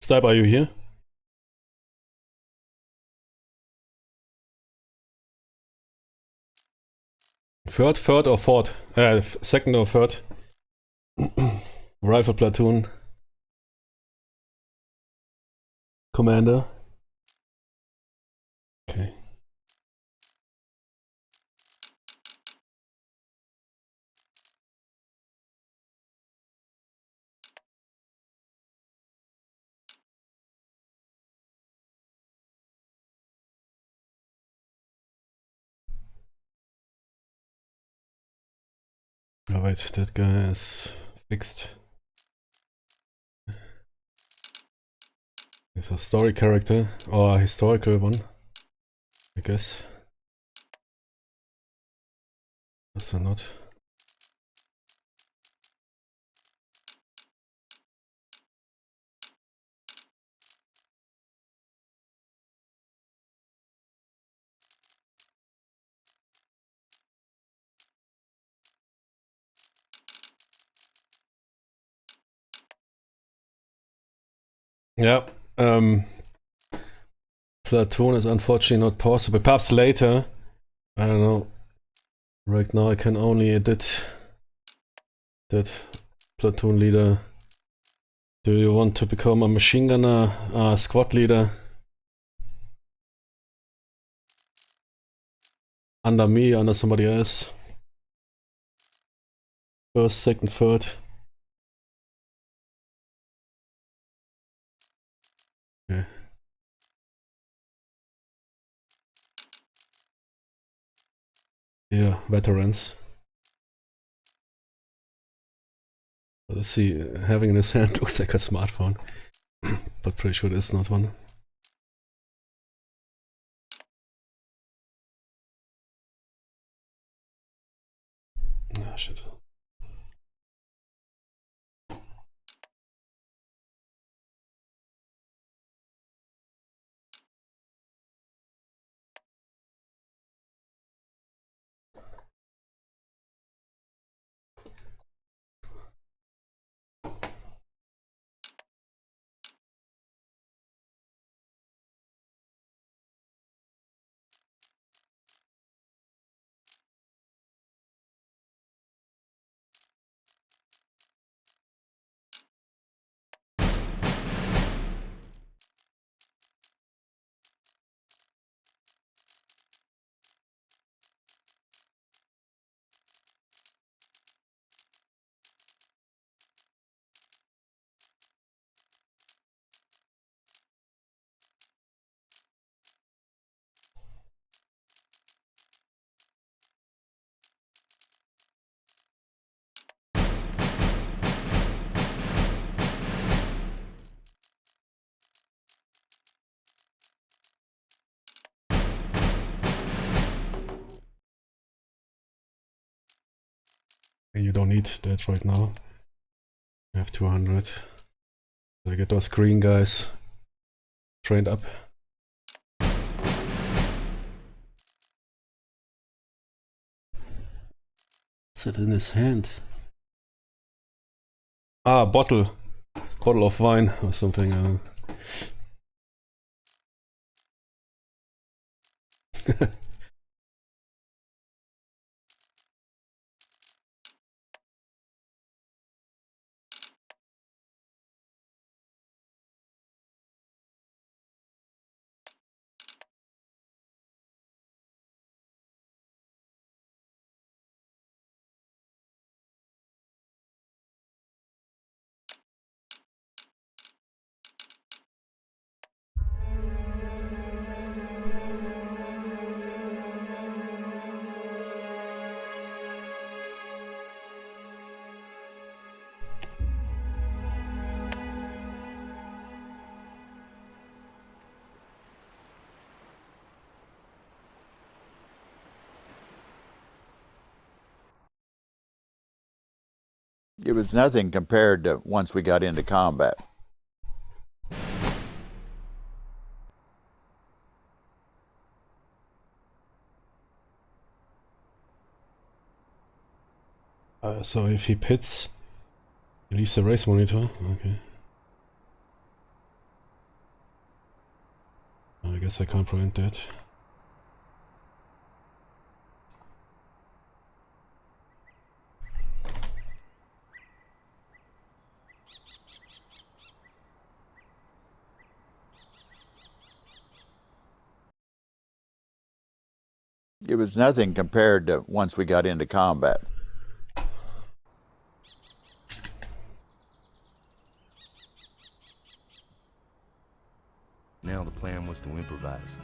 Stipe, are you here? Third or fourth? Second or third? Rifle platoon. Commander. Okay. Oh wait, that guy is fixed. He's a story character, or a historical one, I guess. That's not. Yeah, platoon is unfortunately not possible. Perhaps later. I don't know. Right now I can only edit that platoon leader. Do you want to become a machine gunner, squad leader? Under me, under somebody else? First, second, third. Okay. Yeah, veterans. Let's see, having in his hand looks like a smartphone, but pretty sure it's not one. Ah, shit. You don't need that right now. I have 200. I get those green guys trained up. What's it in his hand? Ah, bottle of wine or something. It was nothing compared to once we got into combat. So if he pits, he leaves the race monitor. Okay. guess I can't prevent that. It was nothing compared to once we got into combat. Now the plan was to improvise.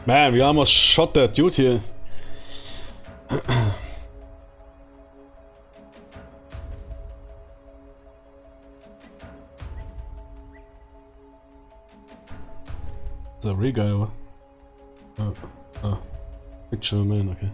Man, we almost shot that dude here. The real guy, or? Oh, fictional man, okay.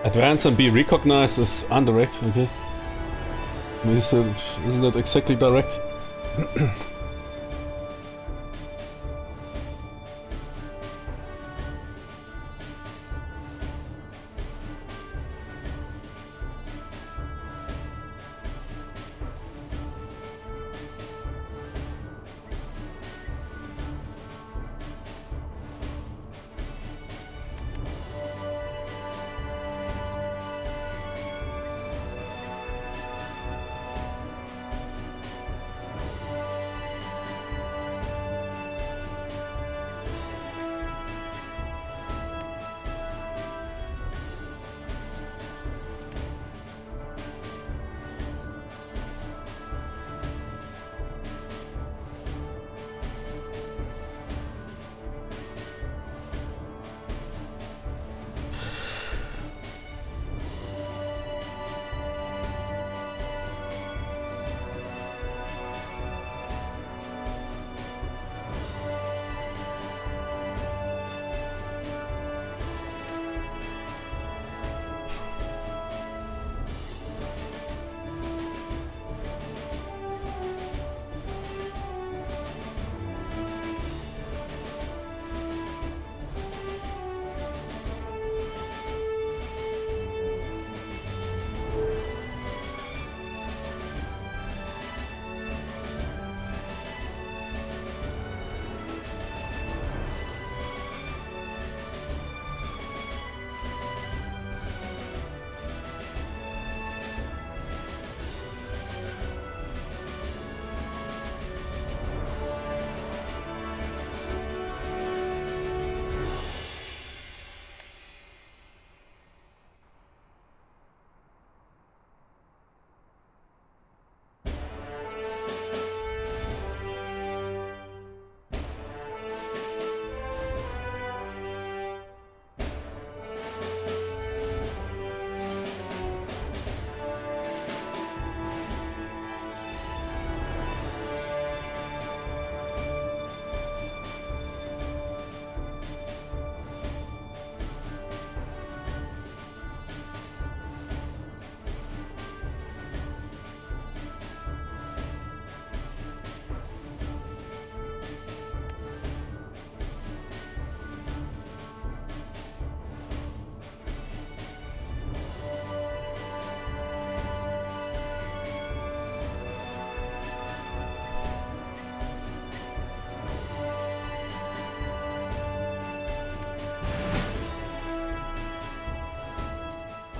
Advance and be recognized is indirect, okay. Isn't that exactly direct?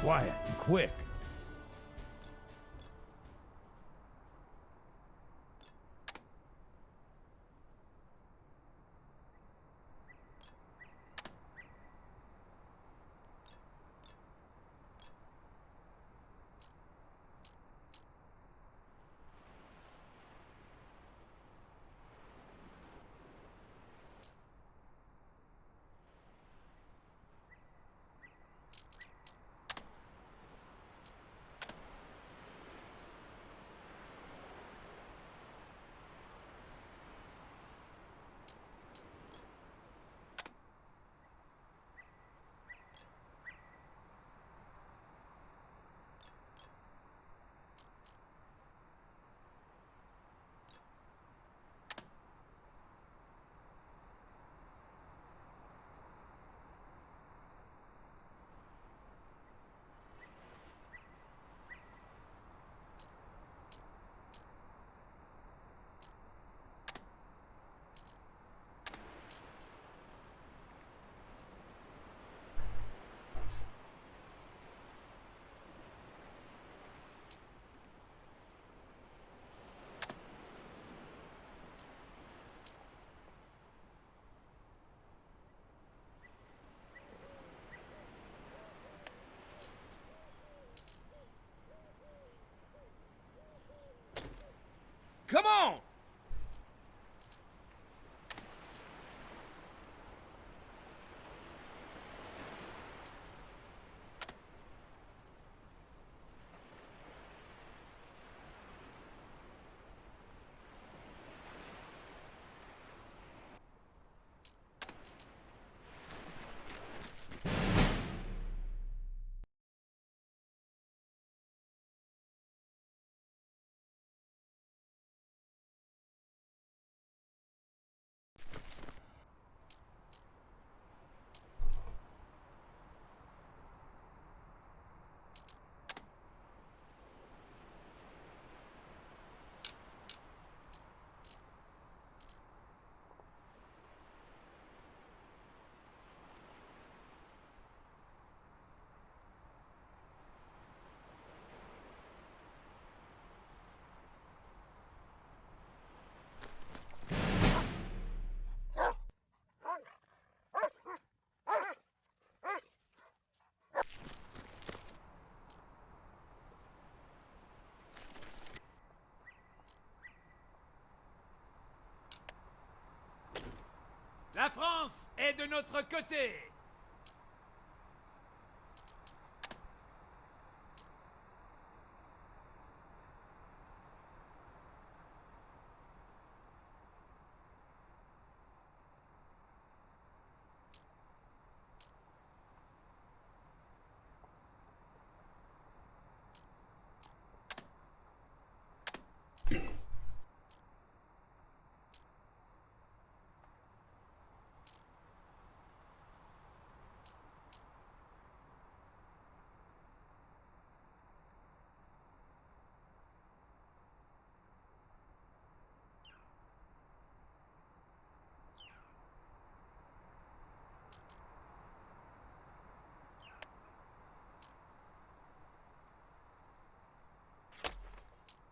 Quiet and quick. notre côté!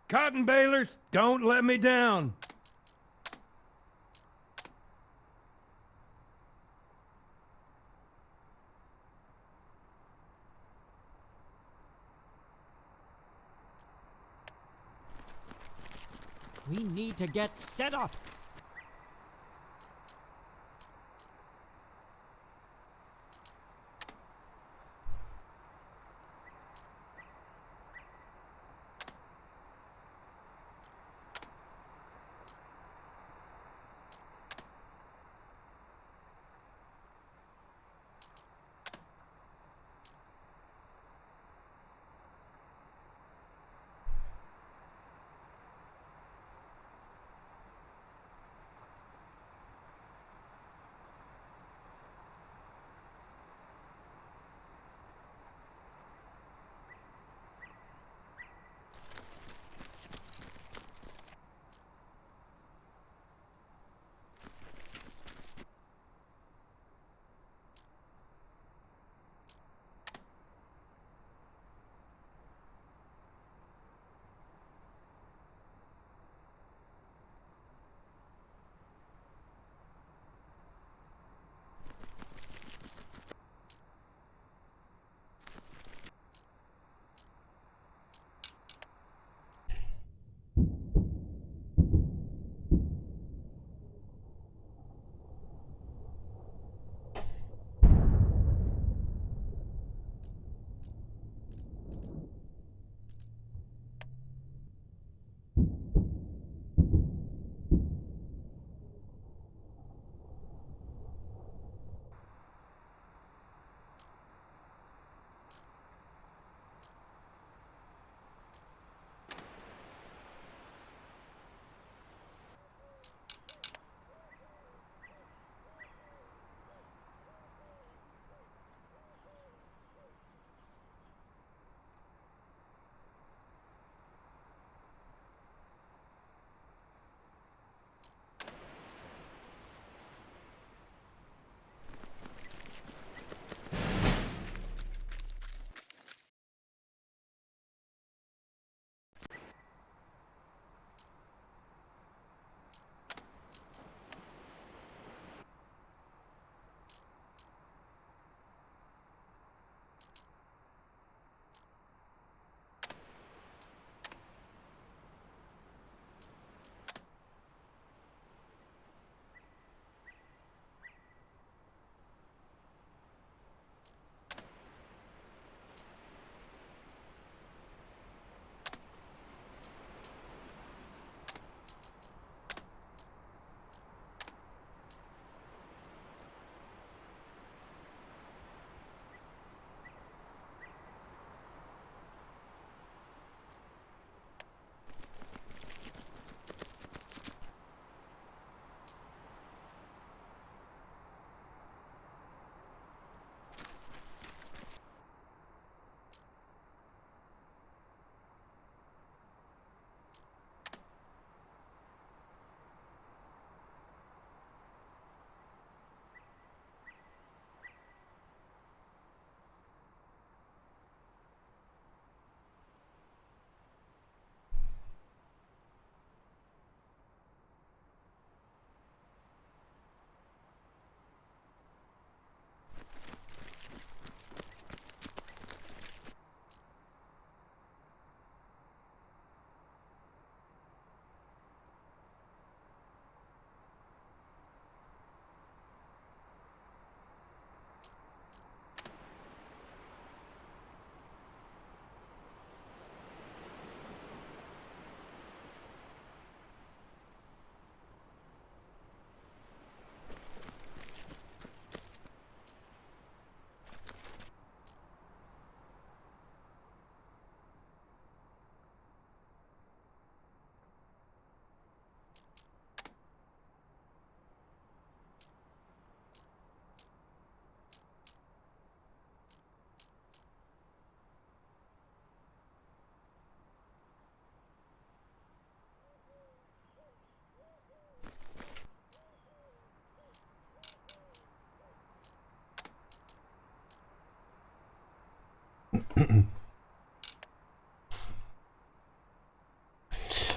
Cotton balers, don't let me down! We need to get set up.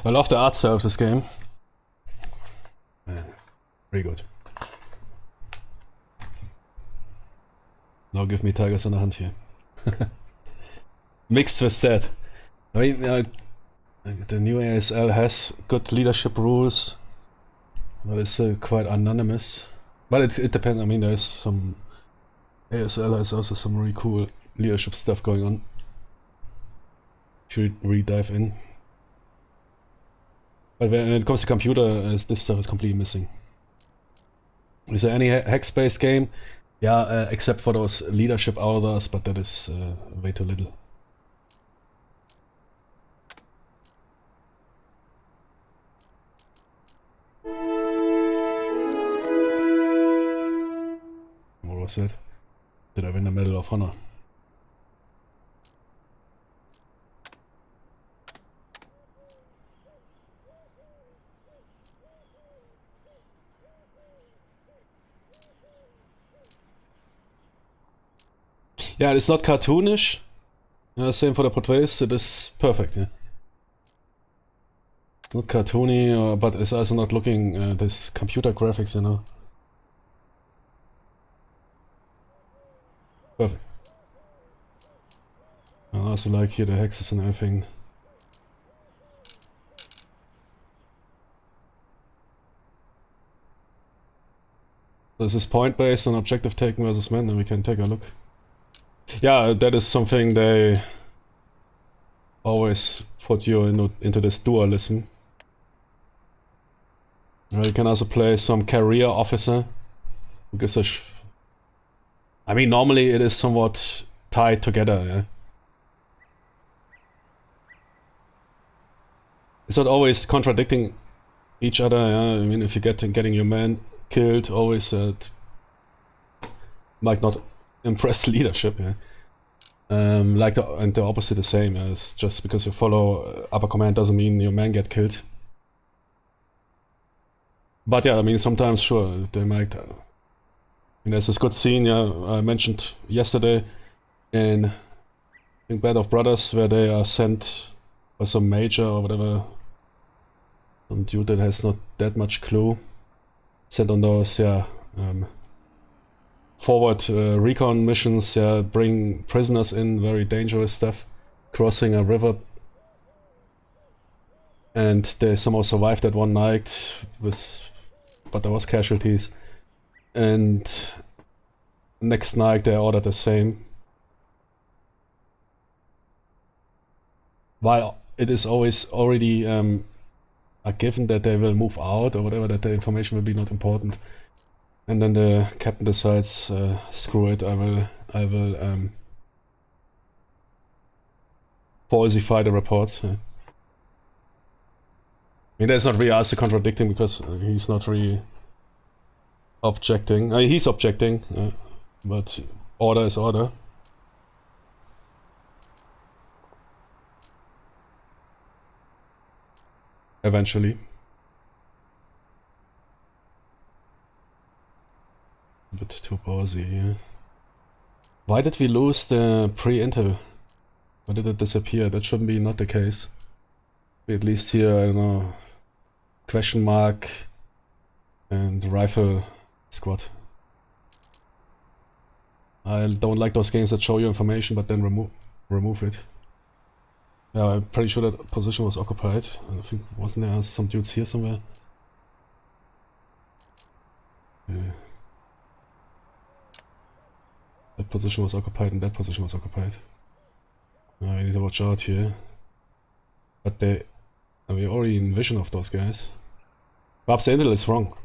I love the art style of this game. Very good. Now give me Tigers on the Hunt here. Mixed with that. I mean, the new ASL has good leadership rules, but it's quite anonymous. But it depends. I mean, there's some ASL has also some really cool leadership stuff going on. If you really dive in. But when it comes to computer, this stuff is completely missing. Is there any hex-based game? Yeah, except for those leadership orders, but that is way too little. What was that? Did I win the Medal of Honor? Yeah, it's not cartoonish. Same for the portraits, it is perfect, yeah. It's not cartoony, but it's also not looking this computer graphics, you know. Perfect. I also like here the hexes and everything. This is point based on objective taken versus men, and we can take a look. Yeah, that is something they always put you into this dualism. You can also play some career officer, because I mean, normally it is somewhat tied together, yeah. It's not always contradicting each other, yeah. I mean, if you getting your man killed, always might not impress leadership, yeah. Like and the opposite is the same. Yeah. It's just because you follow upper command doesn't mean your man get killed. But yeah, I mean, sometimes sure they might. I mean, there's this good scene, yeah, I mentioned yesterday in I think Band of Brothers, where they are sent by some major or whatever, some dude that has not that much clue, sent on those, yeah, forward recon missions, yeah, bring prisoners in, very dangerous stuff, crossing a river, and they somehow survived that one night, but there was casualties, and next night they ordered the same. While it is always already a given that they will move out or whatever, that the information will be not important. And then the captain decides, screw it, I will falsify the reports. Yeah. I mean, that's not really also contradicting, because he's not really objecting. I mean, he's objecting, but order is order. Eventually. A bit too pausey here. Why did we lose the pre-intel? Why did it disappear? That shouldn't be not the case. At least here, I don't know, question mark and rifle squad. I don't like those games that show you information but then remove it. Yeah, I'm pretty sure that position was occupied. I think, wasn't there some dudes here somewhere? Yeah. That position was occupied and that position was occupied. I need to watch out here. But we're already in vision of those guys. Perhaps the intel is wrong.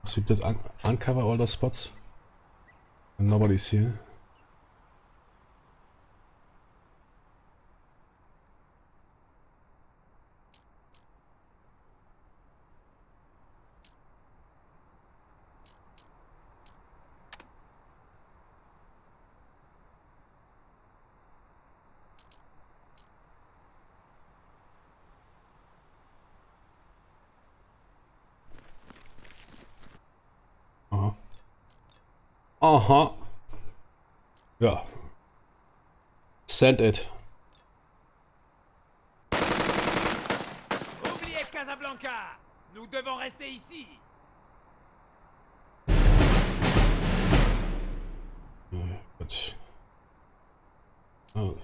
So we did uncover all those spots. And nobody's here. Yeah. Send it. Nous devons rester ici. But oh,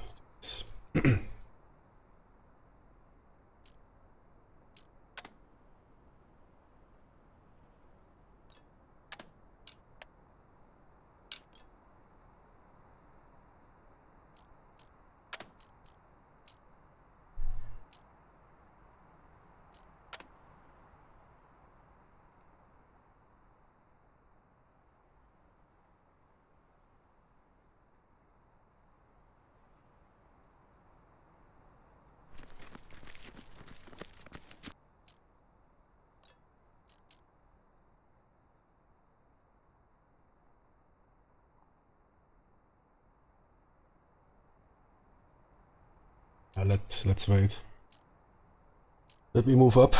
let's wait. Let me move up.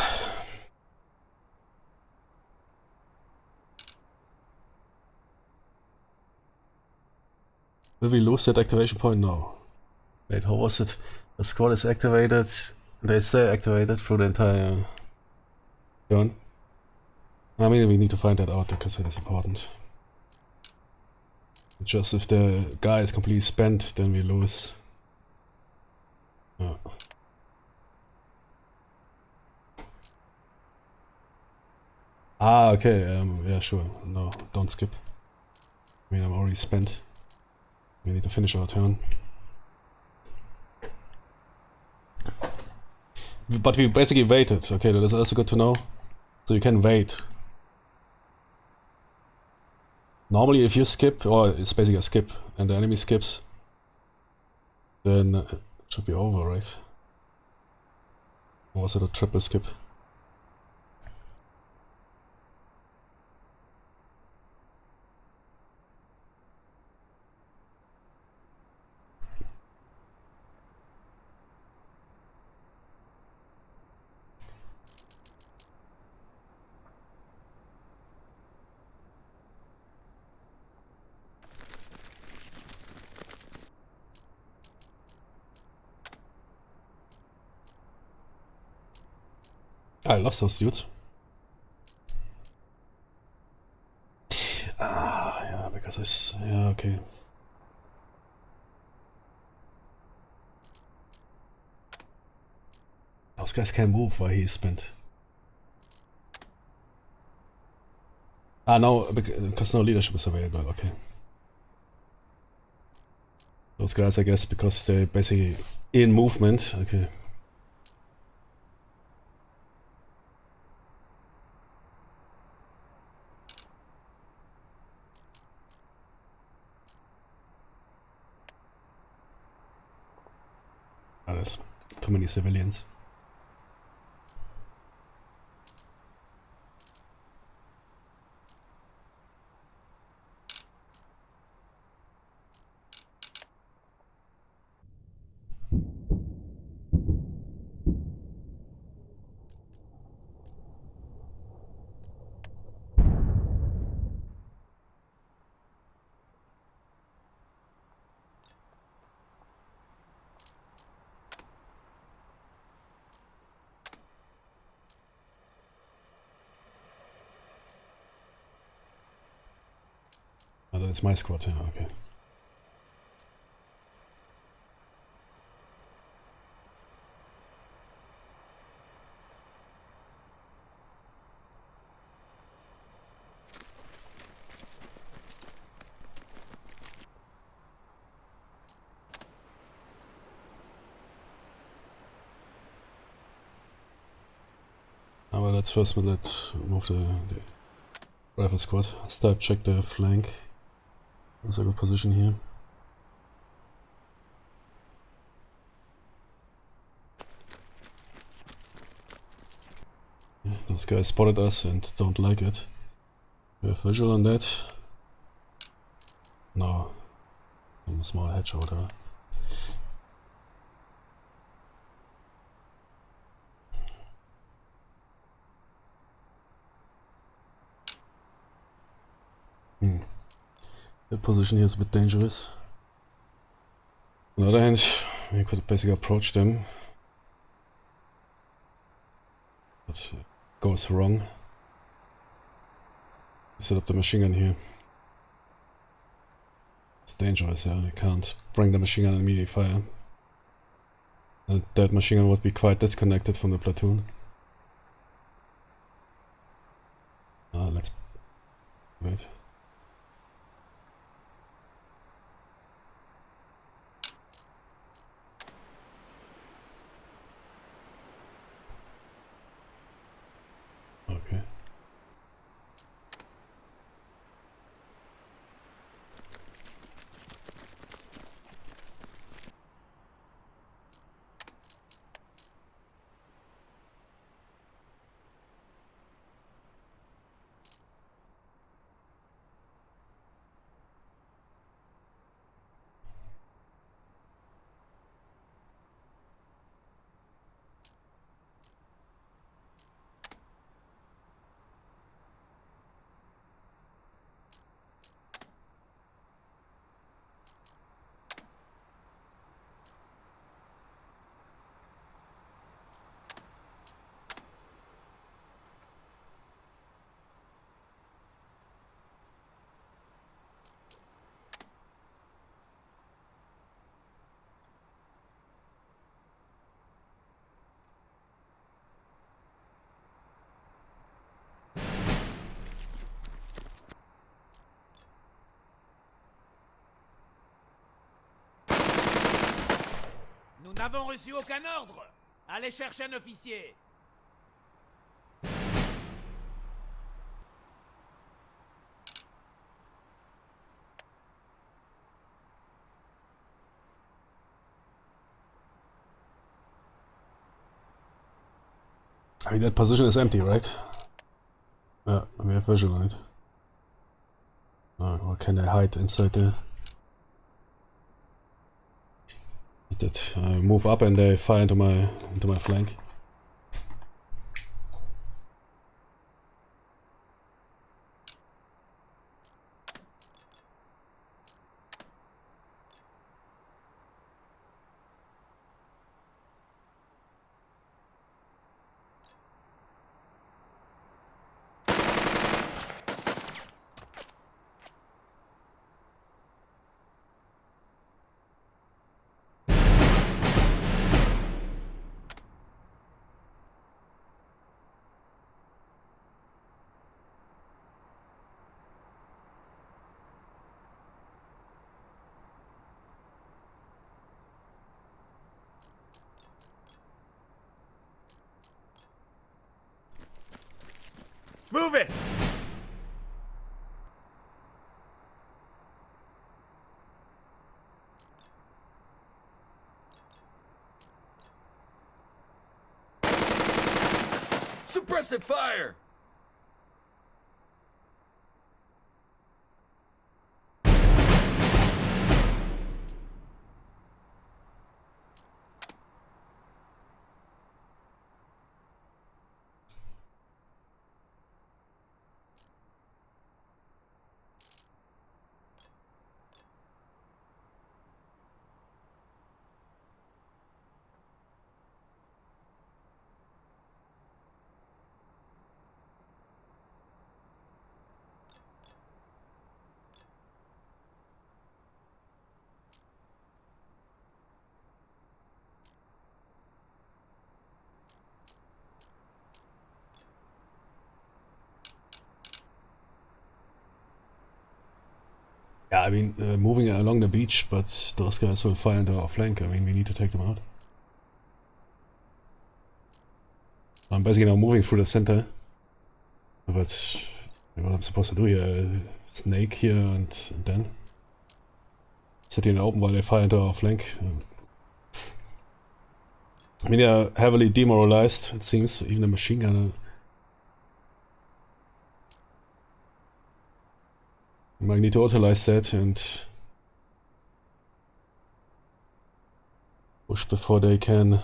Will we lose that activation point? No. Wait, how was it? The squad is activated. They stay activated through the entire turn. I mean, we need to find that out because it is important. Just if the guy is completely spent, then we lose. Ah, okay, yeah, sure. No, don't skip. I mean, I'm already spent. We need to finish our turn. But we basically waited. Okay, that is also good to know. So you can wait. Normally if you skip, or it's basically a skip, and the enemy skips, then it should be over, right? Or was it a triple skip? I lost those dudes. Ah, yeah, because yeah, okay. Those guys can't move while he's spent. Ah, no, because no leadership is available, okay. Those guys, I guess, because they're basically in movement, okay. Ah, there's too many civilians. Oh, that's my squad, yeah, okay. Aber let's first move the rifle squad. Step check the flank. That's a good position here. Yeah, those guys spotted us and don't like it. We have visual on that. No. Some small headshot, huh? The position here is a bit dangerous. On the other hand, we could basically approach them. But goes wrong. Set up the machine gun here. It's dangerous, yeah. I can't bring the machine gun and immediately fire. And that machine gun would be quite disconnected from the platoon. Let's wait. Okay. Nous n'avons reçu aucun ordre. Allez chercher un officier. I mean, that position is empty, right? Yeah, we have visual on it. Or can I hide inside there? That move up and they fire into my flank. Move it! Suppressive fire! Yeah, I mean, moving along the beach, but those guys will fire into our flank. I mean, we need to take them out. I'm basically now moving through the center. But what I'm supposed to do here, snake here and then sitting in the open while they fire into our flank. I mean, they are heavily demoralized, it seems. Even the machine gunner. I might need to utilize that and push before they can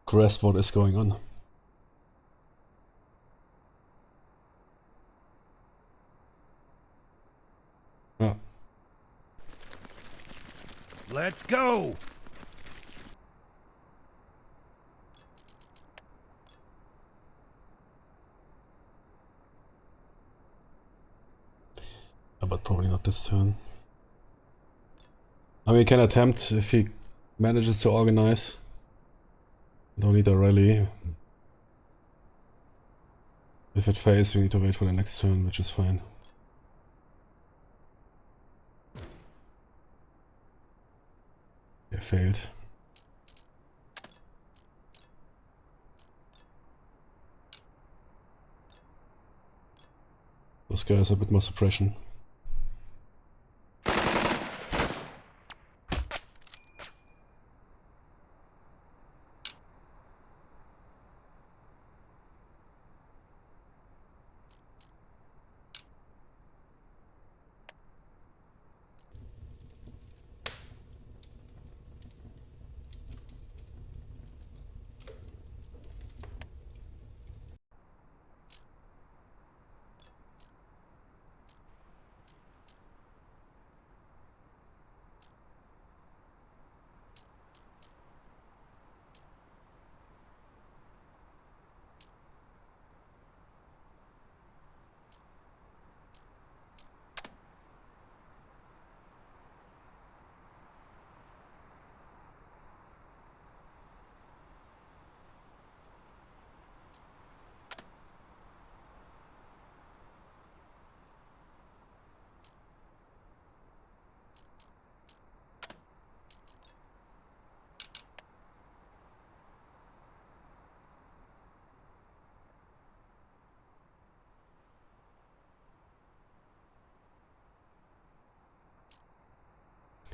grasp what is going on. Yeah. Let's go! this turn. I mean, we can attempt if he manages to organize. Don't need a rally. If it fails, we need to wait for the next turn, which is fine. It failed. Those guys have a bit more suppression.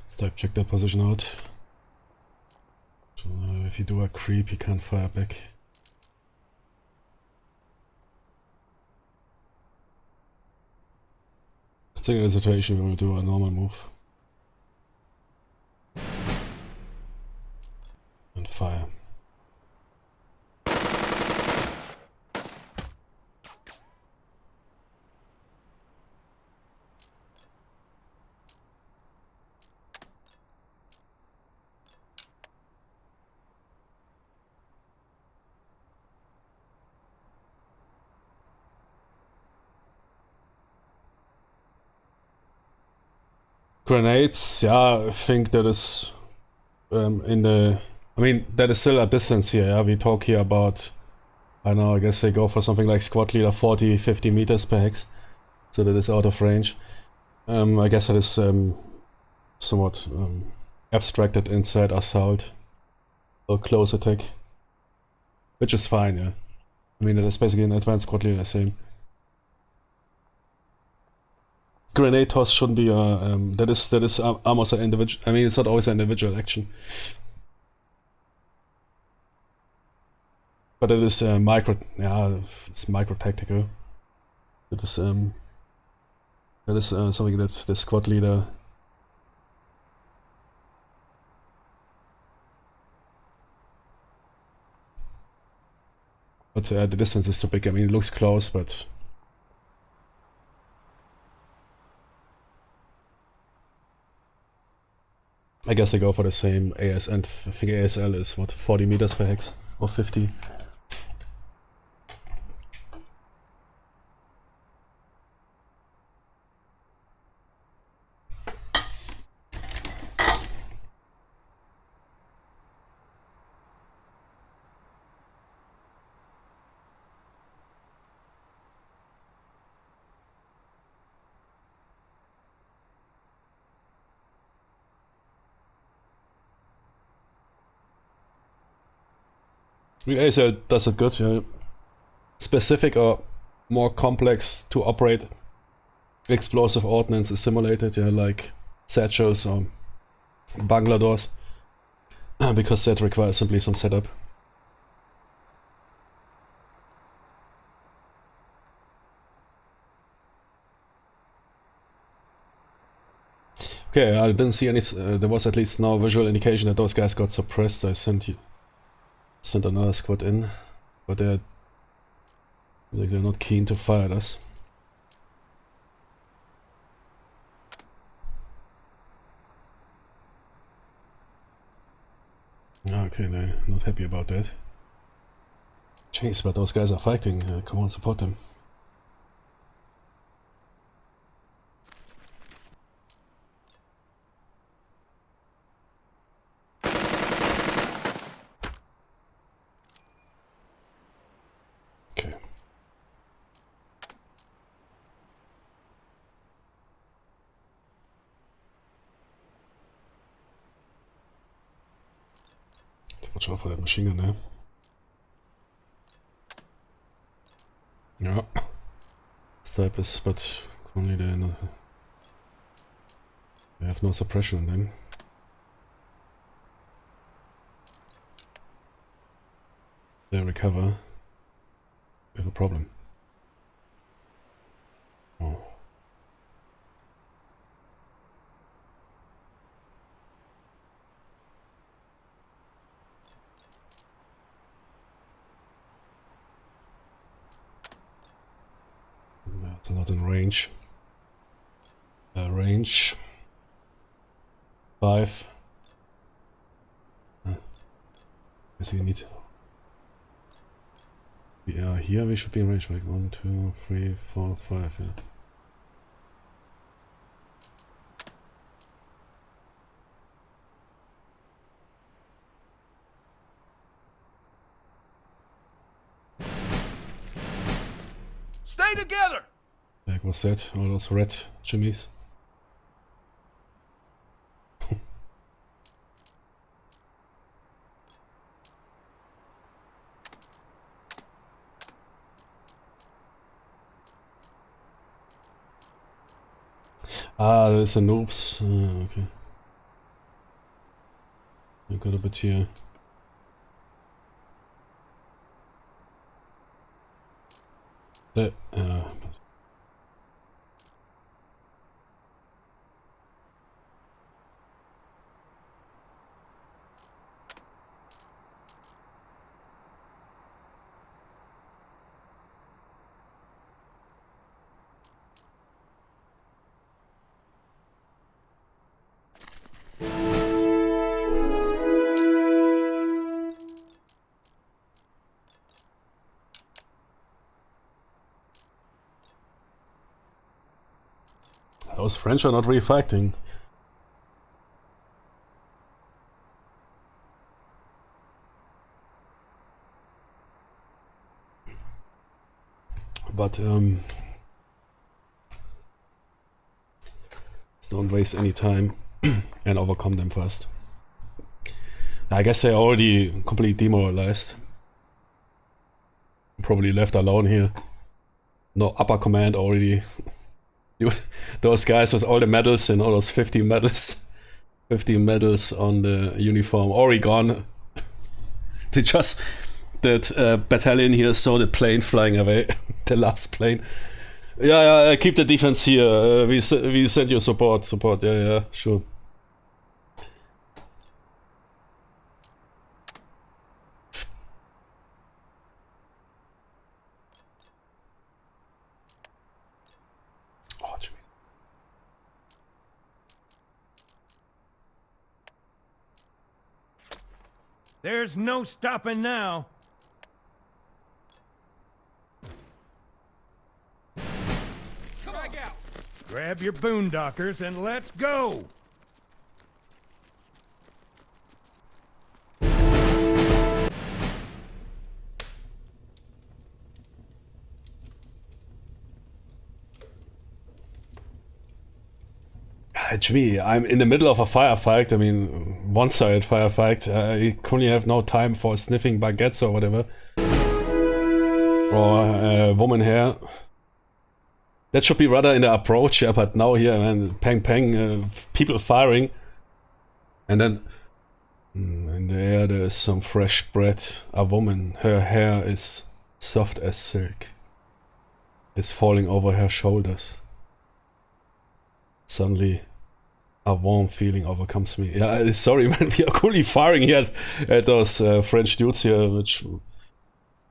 Step check that position out. So, if you do a creep, he can't fire back. Considering the situation, we will do a normal move. And fire. Grenades, yeah, I think that is that is still a distance here, yeah, we talk here about, I don't know, I guess they go for something like squad leader 40-50 meters per hex, so that is out of range. I guess that is somewhat abstracted inside assault or close attack, which is fine, yeah. I mean, that is basically an advanced squad leader, same. Grenade toss shouldn't be that is almost an individual. I mean, it's not always an individual action, but it is micro. Yeah, it's micro tactical. That is something that the squad leader. But the distance is too big. I mean, it looks close, but. I guess I go for the same AS, and I think ASL is what, 40 meters per hex or 50. ASL does it good, yeah. Specific or more complex to operate explosive ordnance is simulated, yeah, like satchels or bungler doors, because that requires simply some setup. Okay, I didn't see any, there was at least no visual indication that those guys got suppressed. I sent another squad in, but they're not keen to fire at us. Okay, they're not happy about that. Jeez, but those guys are fighting. Come on, support them. Watch out for that machine gun there. Yeah. Snipe is, but only they have no suppression on them. They recover. We have a problem. Oh. That's not in range. Range 5. Guess you need. Yeah, here we should be in range. Like 1, 2, 3, 4, 5. Yeah. Stay together! Like was that? All those red jimmies. Ah, there's a noobs. Okay. I got a bit here. The, those French are not really fighting. But don't waste any time and overcome them first. I guess they're already completely demoralized. Probably left alone here. No upper command already. Those guys with all the medals and all those 50 medals. 50 medals on the uniform. Already gone. They just... That battalion here saw the plane flying away. The last plane. Yeah, keep the defense here. We send you support. Yeah, sure. Oh, jeez. There's no stopping now. Grab your boondockers and let's go! Jimmy, I'm in the middle of a firefight. I mean, one-sided firefight. I currently have no time for sniffing baguettes or whatever. Or woman here. That should be rather in the approach, yeah, but now here, man, pang, people firing. And then, in the air there's some fresh bread. A woman, her hair is soft as silk. It's falling over her shoulders. Suddenly, a warm feeling overcomes me. Yeah, sorry man, we are currently firing here at those French dudes here, which,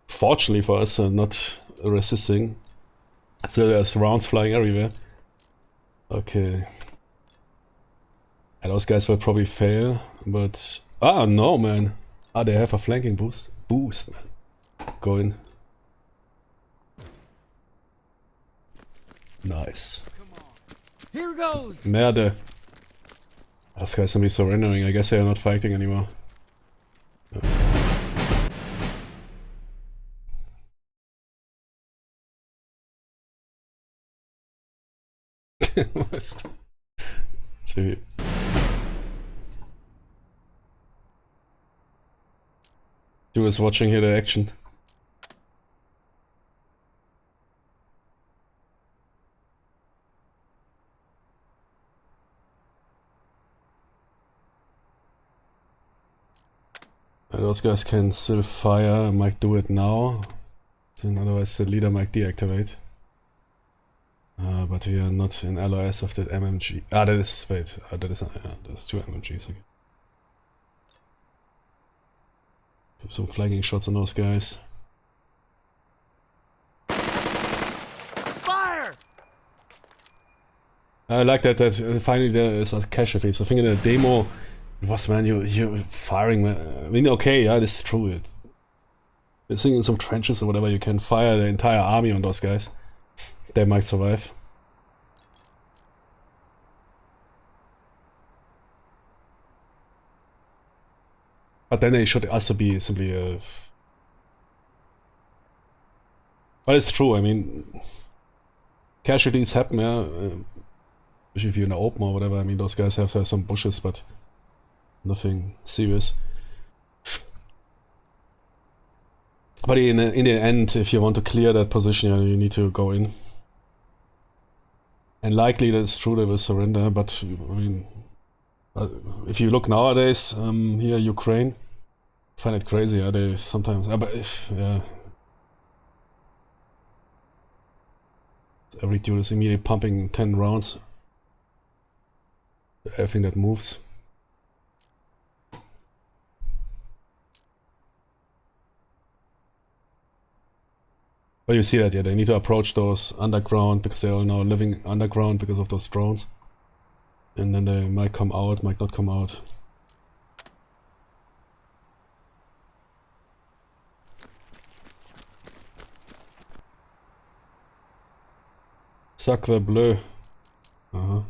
fortunately for us, are not resisting. Still there's rounds flying everywhere. Okay. And those guys will probably fail, but... Ah, no, man. Ah, they have a flanking boost. Boost, man. Go in. Nice. Here goes! Merde. Those guys are surrendering. I guess they are not fighting anymore. Was? See. Dude is watching here the action. Those guys can still fire. I might do it now. Then otherwise the leader might deactivate. But we are not in LOS of that MMG. Ah, that is, wait, that is, there's 2 MMGs again. Give some flagging shots on those guys. Fire! I like that finally there is a casualties. I think in the demo it was, man, you firing, man. I mean, okay, yeah, this is true. You're sitting in some trenches or whatever, you can fire the entire army on those guys. They might survive. But then they should also be simply but it's true, I mean, casualties happen, yeah. Especially if you're in the open or whatever. I mean, those guys have to have some bushes, but nothing serious. But in the end, if you want to clear that position, you need to go in. And likely that's true, they will surrender, but I mean, if you look nowadays, here Ukraine, I find it crazy, yeah, they sometimes, but if, yeah. Every dude is immediately pumping 10 rounds. Everything that moves. But you see that, yeah, they need to approach those underground because they're all now living underground because of those drones. And then they might come out, might not come out. Sacre bleu. Uh-huh.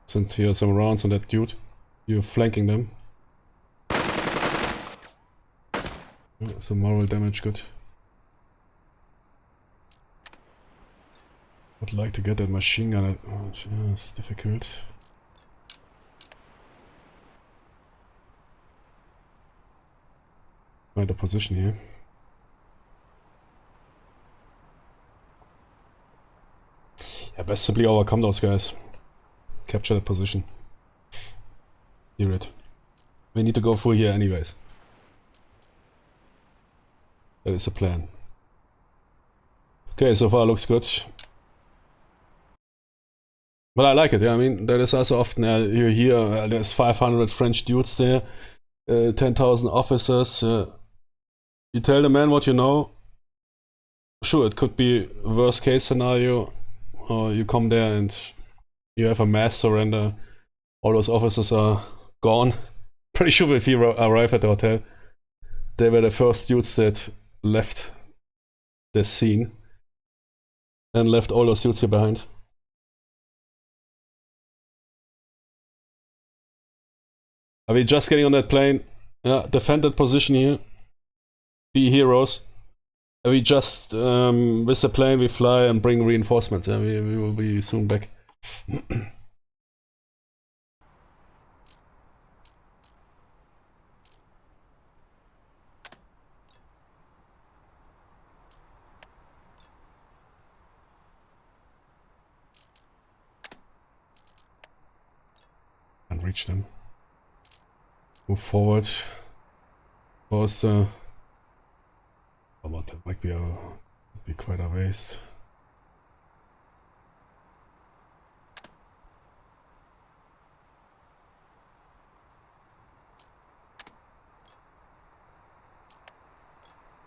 Since here are some rounds on that dude, you're flanking them. Oh, some moral damage, good. Would like to get that machine gun. Oh, yeah, it's difficult. Find a position here. Yeah, best simply overcome those guys. Capture that position. Hear it. We need to go through here anyways. That is the plan. Okay, so far looks good. But I like it, yeah, I mean, that is also often, you hear there's 500 French dudes there, 10,000 officers. You tell the man what you know. Sure, it could be worst case scenario, or you come there and you have a mass surrender. All those officers are gone. Pretty sure if you arrive at the hotel, they were the first dudes that left the scene and left all those dudes here behind. Are we just getting on that plane? Yeah, defend that position here. Be heroes. We just, with the plane, we fly and bring reinforcements. Yeah, we will be soon back. And reach them. Move forward. Was the... Oh, but that might be quite a waste.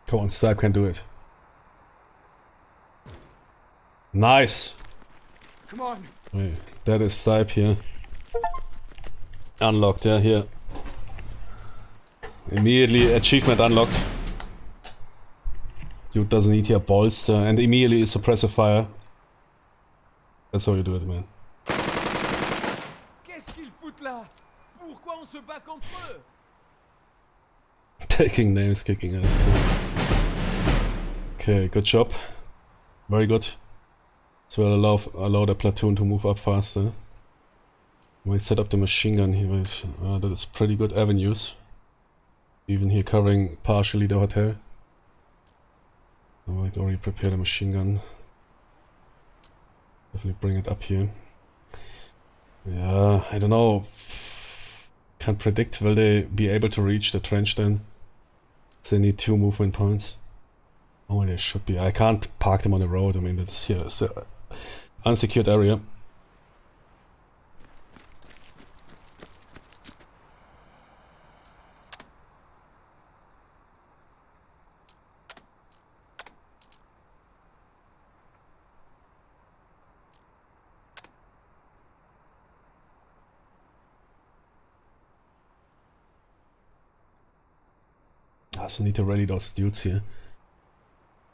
Come on, Stipe can do it. Nice! Come on. Wait, that is Stipe here. Unlocked, yeah, here. Immediately achievement unlocked. Dude doesn't need here bolster and immediately suppressive fire. That's how you do it, man. Qu'est-ce qu'ils foutent là? Pourquoi on se bat contre eux? Taking names, kicking us. Okay, good job. Very good. So we'll allow the platoon to move up faster. We set up the machine gun here with, that is pretty good avenues. Even here covering partially the hotel. I might already prepare the machine gun. Definitely bring it up here. Yeah, I don't know. Can't predict. Will they be able to reach the trench then? They need 2 movement points. Oh, they should be. I can't park them on the road. I mean, it's here. It's an unsecured area. I also need to rally those dudes here.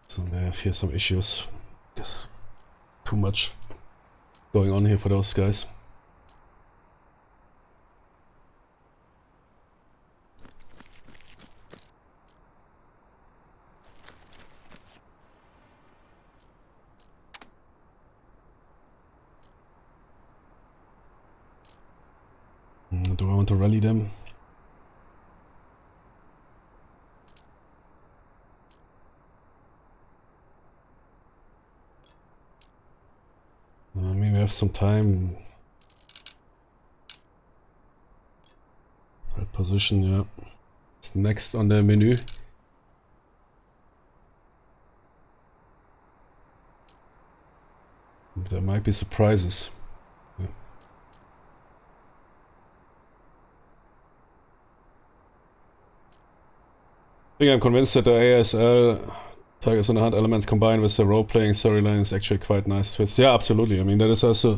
So they have here some issues. Guess too much going on here for those guys. Do I want to rally them? Maybe we have some time. Right position, yeah. It's next on the menu. There might be surprises. Yeah. I think I'm convinced that the ASL Tigers in the Hunt elements combined with the role-playing storyline is actually quite nice twist. Yeah, absolutely. I mean, that is also...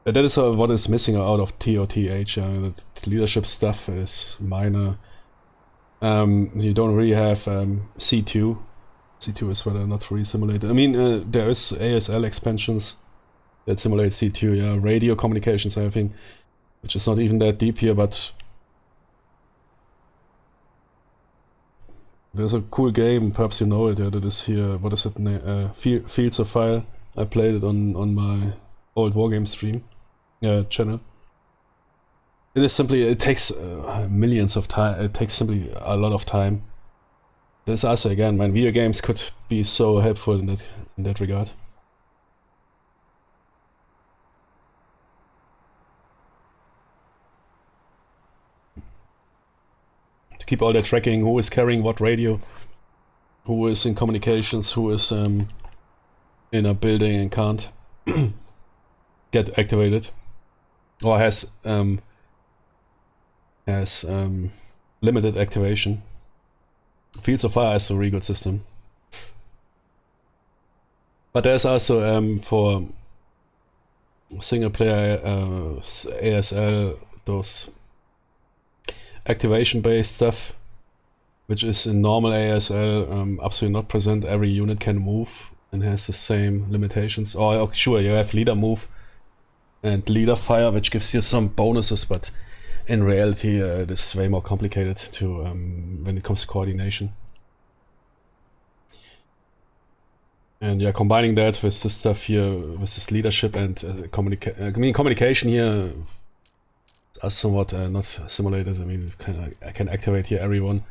That is what is missing out of TOTH. That leadership stuff is minor. You don't really have C2. C2 is rather not really simulated. I mean, there is ASL expansions that simulate C2, yeah. Radio communications, I think, which is not even that deep here, but... There's a cool game, perhaps you know it, yeah, that is here, what is it, Fields of Fire. I played it on my old Wargame stream, channel. It is simply, it takes millions of time, it takes simply a lot of time. This also again, man, video games could be so helpful in that regard. Keep all the tracking, who is carrying what radio, who is in communications, who is in a building and can't get activated, or has limited activation. Fields of Fire is a really good system, but there's also for single player ASL those activation based stuff, which is in normal ASL absolutely not present. Every unit can move and has the same limitations. Or sure, you have leader move and leader fire, which gives you some bonuses, but in reality it is way more complicated to when it comes to coordination. And yeah, combining that with this stuff here, with this leadership and communication here are somewhat not simulated. I mean, I can activate here everyone.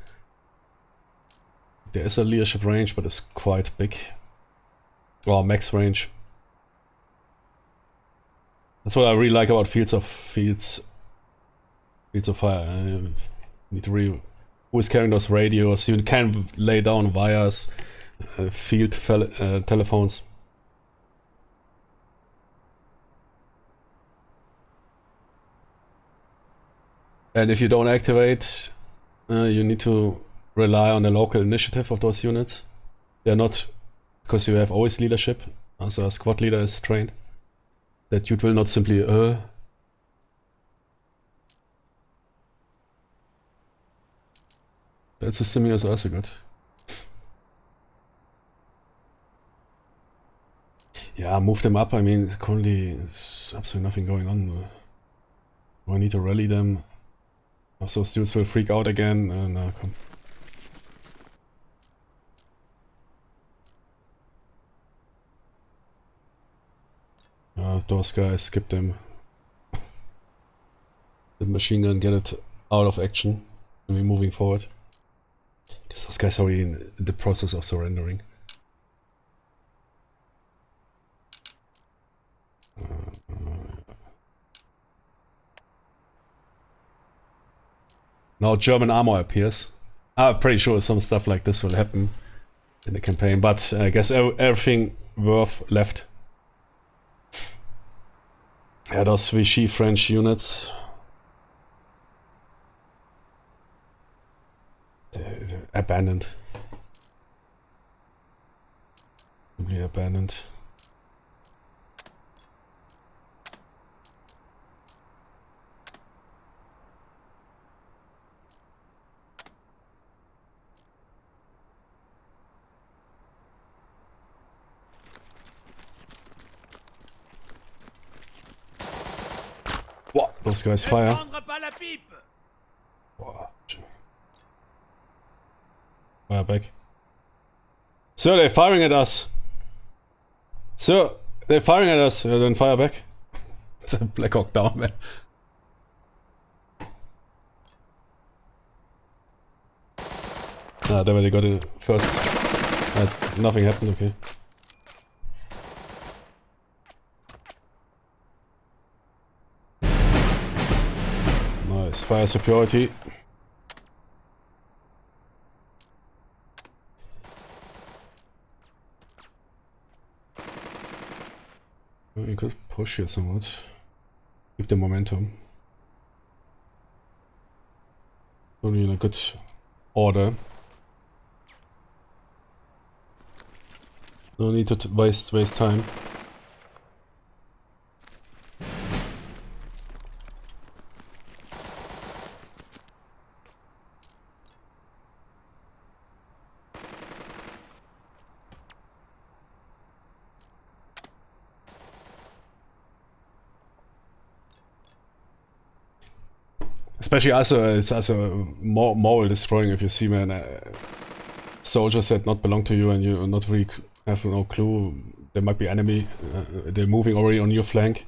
There is a leadership range, but it's quite big. Or max range. That's what I really like about Fields of Fire. I need to who is carrying those radios. You can lay down wires, field telephones. And if you don't activate, you need to rely on the local initiative of those units. They're not, because you have always leadership, also a squad leader is trained. That dude will not simply, That system here is also good. Yeah, move them up. I mean, currently there's absolutely nothing going on. Do I need to rally them? Also, dudes will freak out again. No, come. those guys, skip them. The machine gun, get it out of action, and we're moving forward. Because those guys are already in the process of surrendering. Now German armor appears. I'm pretty sure some stuff like this will happen in the campaign, but I guess everything worth left. Yeah, those Vichy French units. They're abandoned. Simply abandoned. Wow, those guys Ne fire. prendre pas la pipe. Wow. Fire back. Sir, they're firing at us. Sir, they're firing at us. Then fire back. It's a Black Hawk down, man. Ah, there they got it first. Nothing happened, okay. Nice, fire superiority. You could push here somewhat. Keep the momentum. Only in a good order. No need to waste time. Especially also, it's also moral destroying if you see, man, soldiers that not belong to you and you not really have no clue. There might be enemy. They're moving already on your flank.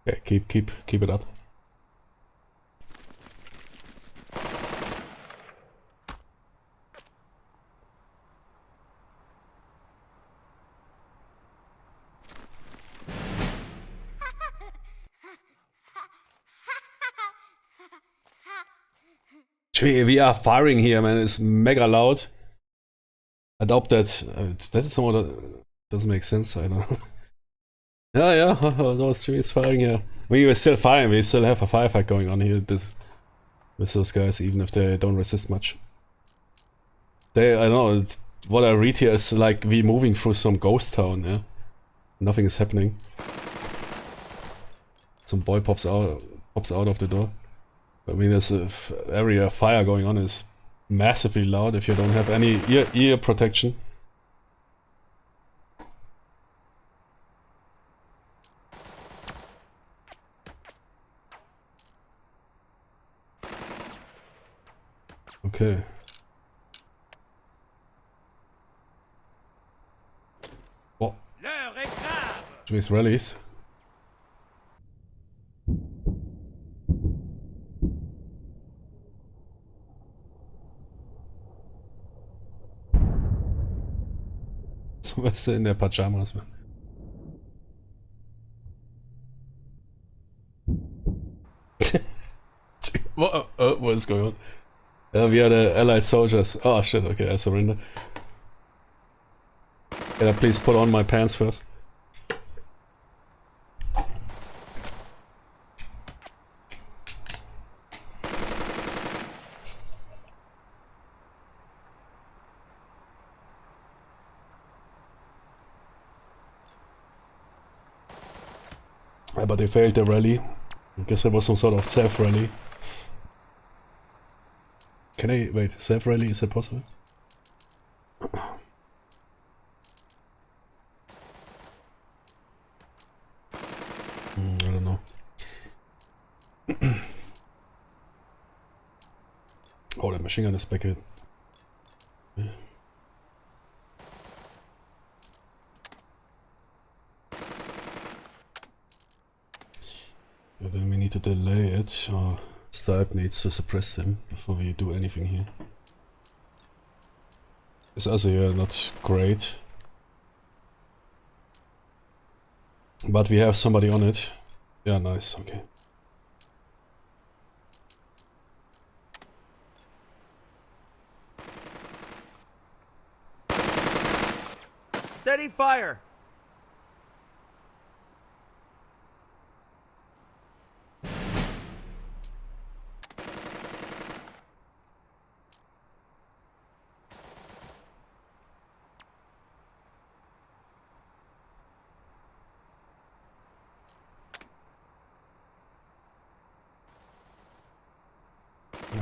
Okay, keep it up. We are firing here, man. It's mega loud. I doubt that. That is somewhat doesn't make sense. I don't know. yeah, those trees firing here. We're still firing. We still have a firefight going on here. With those guys, even if they don't resist much. I don't know. What I read here is like we moving through some ghost town. Yeah, nothing is happening. Some boy pops out of the door. I mean, there's a area fire going on is massively loud if you don't have any ear protection. Okay. Oh. L'heure est grave. Jimmy's rallies. So was in der Pyjamas, man. What is going on? We are the allied soldiers. Oh shit, okay, I surrender. Can I please put on my pants first? But they failed the rally. I guess there was some sort of self-rally. Can I... wait, self-rally, is that possible? I don't know. machine gun is back at. Yeah. But then we need to delay it, or Stipe needs to suppress him before we do anything here. It's also not great. But we have somebody on it. Yeah, nice, okay. Steady fire!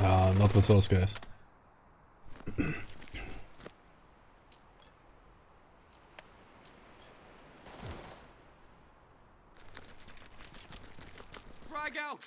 Ah, not with those guys. Frag out!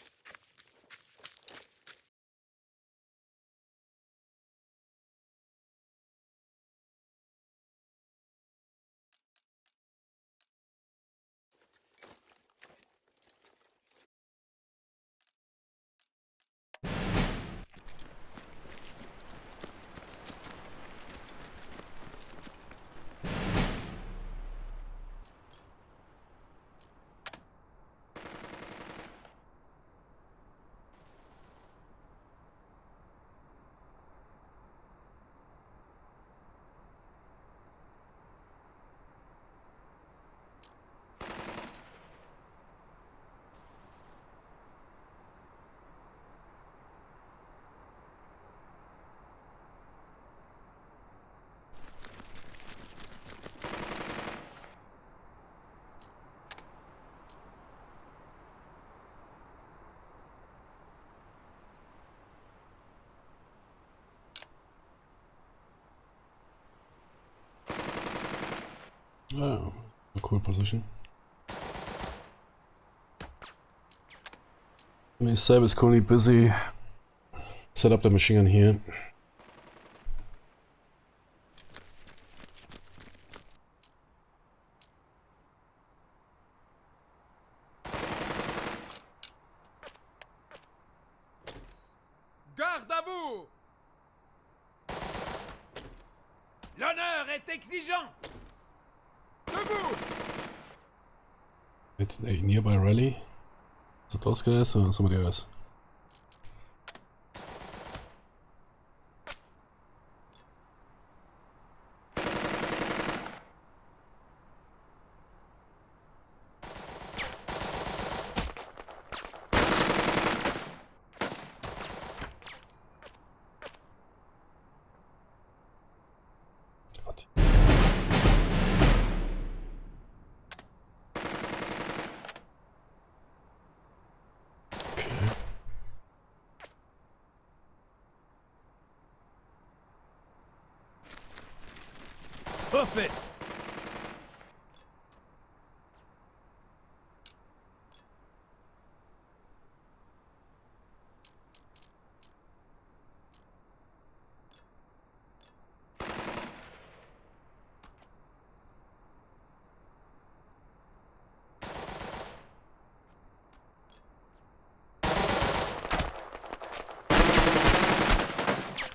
Oh, a cool position. I mean, Seb is currently busy. Set up the machine gun here. Garde à vous! L'honneur est exigeant! Debout! At a nearby rally. Is it those guys or somebody else? What? Okay. Hoof it!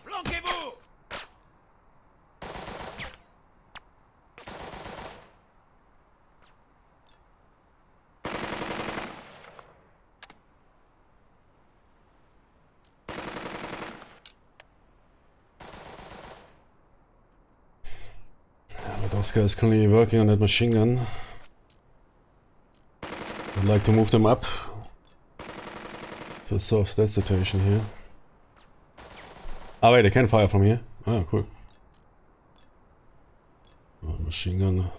Flanquez-vous! Yeah, but those guys currently working on that machine gun. I'd like to move them up to solve that situation here. Ah wait, they can fire from here. Ah, cool. Oh, machine gun.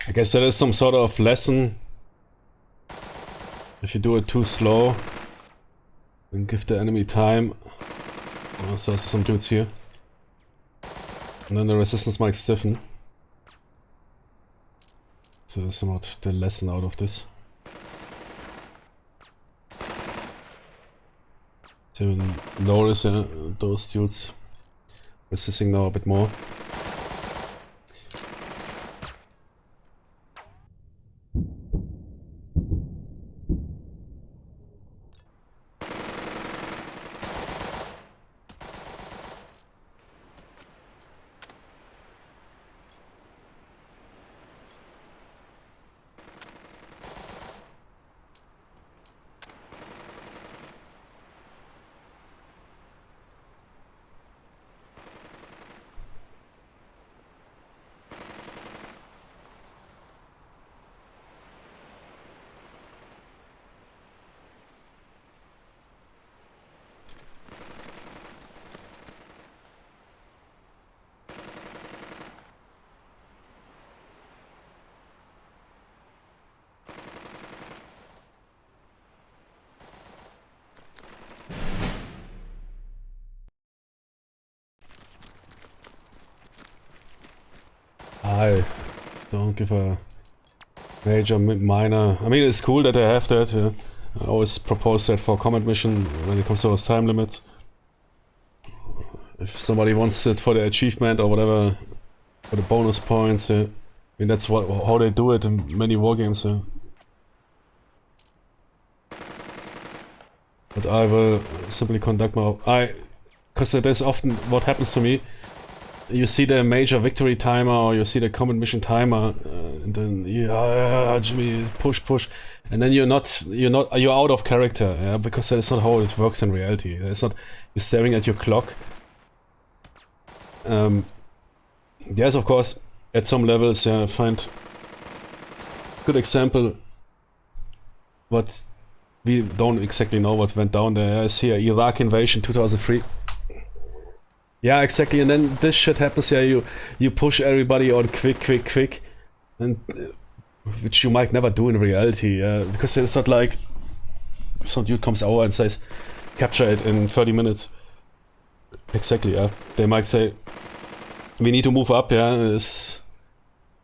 I guess that is some sort of lesson if you do it too slow and give the enemy time. Oh, so there's some dudes here. And then the resistance might stiffen. So that's somewhat the lesson out of this. So you notice those dudes resisting now a bit more. I don't give a major, minor. I mean, it's cool that they have that. Yeah. I always propose that for combat mission when it comes to those time limits. If somebody wants it for the achievement or whatever, for the bonus points, yeah. I mean, that's how they do it in many wargames. Yeah. But I will simply conduct my... because that's often what happens to me. You see the major victory timer or you see the combat mission timer, and then Jimmy, push, and then you're out of character, yeah, because that is not how it works in reality. It's not you're staring at your clock. There's of course at some levels I find good example what we don't exactly know what went down there. Is here Iraq invasion 2003. Yeah, exactly, and then this shit happens. Yeah, you push everybody on quick, and which you might never do in reality. Because it's not like some dude comes over and says, "Capture it in 30 minutes." Exactly. Yeah, they might say, "We need to move up." Yeah, there's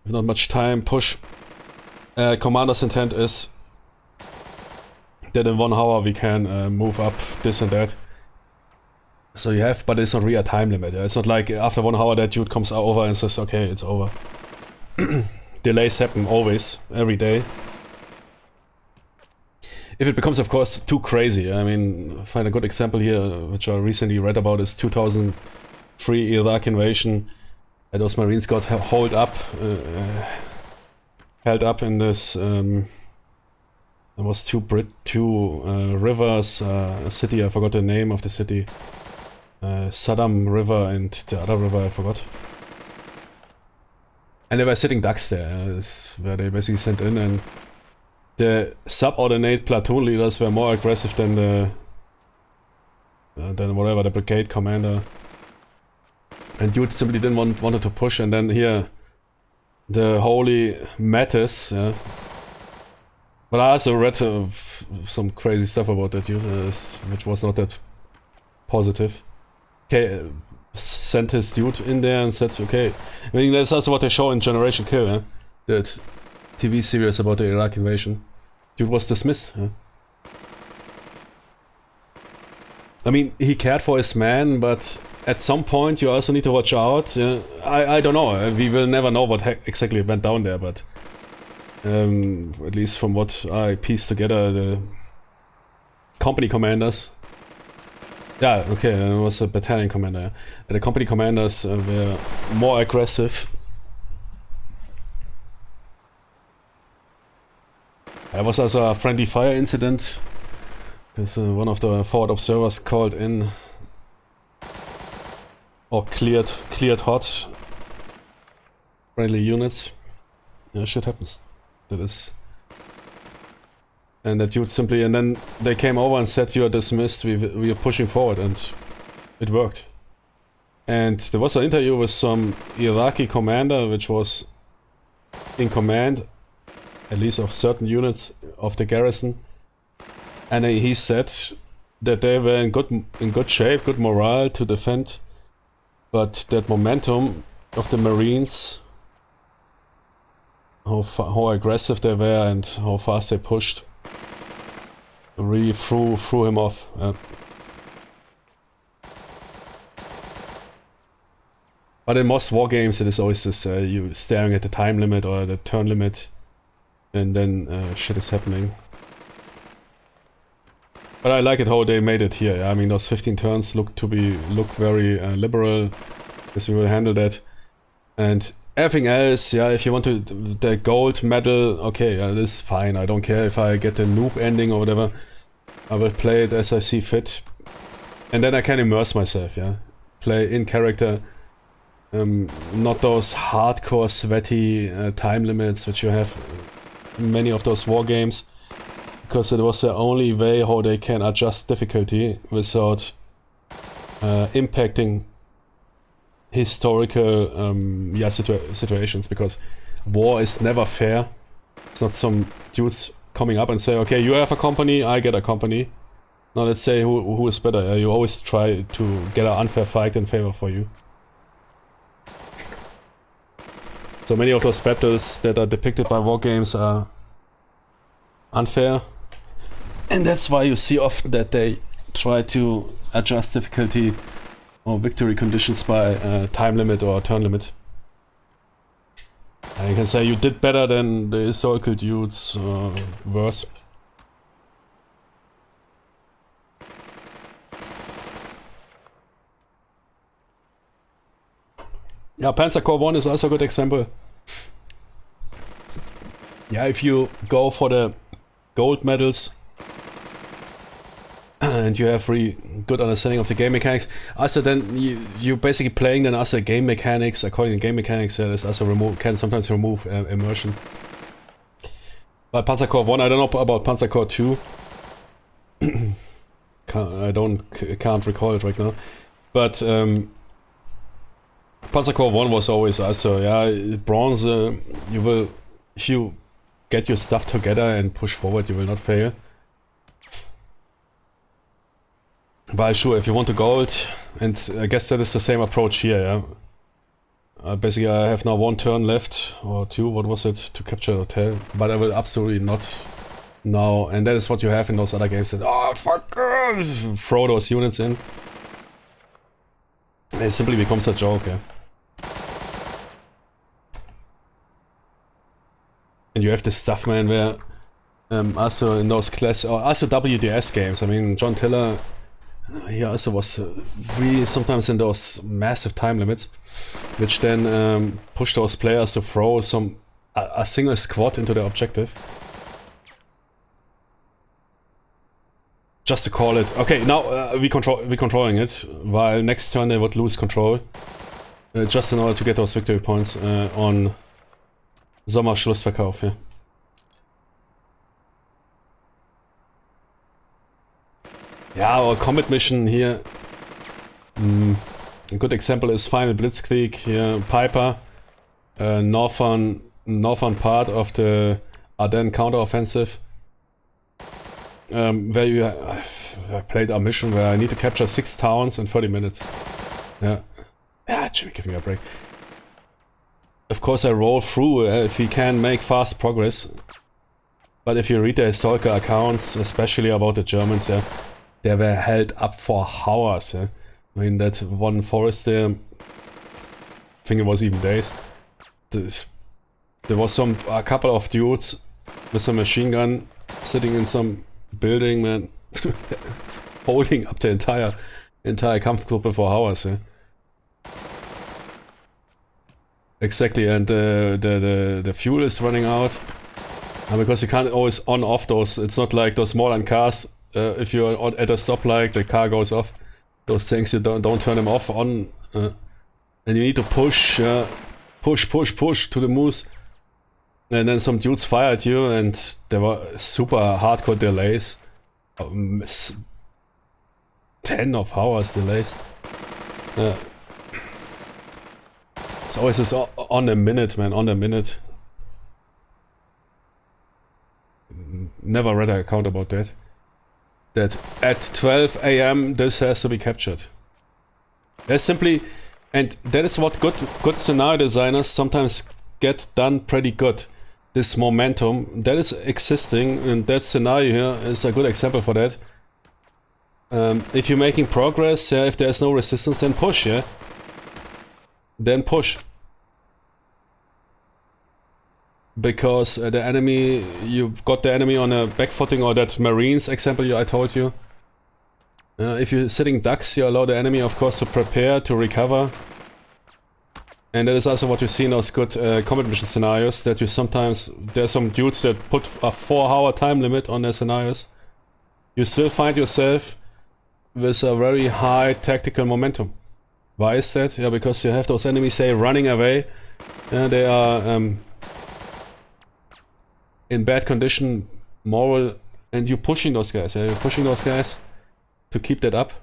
not much time. Push. Commander's intent is that in 1 hour we can move up this and that. So you have, but it's not real time limit. Yeah? It's not like after 1 hour that dude comes over and says, okay, it's over. Delays happen always, every day. If it becomes, of course, too crazy. I mean, I find a good example here, which I recently read about, is 2003 Iraq invasion. And those Marines got held up in this. There was two rivers, a city. I forgot the name of the city. Saddam River and the other river I forgot. And they were sitting ducks there, where they basically sent in, and the subordinate platoon leaders were more aggressive than the whatever, the brigade commander. And dude simply didn't wanted to push, and then here the holy Mattis, yeah. But I also read some crazy stuff about that dude, which was not that positive. Okay, sent his dude in there and said, okay. I mean, that's also what they show in Generation Kill, yeah? That TV series about the Iraq invasion. Dude was dismissed, yeah? I mean, he cared for his man, but at some point you also need to watch out. Yeah? I don't know, we will never know what exactly went down there, but at least from what I pieced together, the company commanders. Yeah, okay, it was a battalion commander. Yeah. The company commanders were more aggressive. There was also a friendly fire incident, because one of the forward observers called in or cleared hot friendly units. Yeah, shit happens. That is. And that dude simply, and then they came over and said, "You are dismissed. We are pushing forward," and it worked. And there was an interview with some Iraqi commander, which was in command, at least of certain units of the garrison, and he said that they were in good shape, good morale to defend, but that momentum of the Marines, how aggressive they were and how fast they pushed, really threw him off. But in most war games, it is always this: you staring at the time limit or the turn limit, and then shit is happening. But I like it how they made it here. I mean, those 15 turns look very liberal, as we will handle that. And everything else, yeah, if you want to the gold medal, okay, this is fine. I don't care if I get the noob ending or whatever. I will play it as I see fit, and then I can immerse myself. Yeah, play in character. Not those hardcore sweaty time limits which you have in many of those war games, because it was the only way how they can adjust difficulty without impacting historical situations, because war is never fair. It's not some dudes coming up and say, okay, you have a company, I get a company. Now let's say who is better. You always try to get an unfair fight in favor for you. So many of those battles that are depicted by war games are unfair, and that's why you see often that they try to adjust difficulty or victory conditions by time limit or turn limit. And you can say you did better than the historical dudes, worse. Yeah, Panzer Corps 1 is also a good example. Yeah, if you go for the gold medals and you have really good understanding of the game mechanics, also then you basically playing then as a game mechanics. According to game mechanics, there's also can sometimes remove immersion. But Panzer Corps 1, I don't know about Panzer Corps 2. Can't recall it right now. But Panzer Corps 1 was always also, yeah, bronze, you will, if you get your stuff together and push forward, you will not fail. But sure, if you want to gold, and I guess that is the same approach here, yeah. Basically I have now 1 turn left, or 2, what was it, to capture a hotel, but I will absolutely not now, and that is what you have in those other games that, oh fuck, throw those units in. It simply becomes a joke, yeah. And you have this stuff, man, where also in those also WDS games, I mean, John Tiller, he also was really sometimes in those massive time limits, which then push those players to throw a single squad into the objective. Just to call it, okay, now we controlling it, while next turn they would lose control, just in order to get those victory points on Sommerschlussverkauf, yeah. Yeah, our combat mission here. A good example is Final Blitzkrieg here, Piper, northern part of the Ardennes counteroffensive, where you I played a mission where I need to capture 6 towns in 30 minutes. Yeah, Jimmy, give me a break. Of course I roll through if we can make fast progress, but if you read the historical accounts, especially about the Germans, they were held up for hours. I mean, that one forest there, I think it was even days. There was a couple of dudes with a machine gun sitting in some building, man, holding up the entire Kampfgruppe for hours. Exactly, and the fuel is running out, and because you can't always on off those. It's not like those modern cars. If you're at a stoplight, the car goes off. Those things you don't turn them off on, and you need to push to the moose. And then some dudes fire at you, and there were super hardcore delays, 10 of hours delays. It's always this on the minute, man, on the minute. Never read an account about that. that at 12 AM this has to be captured. There's simply, and that is what good scenario designers sometimes get done pretty good. This momentum that is existing, and that scenario here is a good example for that. If you're making progress, yeah, if there's no resistance, then push, yeah. Then push. Because the enemy, you've got the enemy on a back footing, or that Marines example I told you. If you're sitting ducks, you allow the enemy, of course, to prepare, to recover. And that is also what you see in those good combat mission scenarios, that you sometimes, there's some dudes that put a 4-hour time limit on their scenarios. You still find yourself with a very high tactical momentum. Why is that? Yeah, because you have those enemies, say, running away. They are in bad condition, moral, and you're pushing those guys. Yeah? You're pushing those guys to keep that up.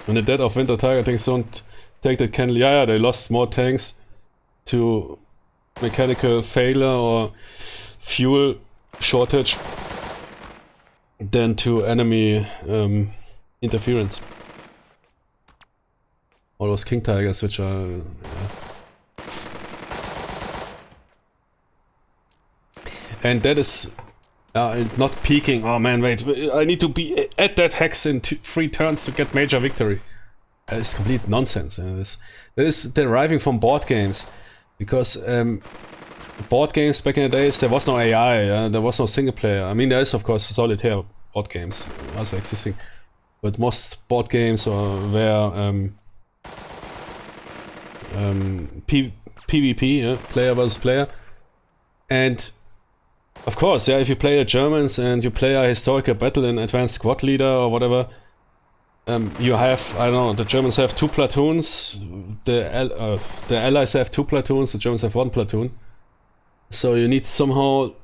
In the dead of winter, Tiger tanks don't take that candle. Yeah, they lost more tanks to mechanical failure or fuel shortage than to enemy interference. All those King Tigers, which are... And that is not peaking. Oh man, wait, I need to be at that hex in 3 turns to get major victory. That is complete nonsense. That is deriving from board games. Because board games back in the days, there was no AI, there was no single player. I mean, there is of course solitaire board games also existing. But most board games were PvP, yeah? Player versus player. And of course, yeah, if you play the Germans and you play a historical battle in Advanced Squad Leader or whatever, you have, I don't know, the Germans have 2 platoons, the Allies have 2 platoons, the Germans have 1 platoon. So you need somehow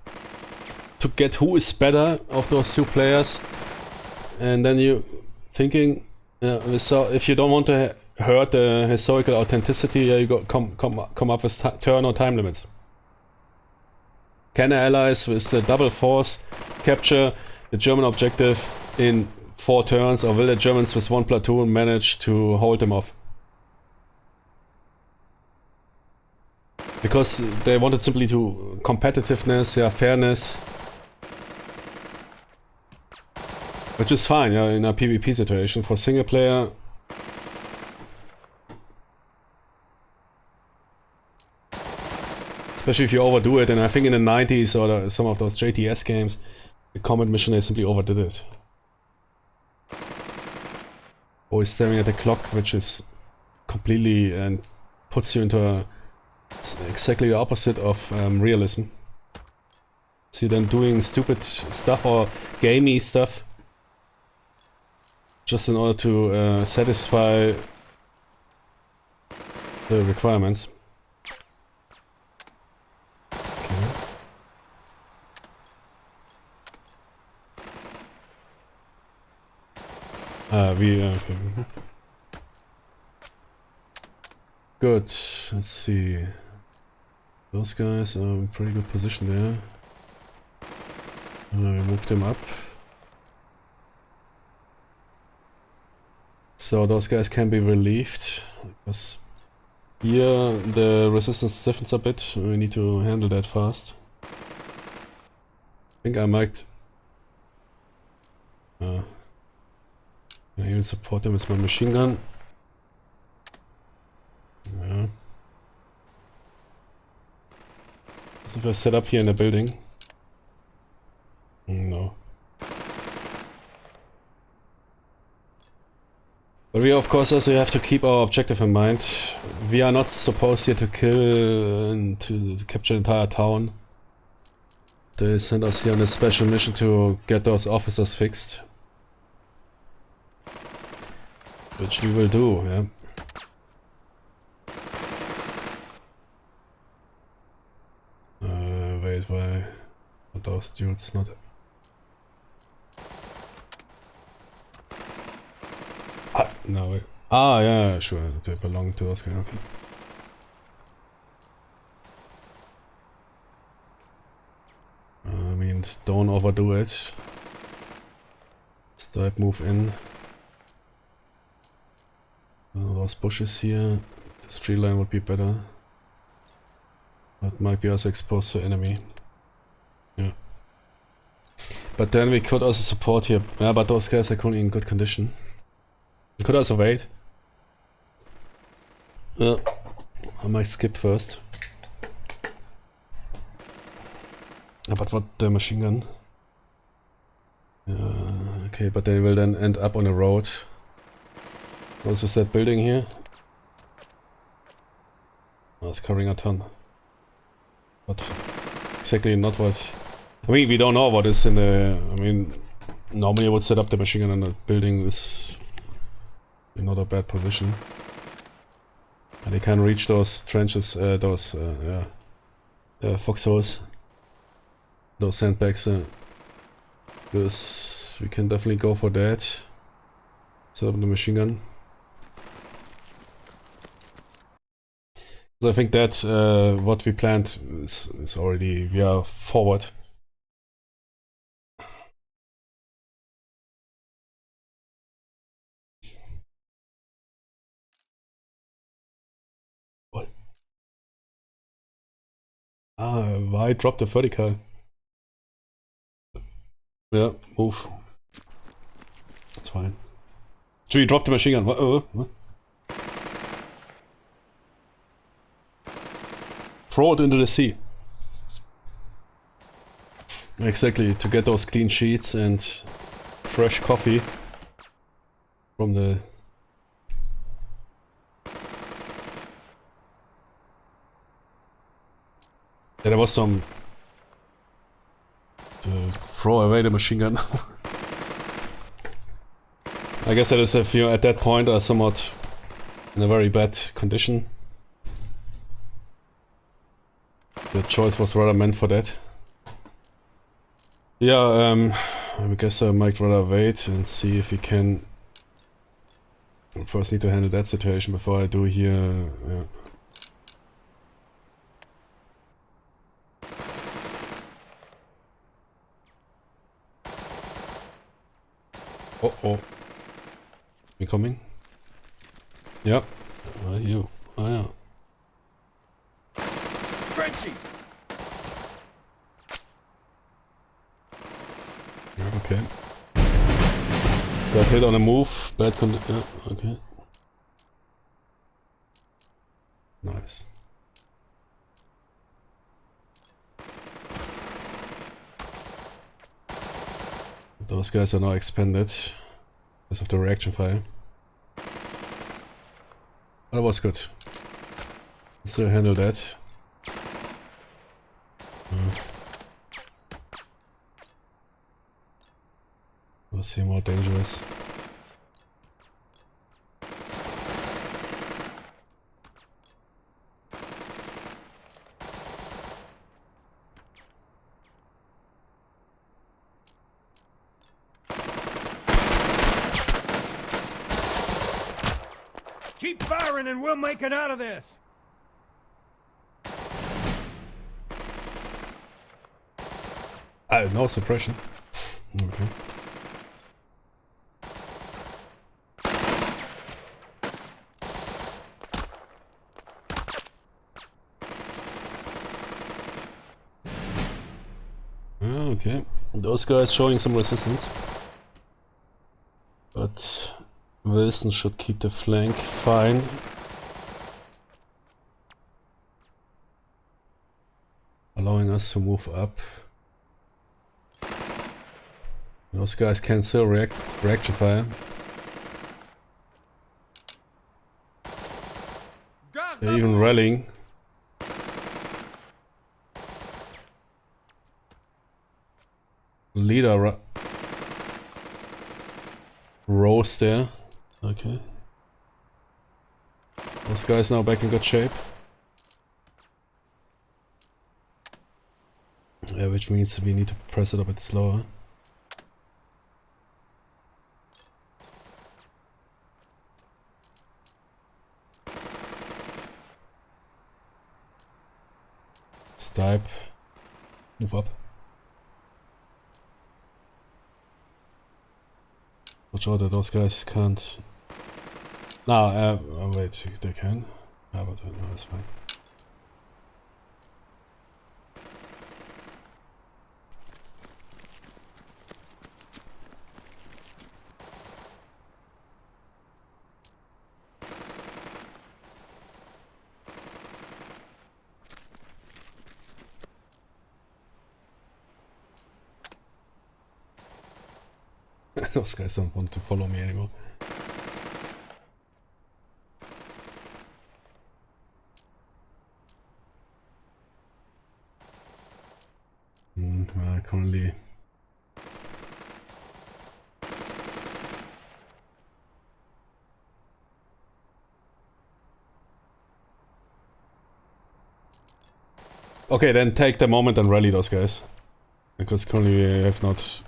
to get who is better of those 2 players, and then you thinking, so if you don't want to hurt the historical authenticity, you go come up with turn or time limits. Can the Allies with the double force capture the German objective in 4 turns, or will the Germans with 1 platoon manage to hold them off? Because they wanted simply to competitiveness, yeah, fairness, which is fine, yeah, in a PvP situation. For single player, especially if you overdo it, and I think in the 90s or some of those JTS games, the combat mission, they simply overdid it. Always staring at the clock, which is completely, and puts you into exactly the opposite of realism. So you're then doing stupid stuff or gamey stuff just in order to satisfy the requirements. Okay. Good. Let's see. Those guys are in pretty good position there. We moved them up. So those guys can be relieved. Because here the resistance stiffens a bit. We need to handle that fast. I think I might... I even support them with my machine gun. Yeah. As if I set up here in the building. No. But we of course also have to keep our objective in mind. We are not supposed here to kill and to capture the entire town. They sent us here on a special mission to get those officers fixed. Which we will do, yeah. Wait, why are those dudes not... No, wait. Yeah, sure, they belong to those guys, okay. I mean, don't overdo it. Stipe, move in. Those bushes here. This tree line would be better. That might be also exposed to enemy. Yeah. But then we could also support here. Yeah, but those guys are currently in good condition. We could also wait. I might skip first. But what the machine gun? Okay, but they will then end up on a road. What's with that building here? Oh, it's covering a ton. But exactly not what... I mean, we don't know what is in the... I mean, normally I would set up the machine gun in a building is in not a bad position. And they can reach those trenches, foxholes. Those sandbags, because we can definitely go for that. Set up the machine gun. So I think that what we planned is already, we are forward. What? Why drop the vertical? Yeah, move. That's fine. Should we drop the machine gun? What? Throw it into the sea. Exactly, to get those clean sheets and fresh coffee from the... Yeah, there was some... to throw away the machine gun. I guess that is if you at that point are somewhat in a very bad condition. The choice was rather meant for that. Yeah, I guess I might rather wait and see if we can... First need to handle that situation before I do here... Yeah. Oh. You coming? Yep. You. Oh yeah. Frenchies! Yeah, okay. Got hit on a move. Bad yeah, okay. Nice. Those guys are now expanded because of the reaction fire. But it was good. Still handle that. Let's see, more dangerous. Keep firing and we'll make it out of this. No suppression. Okay. Okay, those guys showing some resistance. But Wilson should keep the flank fine. Allowing us to move up. Those guys can still reaction fire. They're even rallying. Leader rose there. Okay. Those guys now back in good shape. Yeah, which means we need to press it a bit slower. Stipe, move up. Watch out that those guys can't... Nah, wait, they can. Yeah, but no, that's fine. Those guys don't want to follow me anymore. Currently... Okay, then take the moment and rally those guys. Because currently we have not...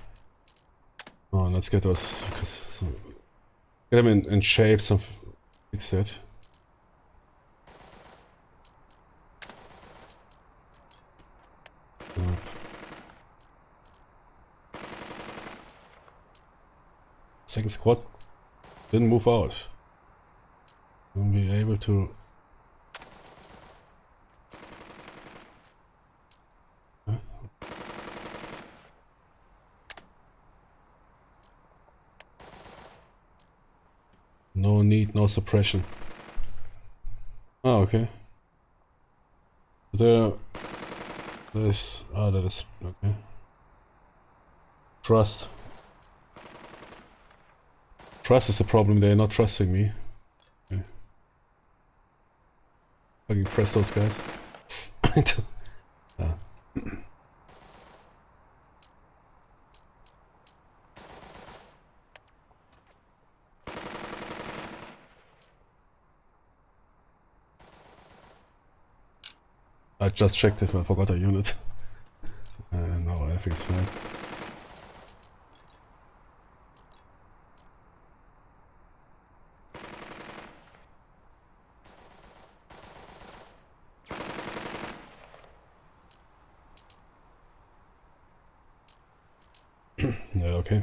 Oh, let's get us... Get them in shape, some... Fix that. Second squad didn't move out. Won't be able to... Huh? No need, no suppression. Oh, okay. There's... Oh, that is... Okay. Trust. Trust is a problem, they're not trusting me. Okay. Fucking press those guys. Ah. I just checked if I forgot a unit. No, I think it's fine. Yeah, okay.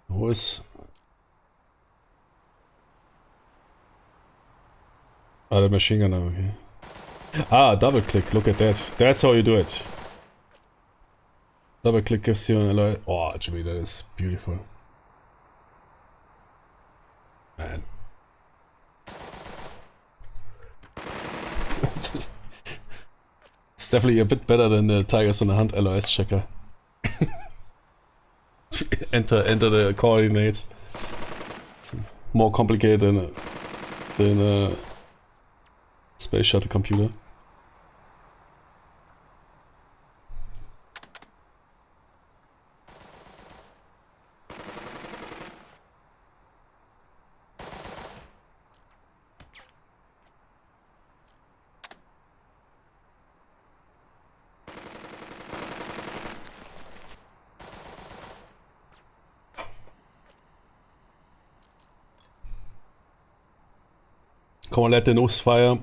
Who is... Ah, the machine gun, okay. Ah, double click, look at that. That's how you do it. Double click gives you an alloy. Oh, Jimmy, that is beautiful. Man. It's definitely a bit better than the Tigers on the Hunt LOS checker. enter the coordinates. It's more complicated than a space shuttle computer. Come on, let the nose fire.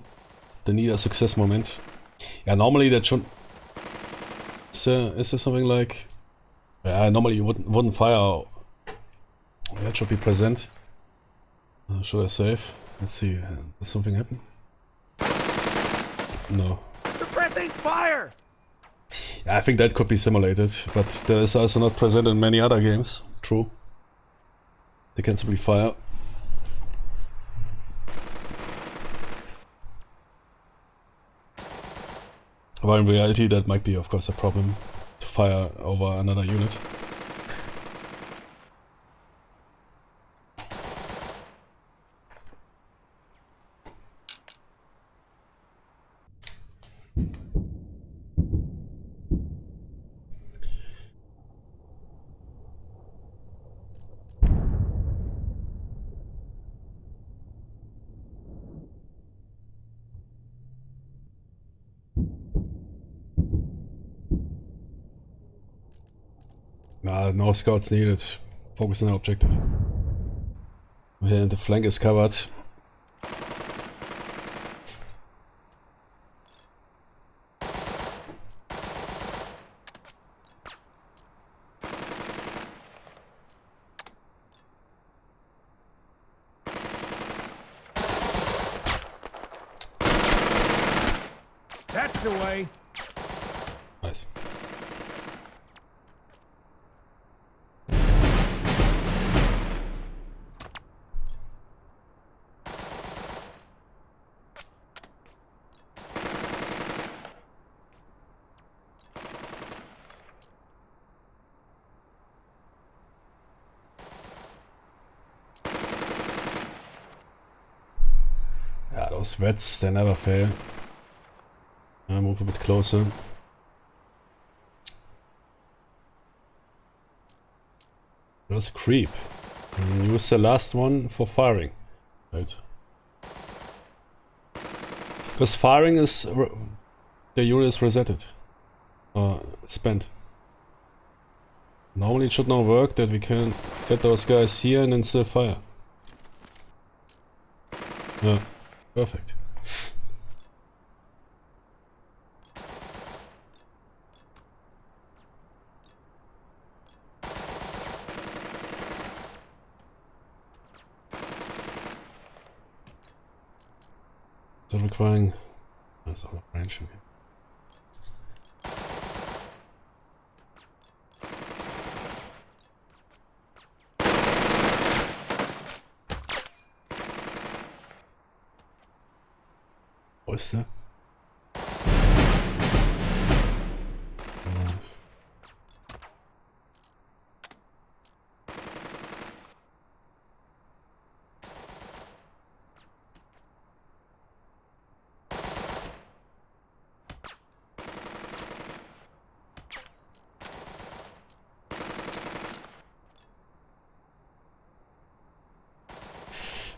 They need a success moment. Yeah, normally that should... Is there something like... Yeah, normally you wouldn't fire. That should be present. Should I save? Let's see. Does something happen? No. Suppressing fire! Yeah, I think that could be simulated, but that is also not present in many other games. True. They can simply fire. But in reality, that might be, of course, a problem to fire over another unit. Nah, no scouts needed. Focus on the objective. Here, the flank is covered. That's the way. Nice. Yeah, those vets, they never fail. I move a bit closer. There's a creep. And use the last one for firing. Right. Because firing is... the unit is resetted. Spent. Normally it should not work that we can get those guys here and then still fire. Yeah. Perfect. Is that requiring... That's out of range again. Wo ist der?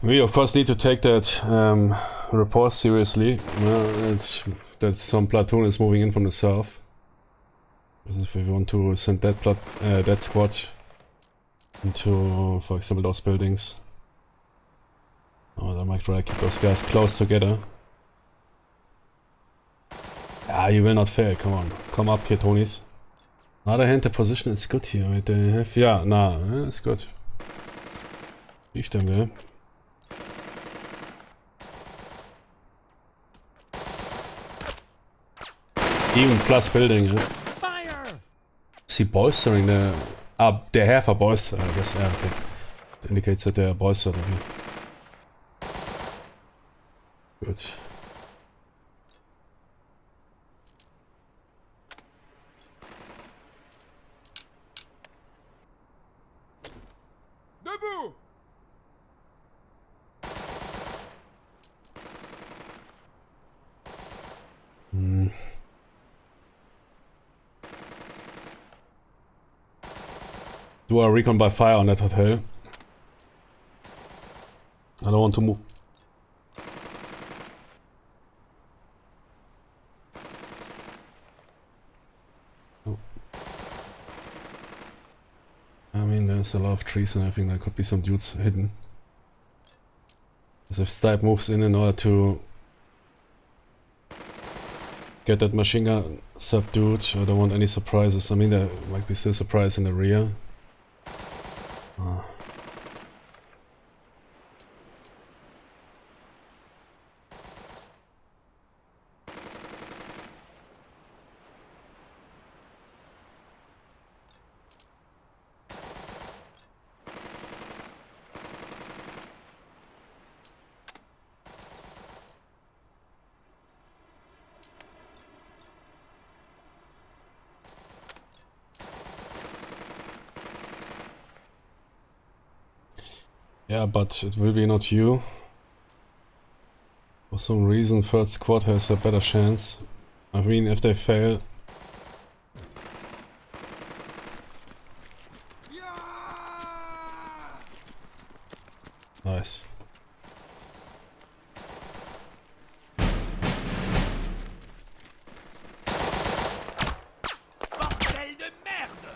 We of course need to take that report seriously. That some platoon is moving in from the south. Because if we want to send that squad into, for example, those buildings, I might try to keep those guys close together. Ah, you will not fail. Come on, come up here, Tonys. On the other hand, the position is good here. Right? They have, yeah, nah, it's good. Leave them there. Even plus building, yeah. Fire! Is he bolstering the... Ah, they have a bolster, I guess. Yeah, okay. That indicates that they are bolstered over here. Good. Debout! Do a recon by fire on that hotel. I don't want to move. Oh. I mean, there's a lot of trees and I think there could be some dudes hidden. Because if Stipe moves in order to get that machine gun subdued, I don't want any surprises. I mean, there might be still surprise in the rear. Yeah, but it will be not you. For some reason, third squad has a better chance. I mean, if they fail... Nice. Bordel de merde!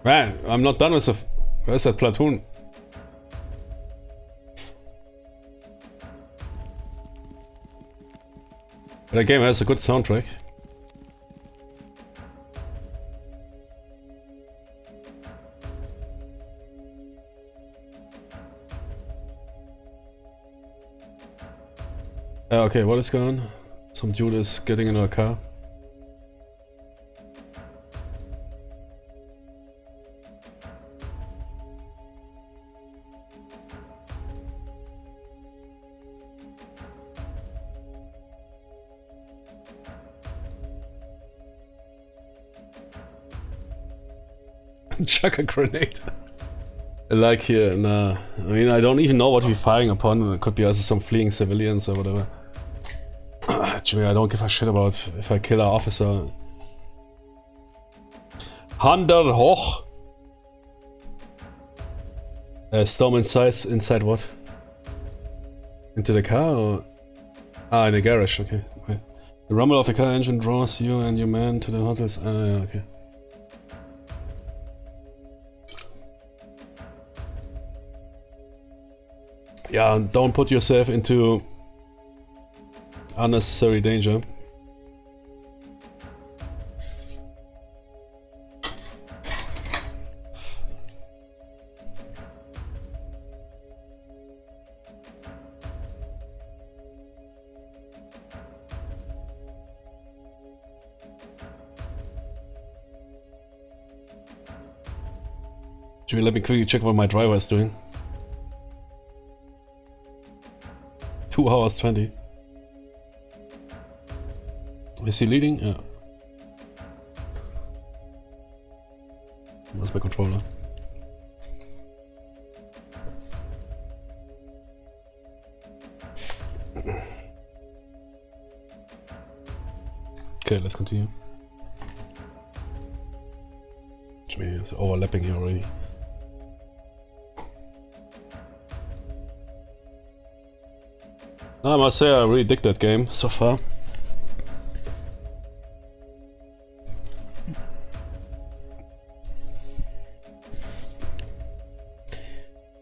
Man, I'm not done with the... Where's that platoon? The game has a good soundtrack. Okay, what is going on? Some dude is getting into a car. Chuck a grenade. Like here, nah. I mean, I don't even know what we're firing upon. It could be also some fleeing civilians or whatever. Actually, I don't give a shit about if I kill an officer. 100 hoch. Storm inside what? Into the car or? Ah, in the garage, okay. Wait. The rumble of the car engine draws you and your man to the hotels. Ah, yeah, okay. Yeah, don't put yourself into unnecessary danger. Jimmy, let me quickly check what my driver is doing. 2 hours 20. Is he leading? Yeah. That's my controller. Okay, let's continue. Jimmy is overlapping here already. I must say I really dig that game so far.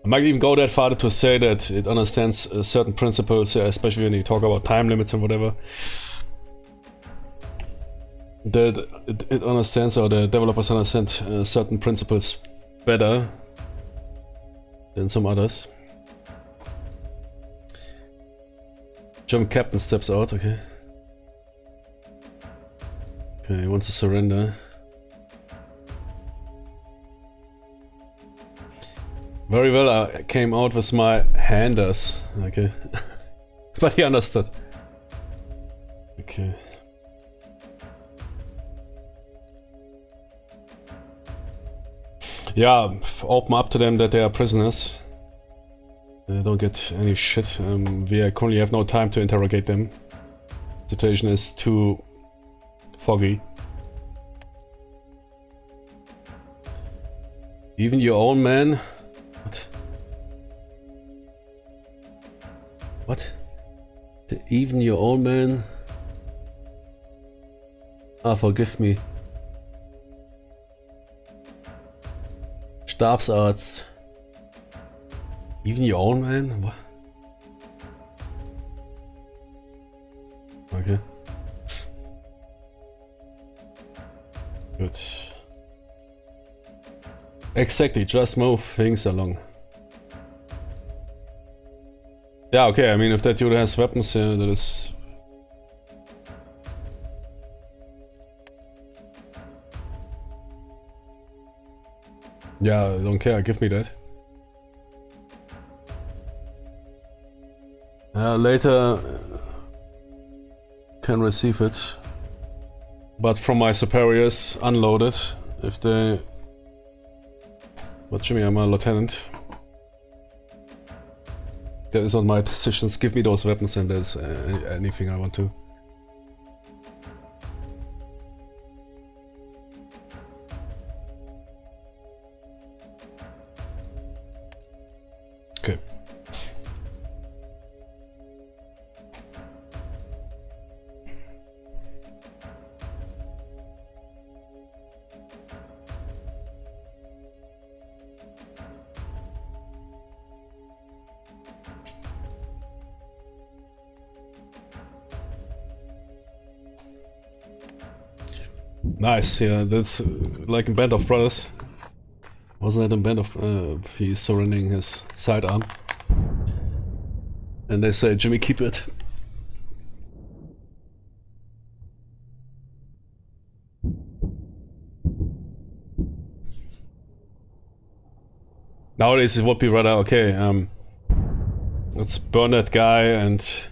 I might even go that far to say that it understands certain principles, especially when you talk about time limits and whatever. That it understands, or the developers understand certain principles better than some others. German captain steps out, okay. Okay, he wants to surrender. Very well, I came out with my handers, okay. But he understood. Okay. Yeah, open up to them that they are prisoners. They don't get any shit. We currently have no time to interrogate them. The situation is too foggy. Even your own man? What? What? Even your own man? Ah, forgive me. Stabsarzt. Even your own man? What? Okay. Good. Exactly, just move things along. Yeah, okay, I mean, if that dude has weapons, that is... Yeah, I don't care, give me that. Later can receive it, but from my superiors unload it if they... But Jimmy, I'm a lieutenant. That is not my decisions. Give me those weapons and that's anything I want to. Okay. Nice, yeah, that's like in Band of Brothers. Wasn't it in Band of... he's surrendering his sidearm. And they say, Jimmy, keep it. Nowadays it would be rather, okay, let's burn that guy and...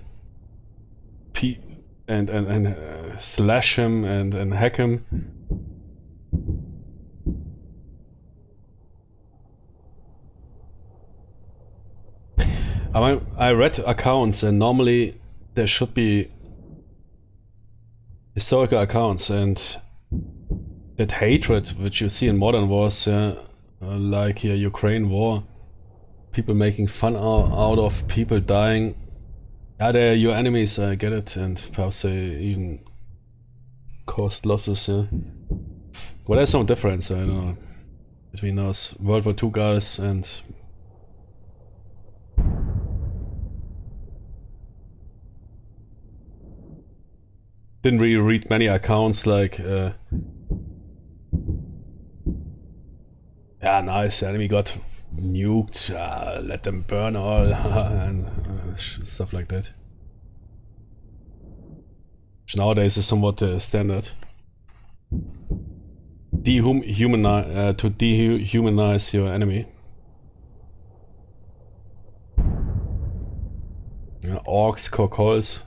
slash him and hack him. I mean, I read accounts and normally there should be historical accounts, and that hatred which you see in modern wars, like here Ukraine war, people making fun out of people dying. Yeah, they're your enemies, I get it, and perhaps they even caused losses, yeah. Well, there's some difference, I don't know, between those World War II guys and... Didn't really read many accounts like, yeah, nice, enemy got nuked, let them burn all, and stuff like that. Which nowadays is somewhat standard. To dehumanize your enemy. Yeah, orcs, korkols.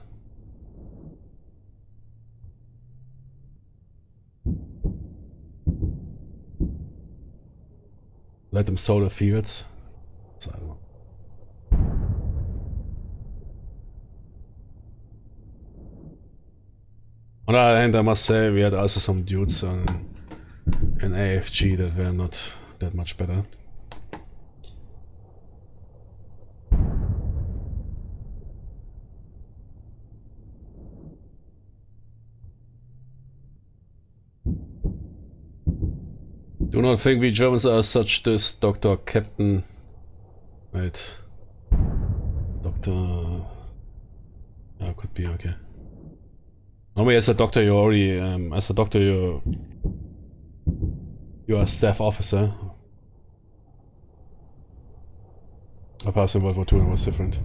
Let them sow the fields. So, I don't know. On the other hand, I must say we had also some dudes in AFG that were not that much better. Do not think we Germans are such this Dr. Captain. Wait. Doctor. Yeah, could be, okay. Normally as a doctor you already, you're a staff officer. Apart in World War II it was different.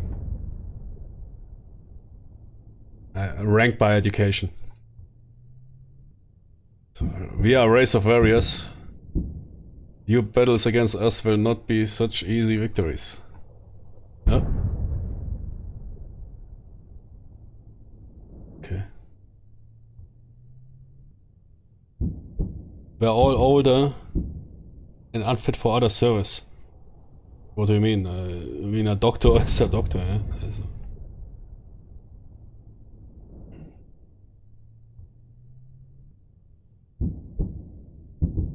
Ranked by education. So, we are a race of warriors. Your battles against us will not be such easy victories. Oh. Okay. We're all older and unfit for other service. What do you mean? I mean a doctor is a doctor, yeah?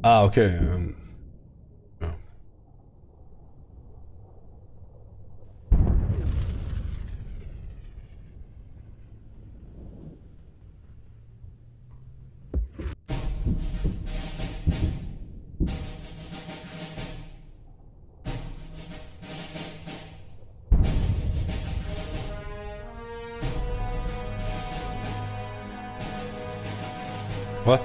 Ah, okay. Yeah. What?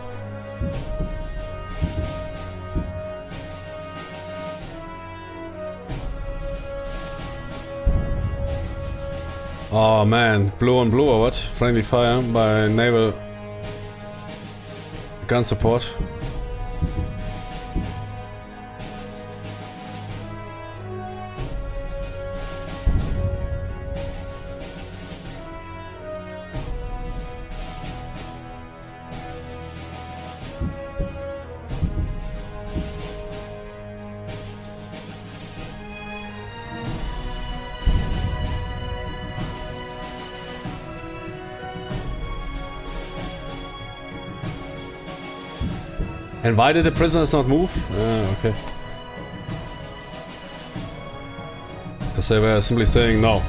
Oh man, blue on blue or what? Friendly fire by naval gun support. And why did the prisoners not move? Okay. Because they were simply saying, no.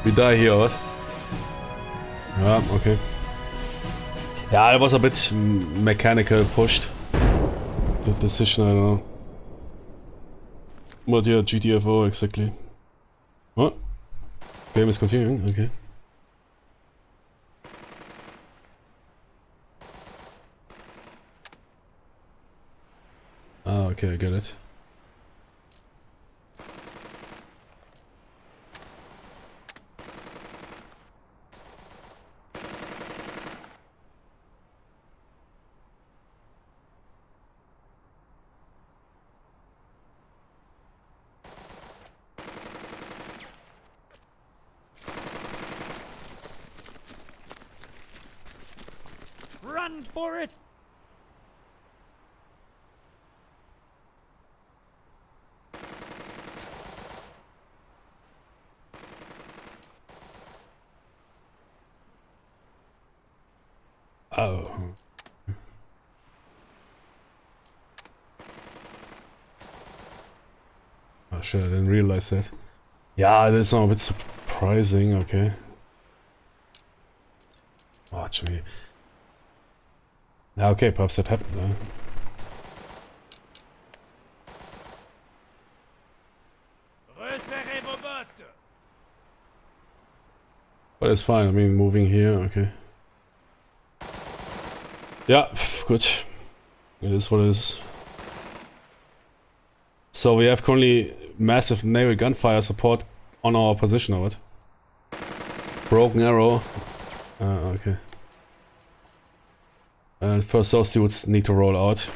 We die here, what? Yeah, okay. Yeah, it was a bit mechanical pushed. The decision, I don't know. What, yeah, GTFO exactly. What? Game is continuing, okay. Ah, okay, I get it. Run for it! Oh. Oh shit, I didn't realize that. Yeah, that's a bit surprising, okay. Watch me. Okay, perhaps that happened, huh? Resserrez vos bottes. But it's fine, I mean, moving here, okay. Yeah, good. It is what it is. So we have currently massive naval gunfire support on our position, or what? Broken arrow. Okay. And first those dudes need to roll out.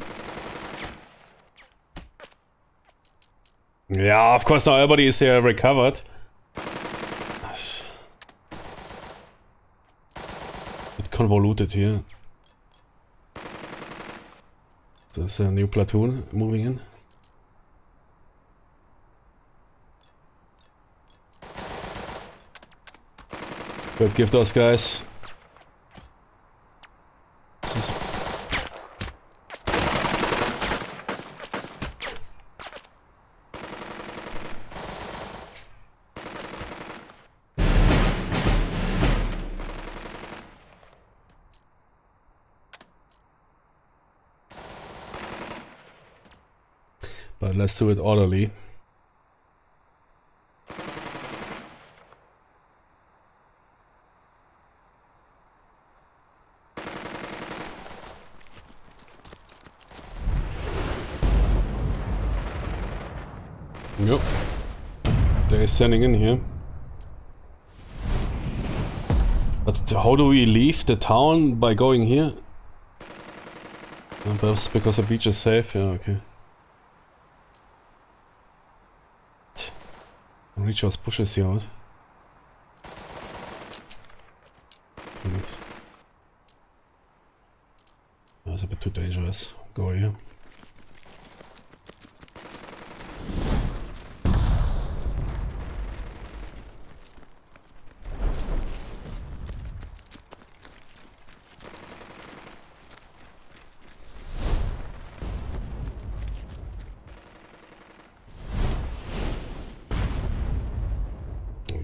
Yeah, of course now everybody is here recovered. Bit convoluted here. There's a new platoon moving in. But give those guys. But let's do it orderly. Yep. They're sending in here. But how do we leave the town by going here? Perhaps because the beach is safe? Yeah, okay. Reach those bushes here out. Please. That's a bit too dangerous. Go here.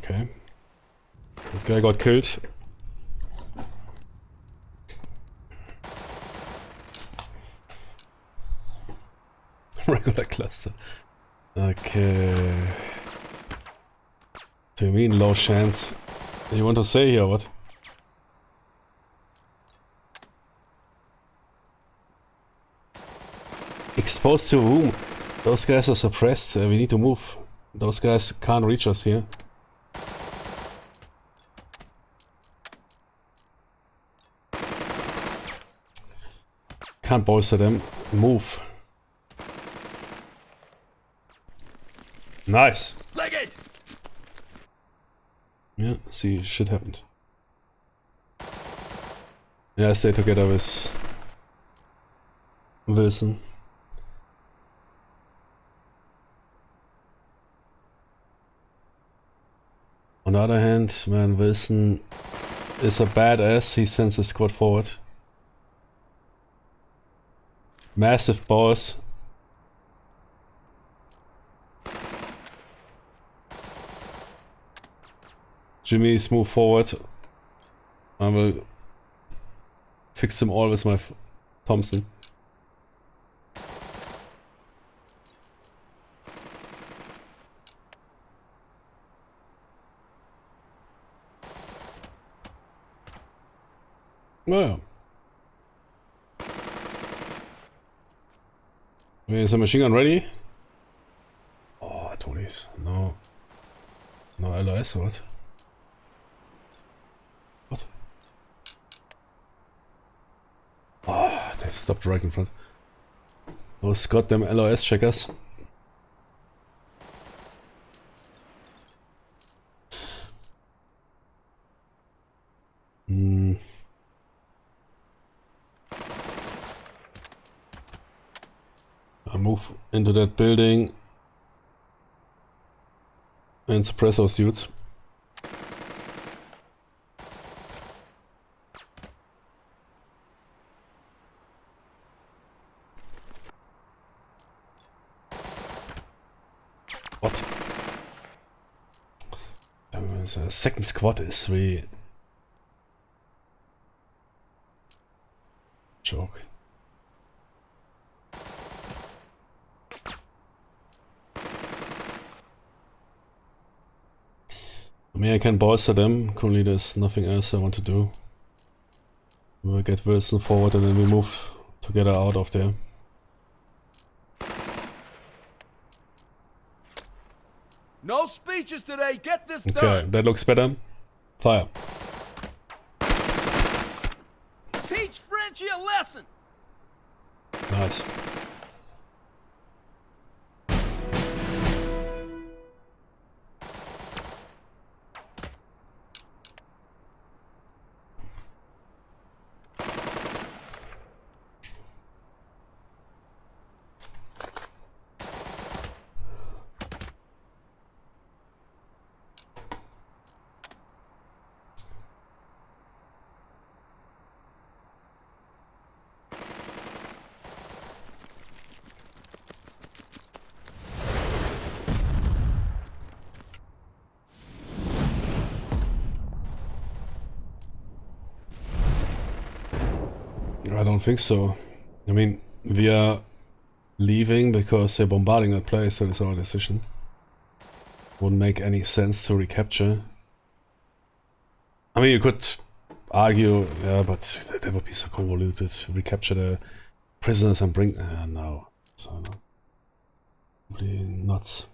Okay. That guy got killed. Regular cluster. Okay. Do you mean low chance? You want to say here, what? Exposed to whom? Those guys are suppressed. We need to move. Those guys can't reach us here. Can't bolster them. Move. Nice. Leg it! Yeah, see, shit happened. Yeah, I stay together with Wilson. On the other hand, man, Wilson is a badass. He sends his squad forward. Massive balls. Jimmy's move forward. I will fix them all with my Thompson. Well. Is the machine gun ready? Oh, Tony's. No. No LOS or what? What? Oh, they stopped right in front. Those goddamn LOS checkers. Hmm. I move into that building and suppress those dudes. What? The second squad is really joke. I mean, I can bolster them. Currently, there's nothing else I want to do. We'll get Wilson forward and then we move together out of there. No speeches today. Get this Okay, done. that looks better. Fire. Teach Frenchie a lesson. Nice. I don't think so. I mean, we are leaving because they're bombarding that place, so it's our decision. Wouldn't make any sense to recapture. I mean, you could argue, yeah, but that would be so convoluted. Recapture the prisoners and bring... no. So, no. Really nuts.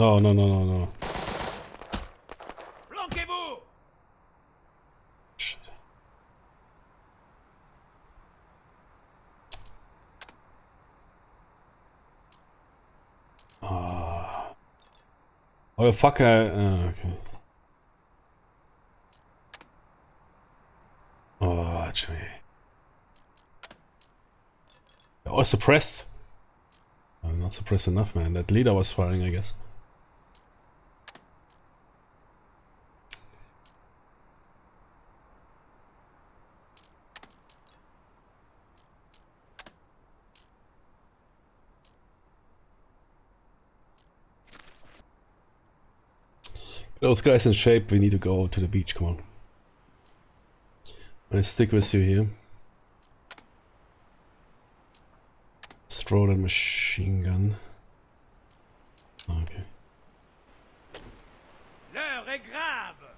No, no, no, no, no. Planquez-vous! Shit. Oh, the fuck, okay. Oh, actually. Oh, suppressed. Oh, not suppressed enough, man. That leader was firing, I guess. Those guys in shape, we need to go to the beach, come on. I stick with you here. Let's throw that machine gun. Okay. L'heure est grave.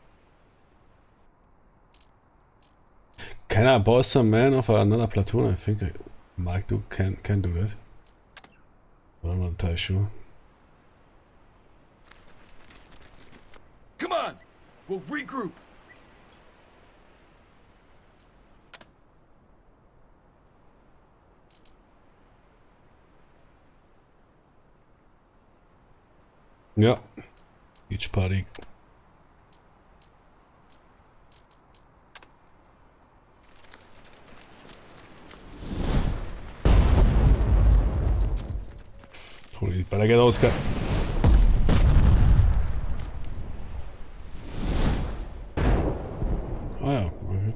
Can I boss a man of another platoon? I think Mark Duke can do that. But I'm not entirely sure. Come on. We'll regroup. Yeah. Beach party. Totally, but I get those guys. Ah ja, okay.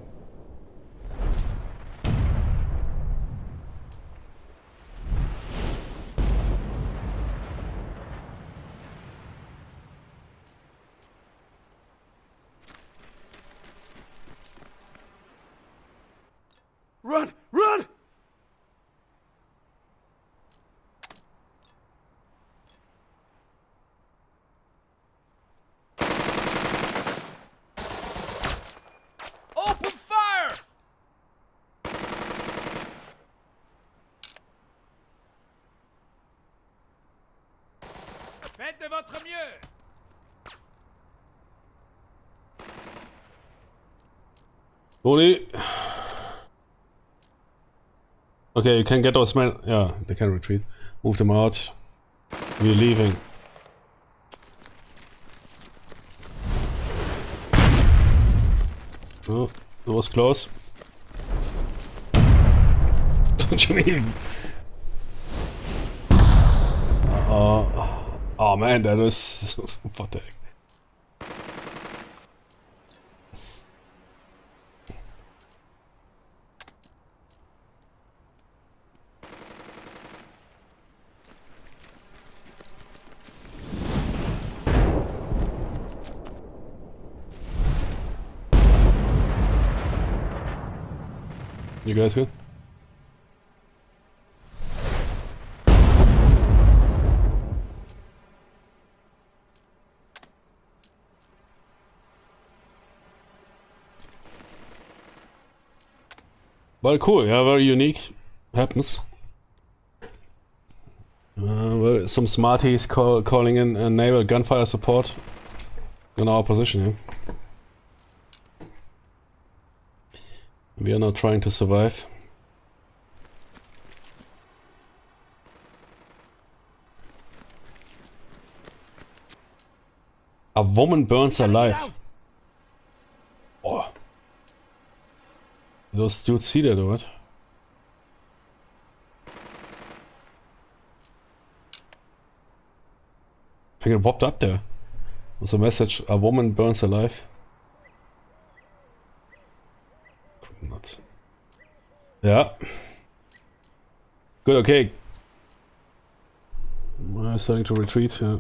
Run! Run! Open fire! Faites de votre mieux. Tony! Okay, you can get those men. Yeah, they can retreat. Move them out. We're leaving. Oh, that was close. Don't you mean? Oh man, that is. What the heck? You guys good? Well, cool. Yeah, very unique. Happens. Well, some smarties calling in naval gunfire support in our position here. We are now trying to survive. A woman burns alive. Oh. Those dudes see that or what? I think it popped up there. There's a message, a woman burns alive. Nuts. Yeah. Good, okay. I'm starting to retreat, yeah.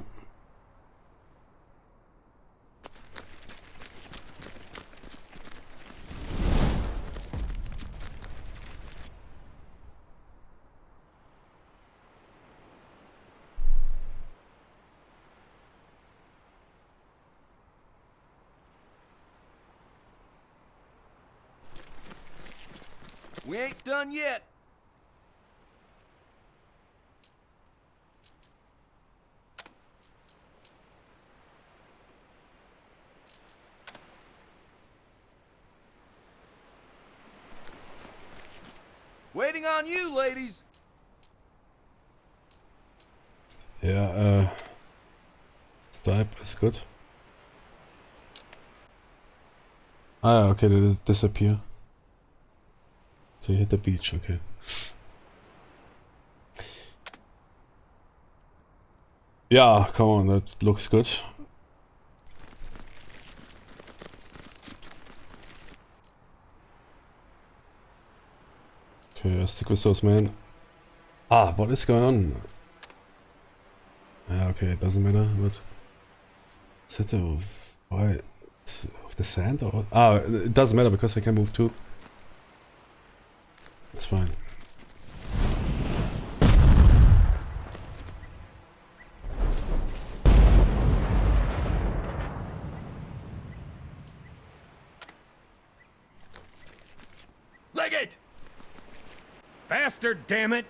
We ain't done yet. Waiting on you, ladies. Yeah, Stipe is good. Ah, okay, they disappear. They hit the beach, okay. Yeah, come on, that looks good. Okay, I'll stick with those men. Ah, what is going on? Yeah, okay, it doesn't matter, but... Is it why? Of the sand or what? Ah, it doesn't matter because I can move too. It's fine. Leg it! Faster, damn it!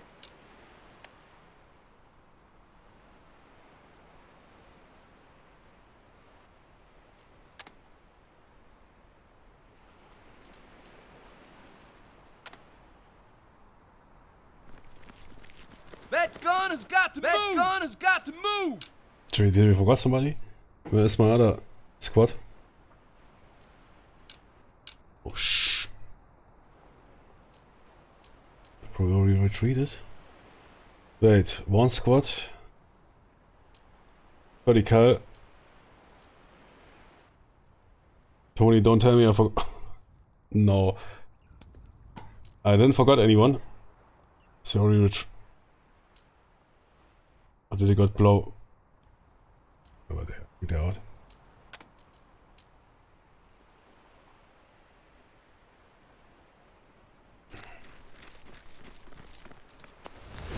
That gun has got to move! That gun has got to move! Did we forgot somebody? Where's my other squad? Oh shh. Probably retreated. Wait, one squad. Vertical. Tony, don't tell me I forgot. No. I didn't forget anyone. Sorry, or did he got blow? Over there, get out.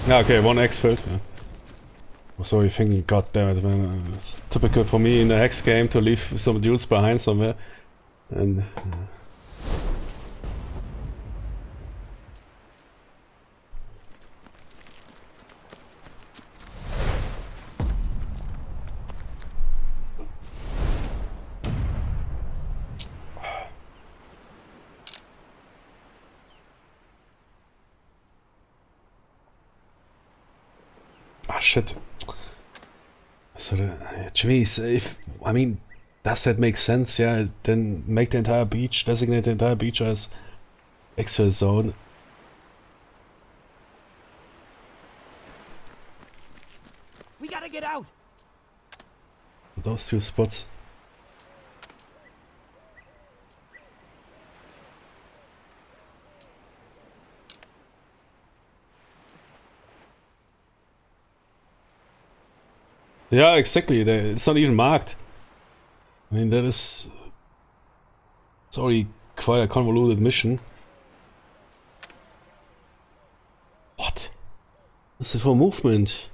Yeah, okay, one exfilled. Yeah. So you're thinking, god damn it, man. It's typical for me in a hex game to leave some dudes behind somewhere. And ah, shit. So, jeez, I mean, does that make sense? Yeah, then make the entire beach, designate the entire beach as exfil zone. We gotta get out. Those two spots. Yeah, exactly. It's not even marked. I mean, that is... It's already quite a convoluted mission. What? This is for movement.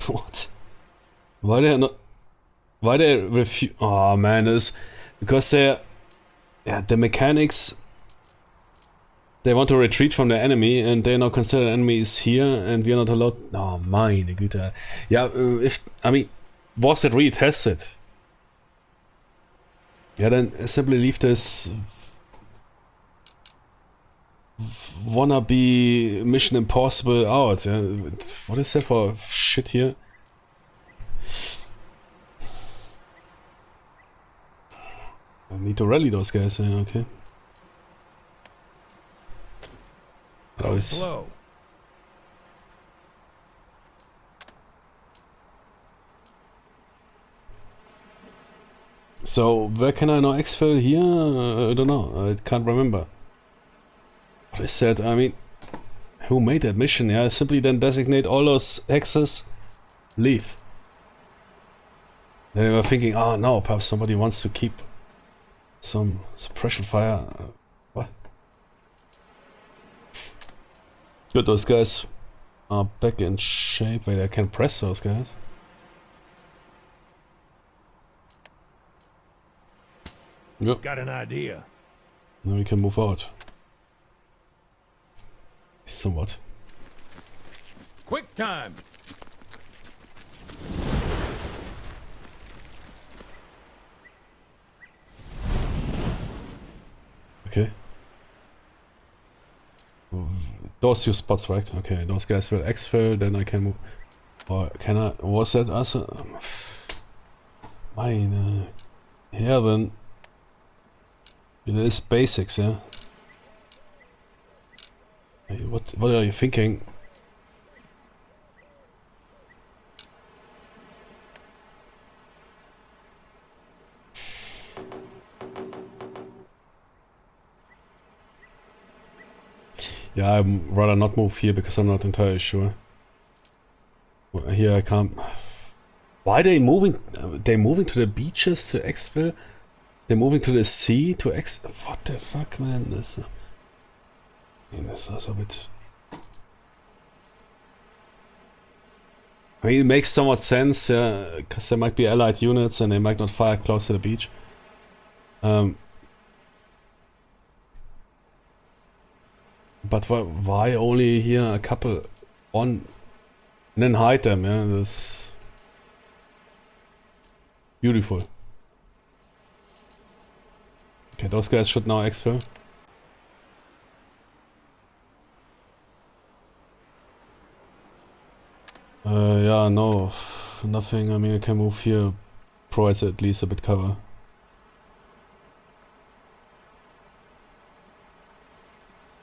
What? Why they not... Why they refuse... Oh man, this... Because they're... Yeah, the mechanics... They want to retreat from the enemy and they now consider the enemy is here and we are not allowed... Oh, meine Güte. Yeah, if... I mean, was it retested? Yeah, then simply leave this... wannabe Mission Impossible out. Yeah. What is that for shit here? I need to rally those guys, yeah, okay. Go slow. So, where can I now exfil here? I don't know, I can't remember. What is that? I mean, who made that mission? Yeah, simply then designate all those hexes, leave. Then we were thinking, oh no, perhaps somebody wants to keep some suppression fire. What? Good, those guys are back in shape. Wait, I can press those guys. Yep. Got an idea. Now we can move out. Somewhat. Quick time. Okay. Those two spots, right? Okay, those guys will exfil, then I can move. Or can I? Was that also? Meine Herren. It is basics, yeah. Hey, what are you thinking? Yeah, I'd rather not move here because I'm not entirely sure. Well, here I can't. Why are they moving? They're moving to the beaches to exfil? They're moving to the sea to What the fuck, man? This. I mean, this is a bit. I mean, it makes somewhat sense, yeah, because there might be allied units and they might not fire close to the beach. But why only here a couple on and then hide them? Yeah, that's beautiful. Okay, those guys should now exfil. Yeah, no, nothing. I mean, I can move here, provides at least a bit cover.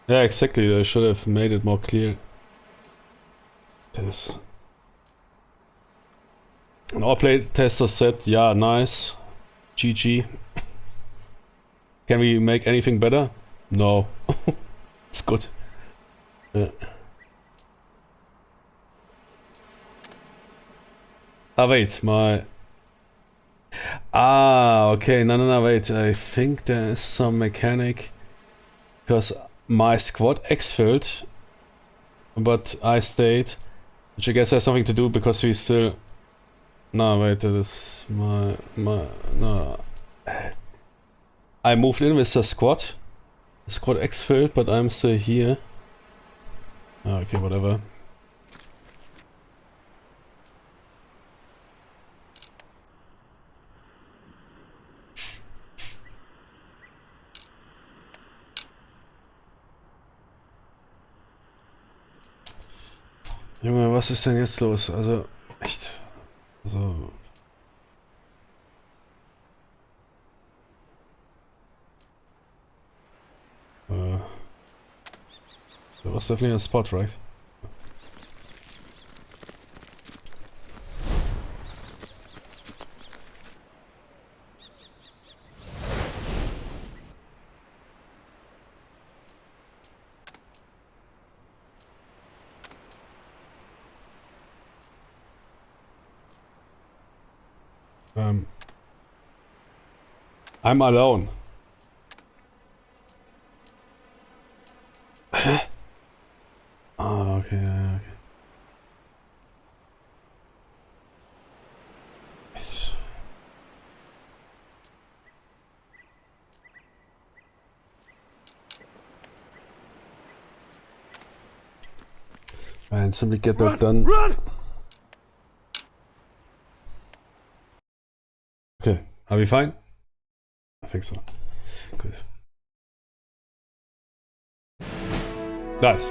Yeah, exactly. I should have made it more clear. This. And our playtester said, yeah, nice. GG. Can we make anything better? No. It's good. Ah, wait, my... Ah, okay, no, wait. I think there is some mechanic. Because my squad exfilled, but I stayed. Which I guess has something to do because we still... No, wait, that is my... No. I moved in with the squad. The squad exfilled, but I'm still here. Ah, okay, whatever. Junge, was ist denn jetzt los? Also, echt. Also. That was definitely a spot, right? I'm alone. Ah, okay, okay. Man, simply get that done. Run! Okay, are we fine? I think so. Good. Nice.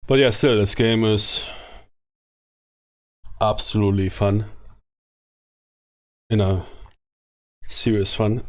But yeah, still, this game is absolutely fun. You know, serious fun.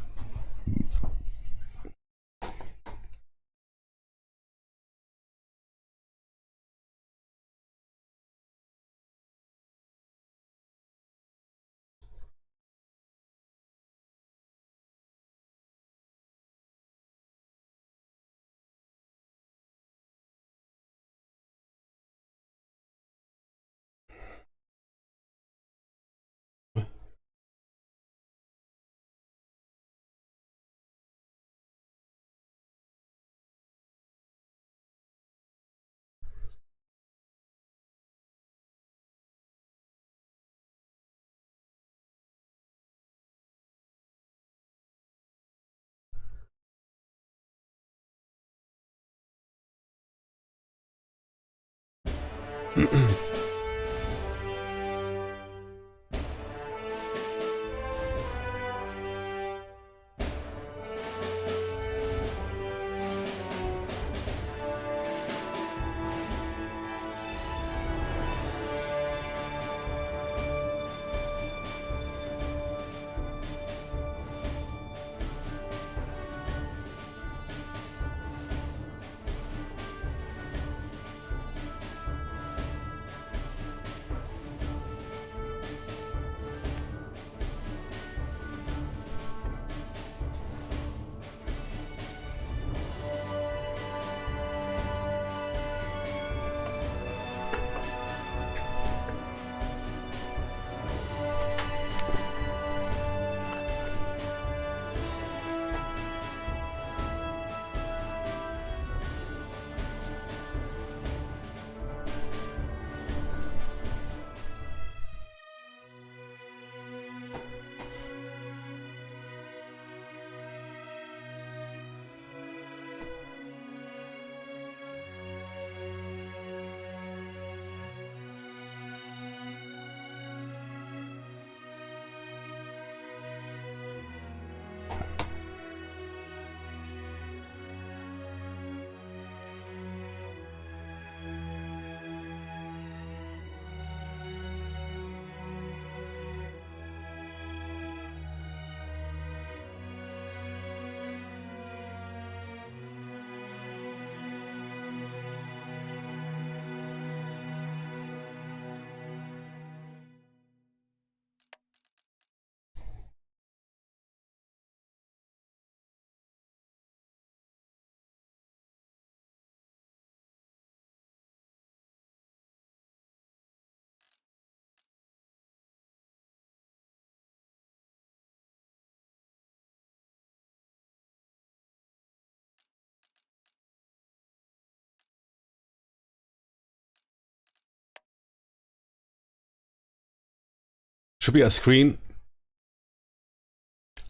Should be a screen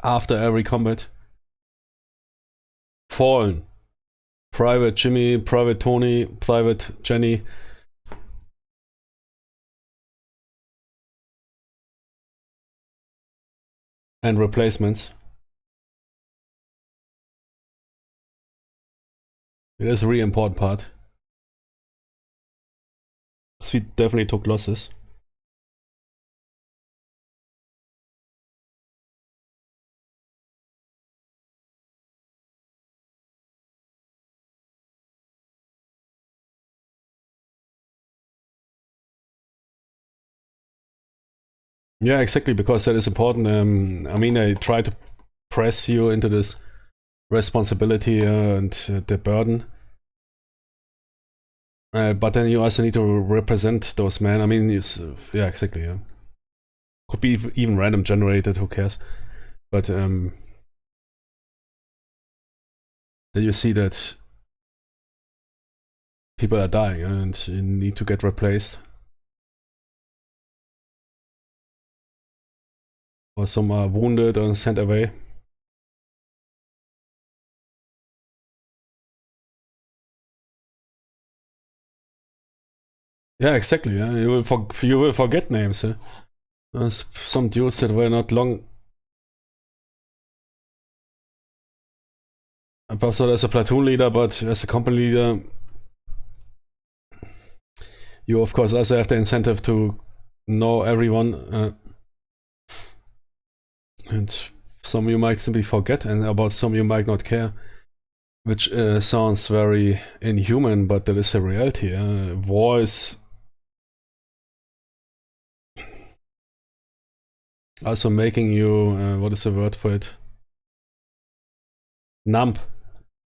after every combat. Fallen. Private Jimmy, Private Tony, Private Jenny. And replacements. It is a really important part. Because we definitely took losses. Yeah, exactly, because that is important. I mean, I try to press you into this responsibility and the burden. But then you also need to represent those men. I mean, yeah, exactly. Yeah. Could be even random generated, who cares? But then you see that people are dying and you need to get replaced. Or some are wounded or sent away. Yeah, exactly. Yeah, you will forget names. Yeah? There's some dudes that were not long. Perhaps not as a platoon leader, but as a company leader, you of course also have the incentive to know everyone, and some you might simply forget, and about some you might not care, which sounds very inhuman, but that is a reality. War is also making you, what is the word for it? Numb.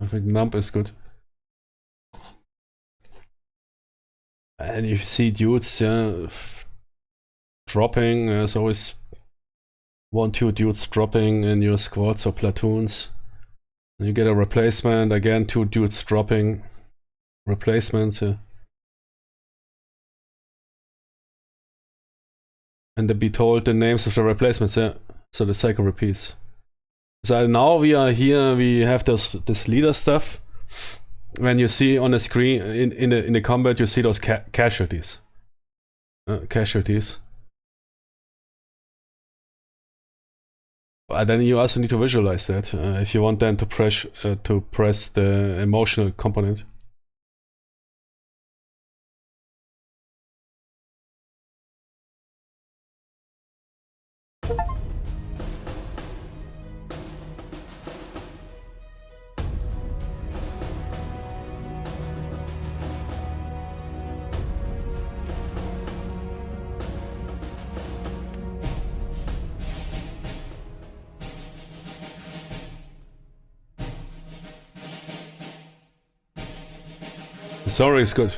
I think numb is good. And you see dudes, dropping, there's always 1-2 dudes dropping in your squads or platoons. And you get a replacement, again 2 dudes dropping. Replacements, and to be told the names of the replacements, so the cycle repeats. So now we are here, we have this leader stuff. When you see on the screen, in the combat, you see those casualties. Casualties. But then you also need to visualize that if you want then to press the emotional component. The story is good.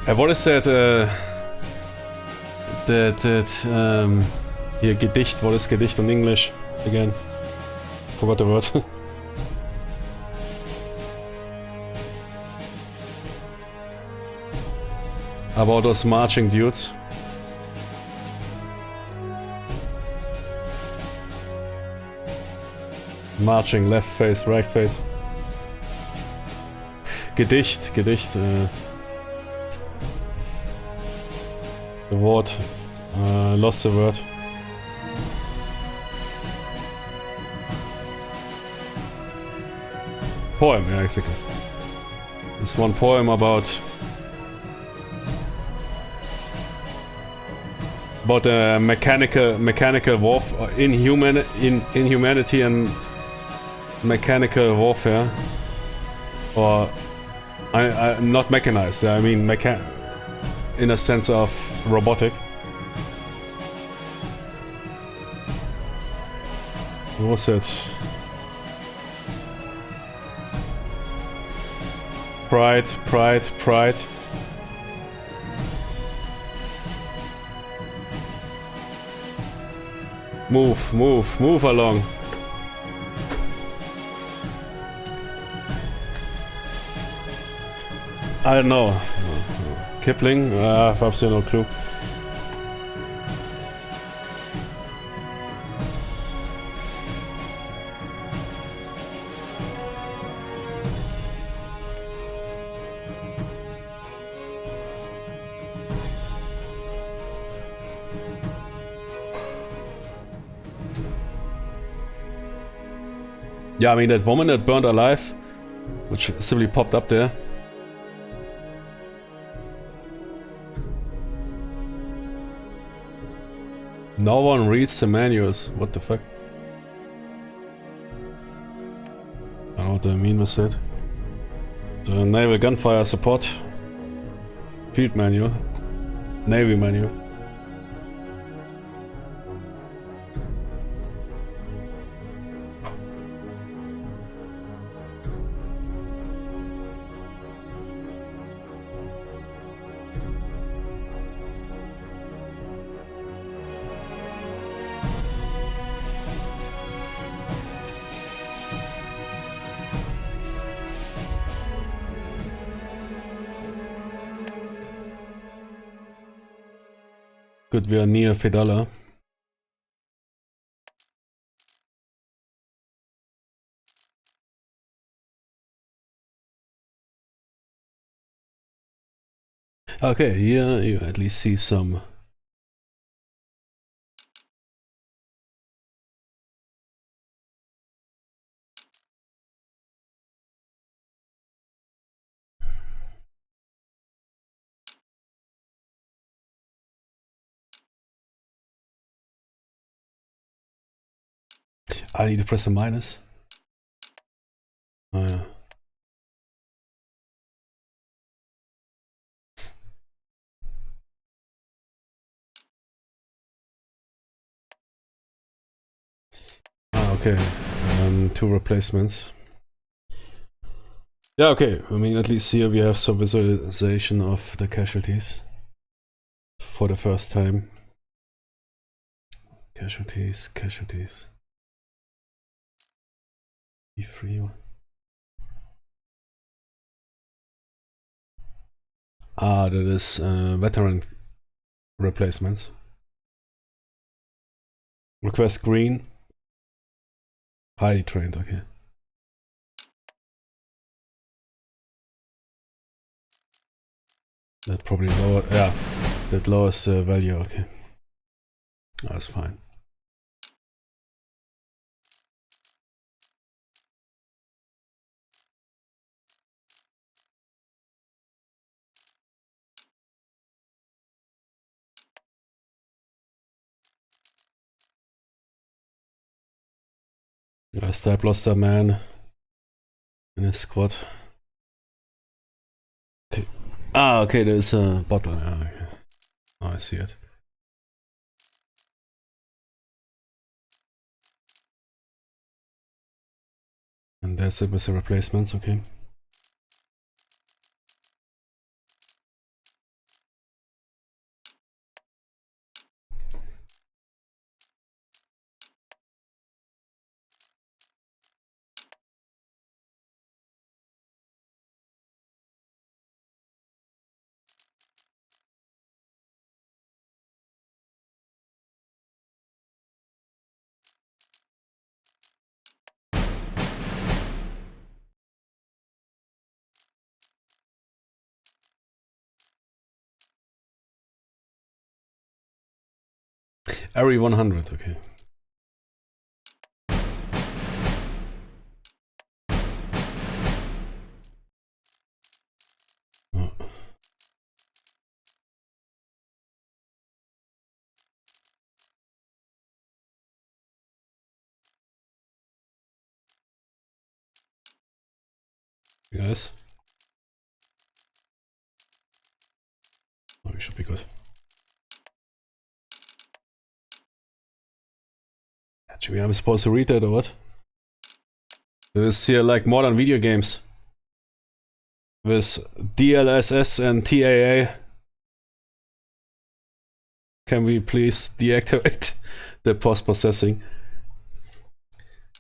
What is that? Hier Gedicht. What is Gedicht in English? Again, forgot the word. About those marching dudes. Marching, left face, right face. Gedicht. The word. Lost the word. Poem, yeah, exactly. This one poem about mechanical warfare, inhumanity and mechanical warfare, or I not mechanized. I mean in a sense of robotic. What was it? Pride. Move along. I don't know. Kipling? I have absolutely no clue. Yeah, I mean that woman that burned alive, which simply popped up there. No one reads the manuals. What the fuck? I don't know what I mean with that. The Naval Gunfire Support. Field Manual. Navy Manual. Good, we are near Fedala. Okay, here you at least see some I need to press a minus. Oh yeah. Okay. 2 replacements. Yeah, okay. I mean, at least here we have some visualization of the casualties for the first time. Casualties. E3. Ah, that is veteran replacements. Request green. Highly trained, okay. That probably lower, yeah, that lowers the value, okay. That's fine. Stipe lost a man in his squad. Okay. Ah, okay, there's a bottle. Yeah, okay. Oh, I see it. And that's it with the replacements, okay. Area 100, okay. Oh. Yes. Oh, we should be good. Actually, I'm supposed to read that or what? This is here like modern video games. With DLSS and TAA. Can we please deactivate the post-processing?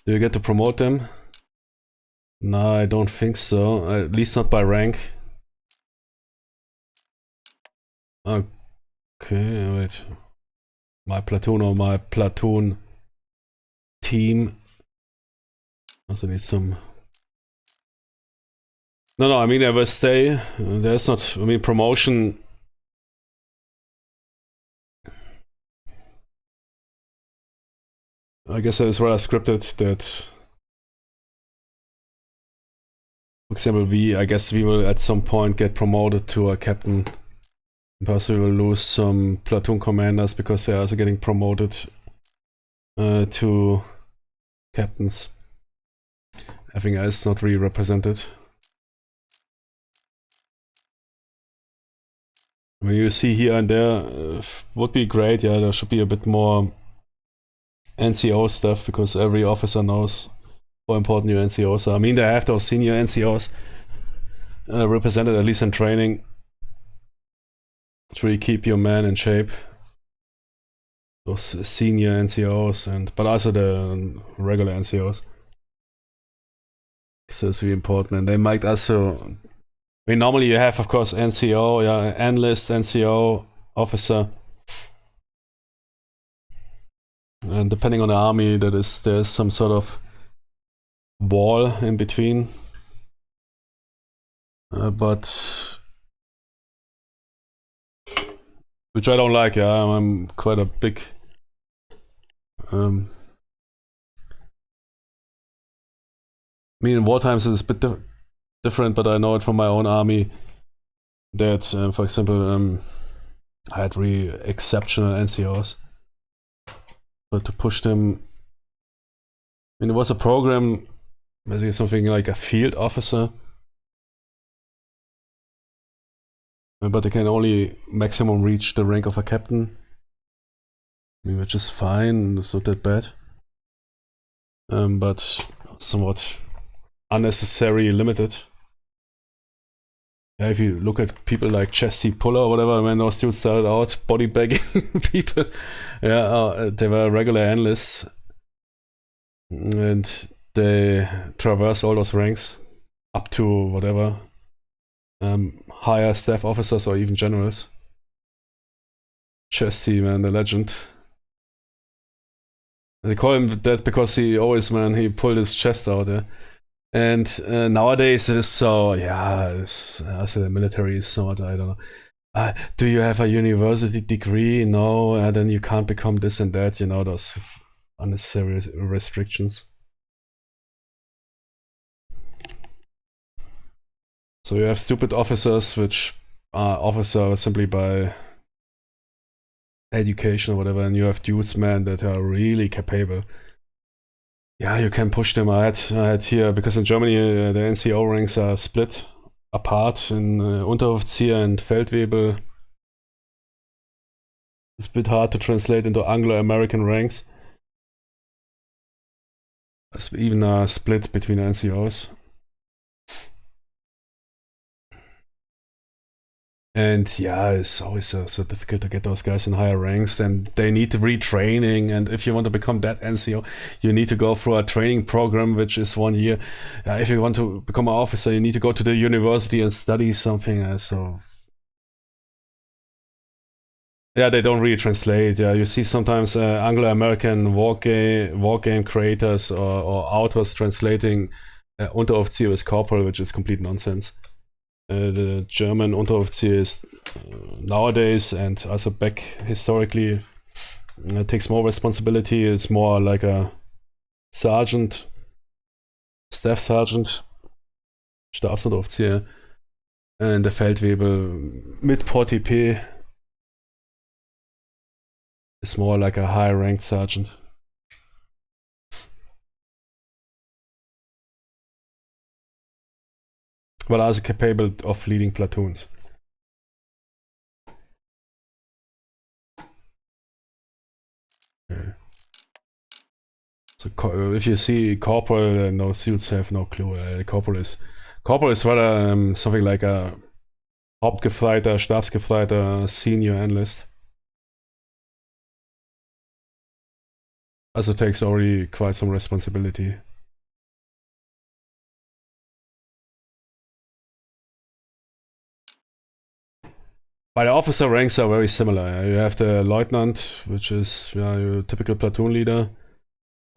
Do you get to promote them? No, I don't think so. At least not by rank. Okay, wait. My platoon or my platoon team. Also need some... No, I mean I will stay. There's not... I mean promotion... I guess that is rather scripted that... For example, I guess we will at some point get promoted to a captain. Perhaps we will lose some platoon commanders because they are also getting promoted to captains. Everything else not really represented. I mean, you see here and there would be great, yeah, there should be a bit more NCO stuff because every officer knows how important your NCOs are. I mean, they have those senior NCOs represented at least in training to really keep your men in shape. Those senior NCOs but also the regular NCOs. So it's really important, and they might also. I mean, normally you have, of course, NCO, yeah, enlist, NCO, officer, and depending on the army, there's some sort of wall in between, but which I don't like. Yeah, I'm quite a big. I mean, in war times it's a bit different, but I know it from my own army that, for example, I had really exceptional NCOs, but to push them mean, there was a program, basically something like a field officer, but they can only maximum reach the rank of a captain, I mean, which is fine, it's not that bad, but somewhat unnecessary limited. Yeah, if you look at people like Chesty Puller or whatever, when those dudes started out body bagging people, yeah, they were regular analysts, and they traverse all those ranks up to whatever, higher staff officers or even generals. Chesty, man, the legend. They call him that because he always, man, he pulled his chest out, yeah. And nowadays it is so, yeah, the military is somewhat, I don't know. Do you have a university degree? No, then you can't become this and that, you know, those unnecessary restrictions. So you have stupid officers, which are officer simply by education or whatever, and you have dudes, man, that are really capable. Yeah, you can push them. I had here, because in Germany the NCO ranks are split apart in Unteroffizier and Feldwebel. It's a bit hard to translate into Anglo-American ranks. It's even a split between NCOs. And yeah, it's always so difficult to get those guys in higher ranks, and they need retraining. And if you want to become that NCO, you need to go through a training program, which is 1 year. If you want to become an officer, you need to go to the university and study something. So yeah, they don't really translate. Yeah, you see sometimes Anglo-American war game creators or authors translating Unteroffizier as corporal, which is complete nonsense. The German Unteroffizier is nowadays, and also back historically, takes more responsibility. It's more like a sergeant, staff sergeant, Stabsunteroffizier, and the Feldwebel mit Portip is more like a high-ranked sergeant. But also capable of leading platoons. Okay. So if you see corporal, no suits have no clue. Corporal is rather something like a Hauptgefreiter, Stabsgefreiter, senior analyst. Also takes already quite some responsibility. But the officer ranks are very similar. You have the Lieutenant, which is your typical platoon leader.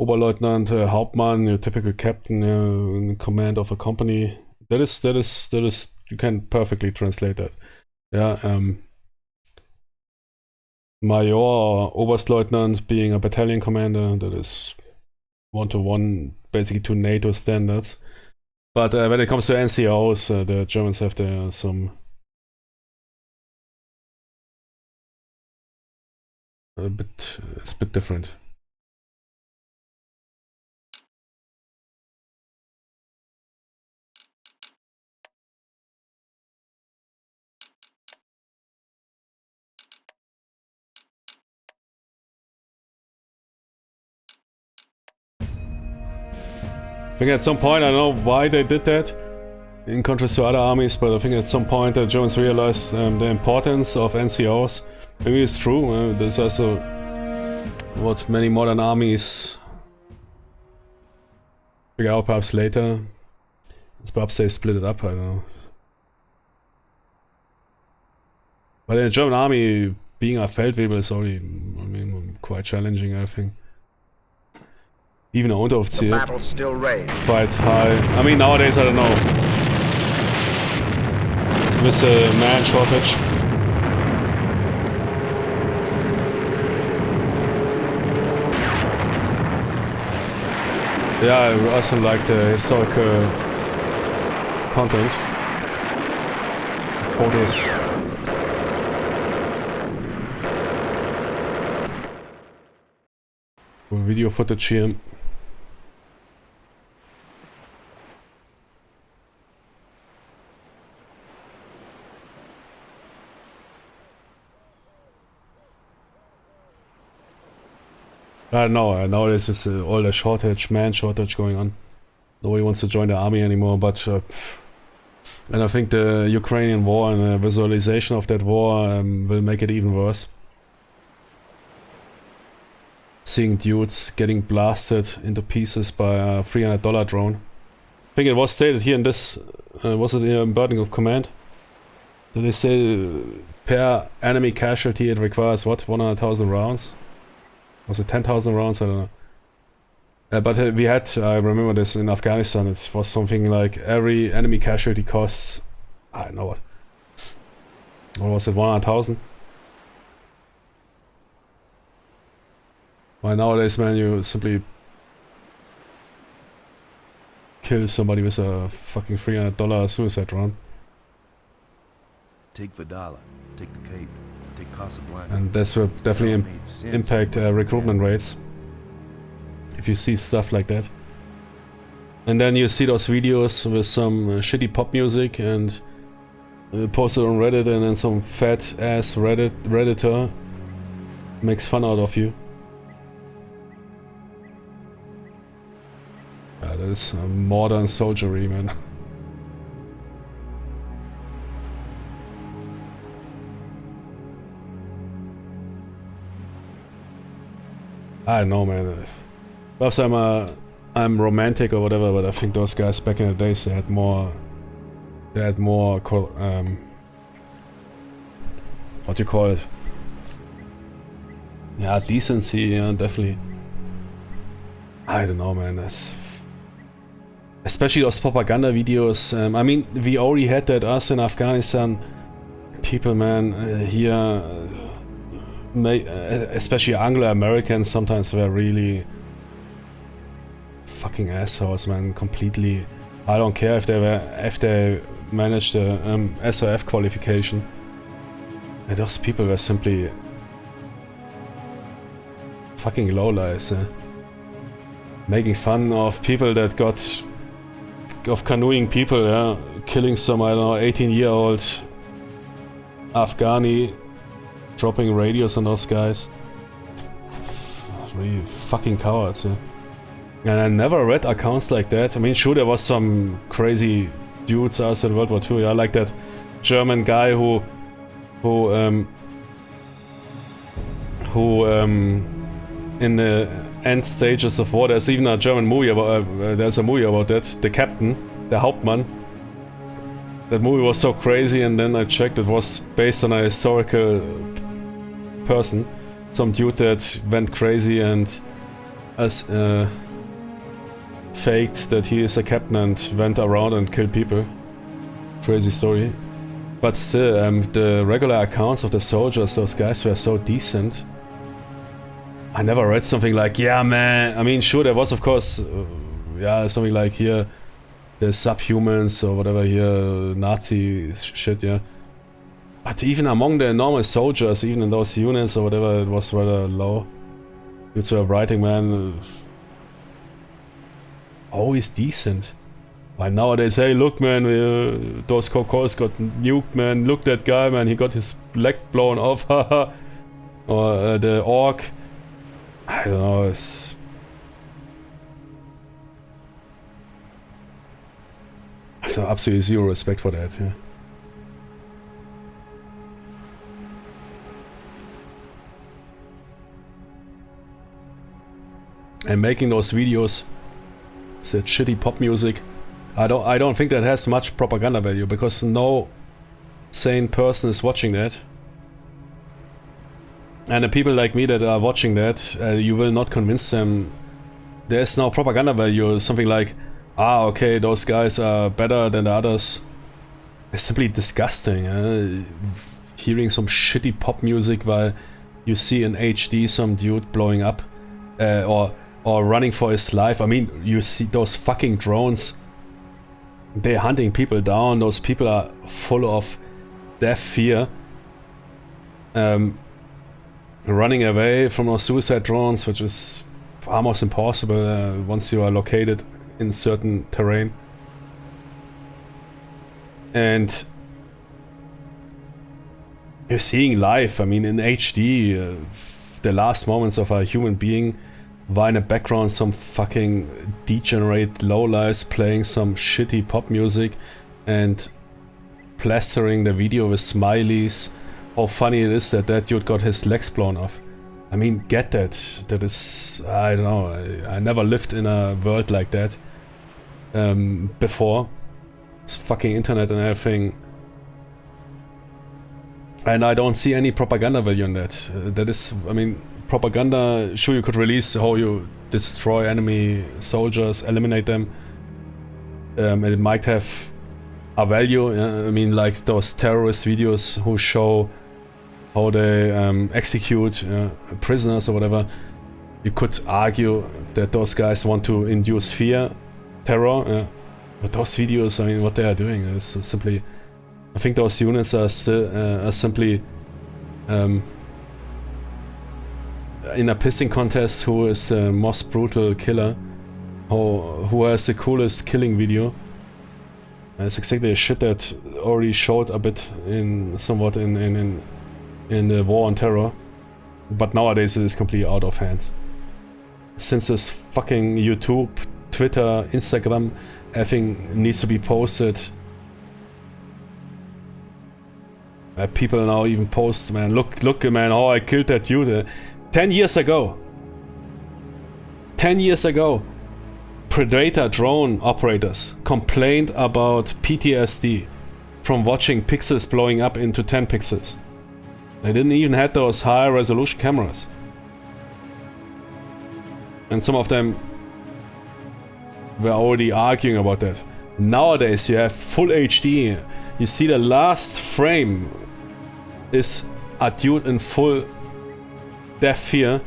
Oberleutnant, Hauptmann, your typical captain in command of a company. That is. You can perfectly translate that. Yeah. Major or Oberstleutnant being a battalion commander. That is 1-to-1, basically to NATO standards. But when it comes to NCOs, the Germans have some. It's a bit different. I think at some point, I don't know why they did that, in contrast to other armies, but I think at some point the Germans realized the importance of NCOs. Maybe it's true. There's also what many modern armies figure out perhaps later. It's perhaps they split it up, I don't know. But in the German army, being a Feldwebel is already, quite challenging, I think. Even an Unteroffizier, quite high. I mean, nowadays, I don't know. With a man shortage. Yeah, I also like the historical content. Photos. Video footage here. I don't know, nowadays with all the shortage, man shortage going on, nobody wants to join the army anymore, but and I think the Ukrainian war and the visualization of that war will make it even worse. Seeing dudes getting blasted into pieces by a $300 drone. I think it was stated here in this, was it in Burden of Command? Did they say per enemy casualty it requires what, 100,000 rounds? Was it 10,000 rounds? I don't know. But we had, I remember this in Afghanistan, it was something like every enemy casualty costs, I don't know what was it, 100,000? Well, nowadays, man, you simply kill somebody with a fucking $300 suicide round. Take Vidala, take the Cape, take Casablanca. And this will definitely impact recruitment rates. If you see stuff like that. And then you see those videos with some shitty pop music and posted on Reddit, and then some fat ass Redditor makes fun out of you. Yeah, that is modern soldiery, man. I don't know, man. Perhaps I'm romantic or whatever, but I think those guys back in the days, they had more what do you call it? Yeah, decency, yeah, definitely. I don't know, man. That's especially those propaganda videos. I mean, we already had that us in Afghanistan. People, man, here, especially Anglo-Americans, sometimes were really fucking assholes, man. Completely. I don't care if they managed the SOF qualification. Those people were simply fucking lowlights. Making fun of people that got of canoeing people, yeah, killing some, I don't know, 18-year-old Afghani, dropping radios on those guys. Really fucking cowards, yeah. And I never read accounts like that. I mean, sure, there was some crazy dudes us in World War II, yeah, like that German guy who in the end stages of war, there's even a German movie about, there's a movie about that, the captain, the Hauptmann. That movie was so crazy, and then I checked, it was based on a historical person, some dude that went crazy and faked that he is a captain and went around and killed people. Crazy story. But still, the regular accounts of the soldiers, those guys were so decent. I never read something like, yeah man, I mean sure there was of course, yeah, something like here, the subhumans or whatever here, Nazi shit, yeah. But even among the normal soldiers, even in those units or whatever, it was rather low. Dudes were writing, man, always decent. But nowadays, hey look man, those Kokos got nuked, man, look that guy, man, he got his leg blown off, haha. Or the orc. I don't know, it's... I have absolutely zero respect for that, yeah. And making those videos, that shitty pop music, I don't think that has much propaganda value, because no sane person is watching that. And the people like me that are watching that, you will not convince them. There's no propaganda value, something like, ah, okay, those guys are better than the others. It's simply disgusting. Hearing some shitty pop music while you see in HD some dude blowing up, or running for his life. I mean, you see those fucking drones. They're hunting people down. Those people are full of death fear. Running away from those suicide drones, which is almost impossible once you are located in certain terrain. And you're seeing life, I mean in HD, the last moments of a human being while in the background some fucking degenerate lowlifes playing some shitty pop music and plastering the video with smileys. How funny it is that that dude got his legs blown off. I mean, get that. That is, I don't know, I never lived in a world like that before. It's fucking internet and everything. And I don't see any propaganda value in that. That is, I mean, propaganda, sure, you could release how you destroy enemy soldiers, eliminate them. And it might have a value. I mean, like those terrorist videos who show how they execute prisoners or whatever. You could argue that those guys want to induce fear, terror. But those videos, I mean, what they are doing is simply... I think those units are still simply in a pissing contest who is the most brutal killer, who has the coolest killing video. It's exactly a shit that already showed a bit somewhat in the war on terror, but nowadays it is completely out of hands. Since this fucking YouTube, Twitter, Instagram, everything needs to be posted. People now even post, man, look, man, how I killed that dude. 10 years ago. 10 years ago, Predator drone operators complained about PTSD from watching pixels blowing up into 10 pixels. They didn't even have those high resolution cameras. And some of them were already arguing about that. Nowadays you have full HD. You see the last frame is a dude in full death fear.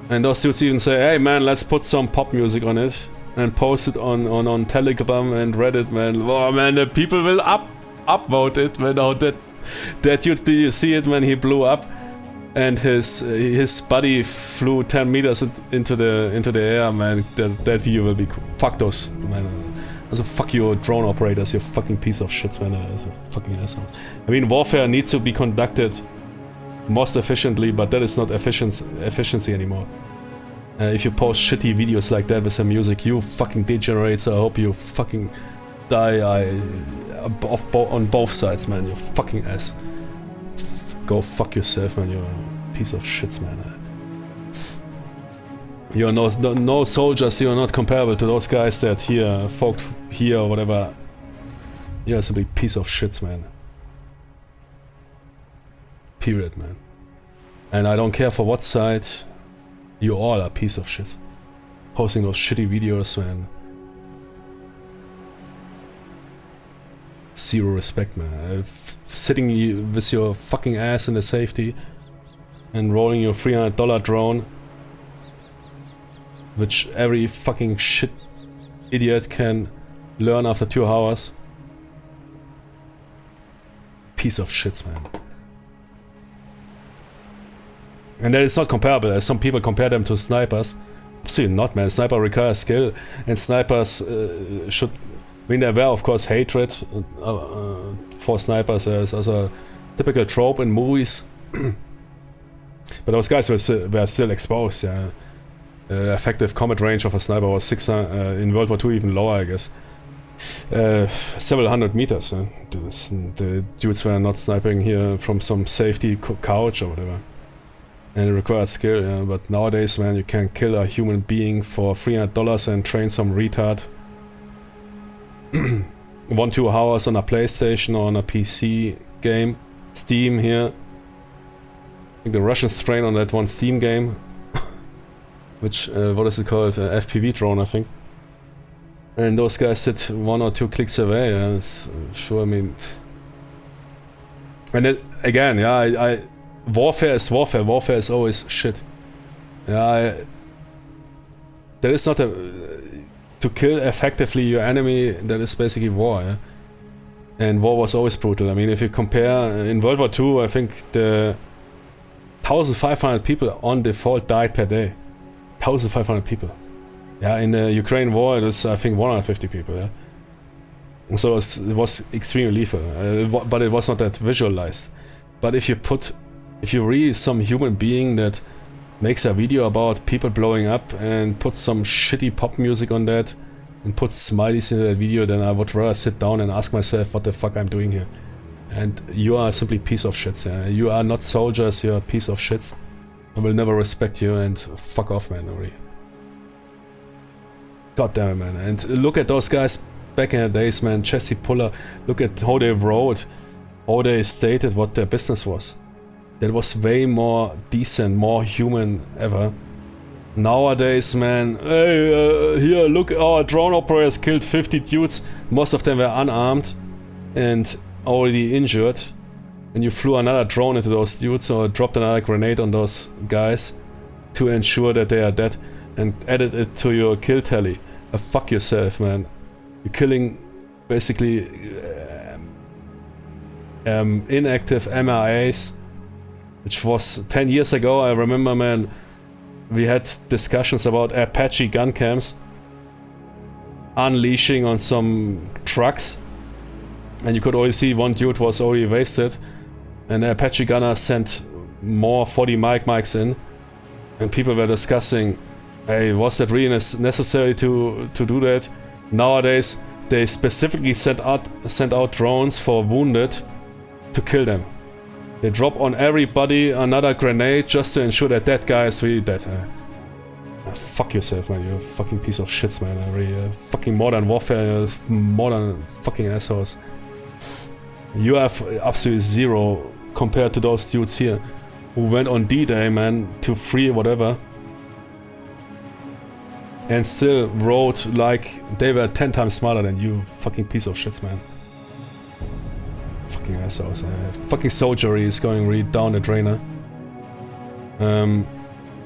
And those dudes even say, hey man, let's put some pop music on it and post it on Telegram and Reddit, man. Oh man, the people will upvote it, man. Oh, that dude, did you see it when he blew up and his body flew 10 meters into the air, man? That video will be cool. Fuck those, man. Also, fuck you drone operators, you fucking piece of shit, man. As a fucking asshole. I mean, warfare needs to be conducted most efficiently, but that is not efficiency anymore. If you post shitty videos like that with some music, you fucking degenerates. I hope you fucking die on both sides, man. You fucking ass. Go fuck yourself, man. You're a piece of shit, man. You're no soldiers. You're not comparable to those guys that fought here or whatever. You're simply a piece of shits, man. Period, man. And I don't care for what side. You all are a piece of shit. Posting those shitty videos, man. Zero respect, man. Sitting with your fucking ass in the safety and rolling your $300 drone, which every fucking shit idiot can learn after 2 hours. Piece of shits, man. And that is not comparable, as some people compare them to snipers. Absolutely not, man. Sniper requires skill, and snipers should... I mean, there were, of course, hatred for snipers as a typical trope in movies. But those guys were still exposed, yeah. Effective combat range of a sniper was 600, in World War II even lower, I guess. Several hundred meters. The dudes were not sniping here from some safety couch or whatever. And it requires skill, yeah. But nowadays, man, you can kill a human being for $300 and train some retard. 1-2 hours on a PlayStation or on a PC game. Steam here. I think the Russians train on that one Steam game. Which, what is it called? FPV drone, I think. And those guys sit 1 or 2 clicks away, yeah. It's, sure, I mean... And it, again, yeah, warfare is warfare. Warfare is always shit. Yeah, that is not to kill effectively your enemy, that is basically war, yeah? And war was always brutal. I mean, if you compare, in World War II, I think the 1,500 people on default died per day. 1,500 people. Yeah, in the Ukraine war, it was, I think, 150 people, yeah? So it was extremely lethal, but it was not that visualized. But if you really some human being that makes a video about people blowing up and puts some shitty pop music on that and puts smileys in that video, then I would rather sit down and ask myself what the fuck I'm doing here. And you are simply piece of shits. Yeah? You are not soldiers, you're a piece of shits. I will never respect you, and fuck off, man. Already. God damn it, man. And look at those guys back in the days, man. Jesse Puller. Look at how they wrote, how they stated what their business was. That was way more decent, more human ever. Nowadays, man, hey, here, look, our drone operators killed 50 dudes. Most of them were unarmed and already injured. And you flew another drone into those dudes or dropped another grenade on those guys to ensure that they are dead and added it to your kill tally. Fuck yourself, man. You're killing basically inactive MRAs, which was 10 years ago. I remember, man, we had discussions about Apache gun cams unleashing on some trucks, and you could always see one dude was already wasted, and the Apache gunner sent more 40 mics in, and people were discussing, hey, was that really necessary to do that? Nowadays, they specifically sent out drones for wounded to kill them. They drop on everybody another grenade just to ensure that that guy is really dead. Fuck yourself, man. You're a fucking piece of shits, man. Really, fucking modern warfare, modern fucking assholes. You have absolutely zero compared to those dudes here who went on D-Day, man, to free whatever, and still wrote like they were 10 times smarter than you. Fucking piece of shits, man. Fucking assholes. Fucking soldiery is going really down the drainer.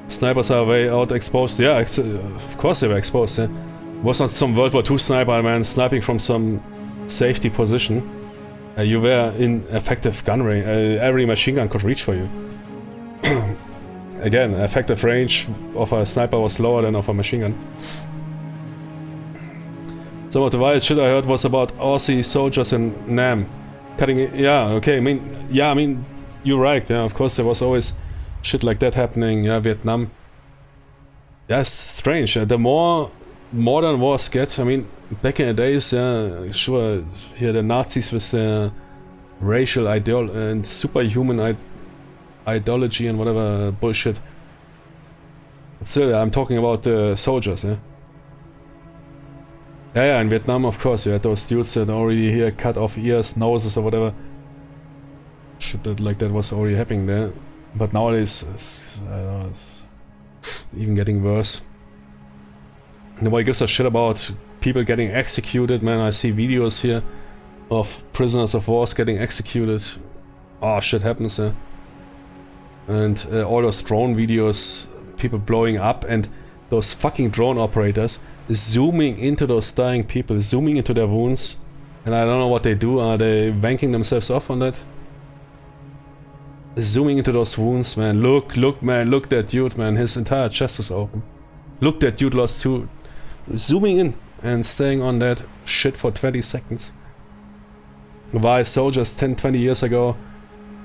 Snipers are way out exposed. Yeah, of course they were exposed. Yeah. Was not some World War II sniper, man, sniping from some safety position. You were in effective gun range. Every machine gun could reach for you. Again, effective range of a sniper was lower than of a machine gun. Some of the wild shit I heard was about Aussie soldiers in Nam cutting it. Yeah, okay. I mean, you're right. Yeah, of course there was always shit like that happening. Yeah, Vietnam. Yeah, it's strange. The more modern wars get, I mean, back in the days, yeah, sure, here the Nazis with their racial and superhuman ideology and whatever bullshit. But still, I'm talking about the soldiers, yeah. Yeah, in Vietnam, of course, you had those dudes that already here cut off ears, noses, or whatever. Shit like that was already happening there. But nowadays, I don't know, it's even getting worse. Nobody gives a shit about people getting executed, man. I see videos here of prisoners of war getting executed. Oh, shit happens there. And all those drone videos, people blowing up, and those fucking drone operators zooming into those dying people, zooming into their wounds. And I don't know what they do. Are they wanking themselves off on that? Zooming into those wounds, man. Look, man. Look, that dude, man. His entire chest is open. Look, that dude lost two. Zooming in and staying on that shit for 20 seconds. Why soldiers 10-20 years ago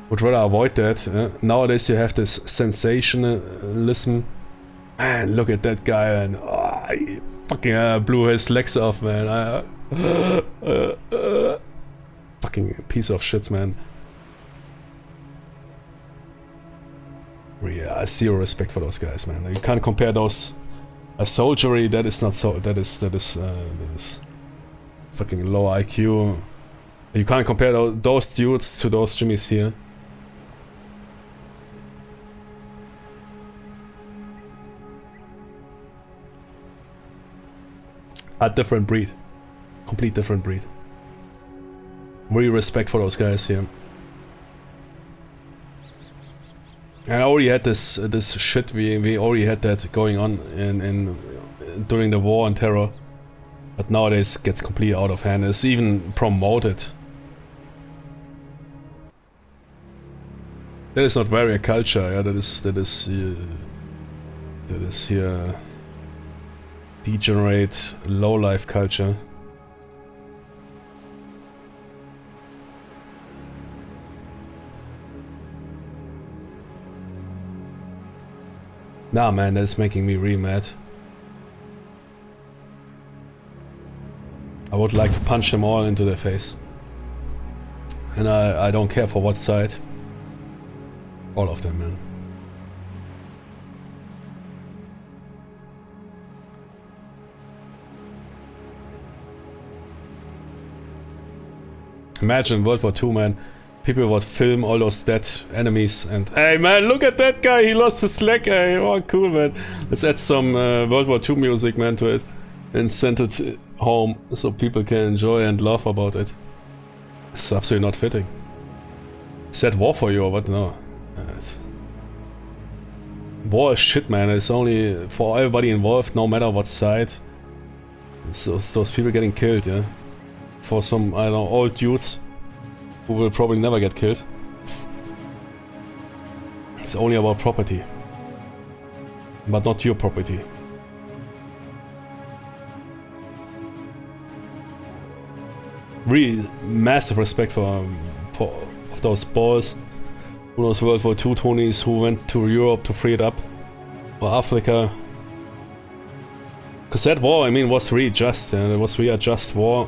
would rather avoid that. Nowadays you have this sensationalism. Man, look at that guy, and he fucking blew his legs off, man. Fucking piece of shit, man. Yeah, zero respect for those guys, man. You can't compare those. A soldiery that is not so. That is fucking low IQ. You can't compare those dudes to those Jimmies here. A different breed. Complete different breed. Really respect for those guys here. And I already had this shit, we already had that going on during the war on terror. But nowadays it gets completely out of hand. It's even promoted. That is not warrior culture, yeah, that is here degenerate low-life culture. Nah, man, that's making me really mad. I would like to punch them all into their face. And I don't care for what side. All of them, man. Imagine World War II, man. People would film all those dead enemies and hey man, look at that guy, he lost his leg, hey, oh cool man. Let's add some World War II music, man, to it and send it home so people can enjoy and laugh about it. It's absolutely not fitting. Is that war for you or what? No. War is shit, man. It's only for everybody involved, no matter what side. It's those people getting killed, yeah. For some, I don't know, old dudes who will probably never get killed. It's only about property. But not your property. Really massive respect for of those boys, who those World War II Tonys who went to Europe to free it up, or Africa. Cause that war, I mean, was really just, and it was really a just war.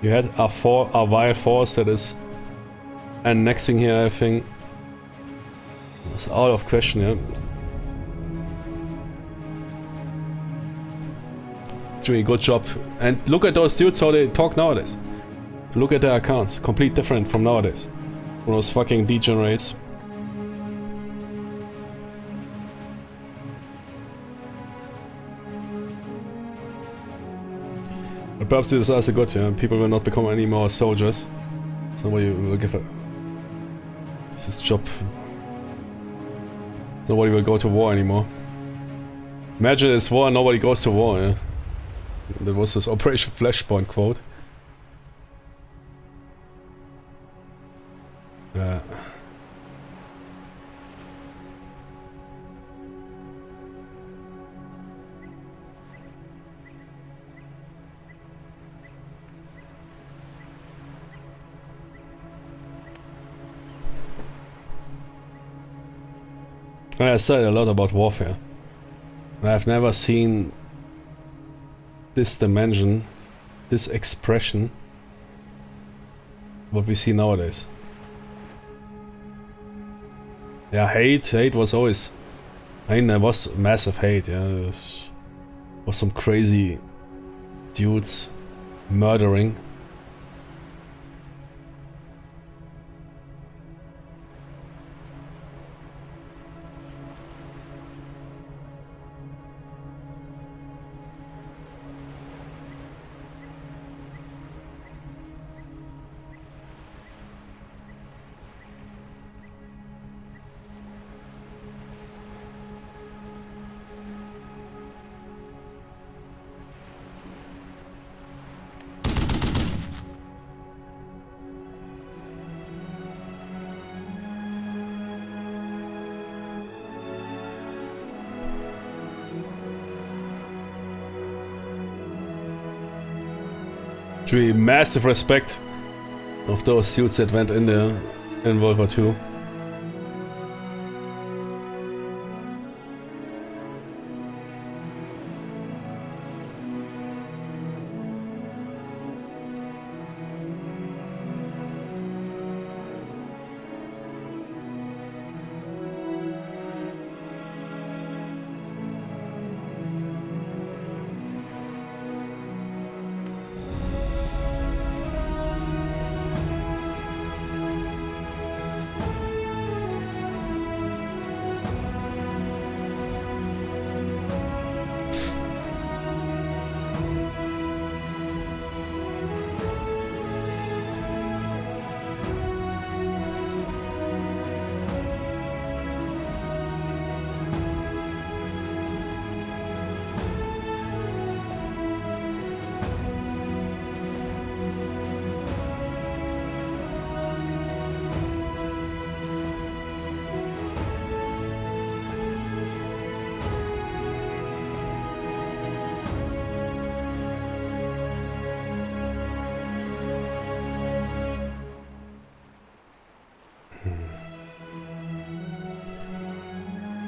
You had a wild force that is annexing here, I think. It's out of question, yeah. Doing a good job. And look at those dudes how they talk nowadays. Look at their accounts. Complete different from nowadays. From those fucking degenerates. But perhaps this is also good, yeah. People will not become any more soldiers. Nobody will give a... This job... Nobody will go to war anymore. Imagine it's war and nobody goes to war, yeah. That was this Operation Flashpoint quote. Yeah. I said a lot about warfare. I've never seen this dimension, this expression, what we see nowadays. Yeah, hate was always... I mean, there was massive hate, yeah. There was some crazy dudes murdering. Really massive respect of those suits that went in there in World War II.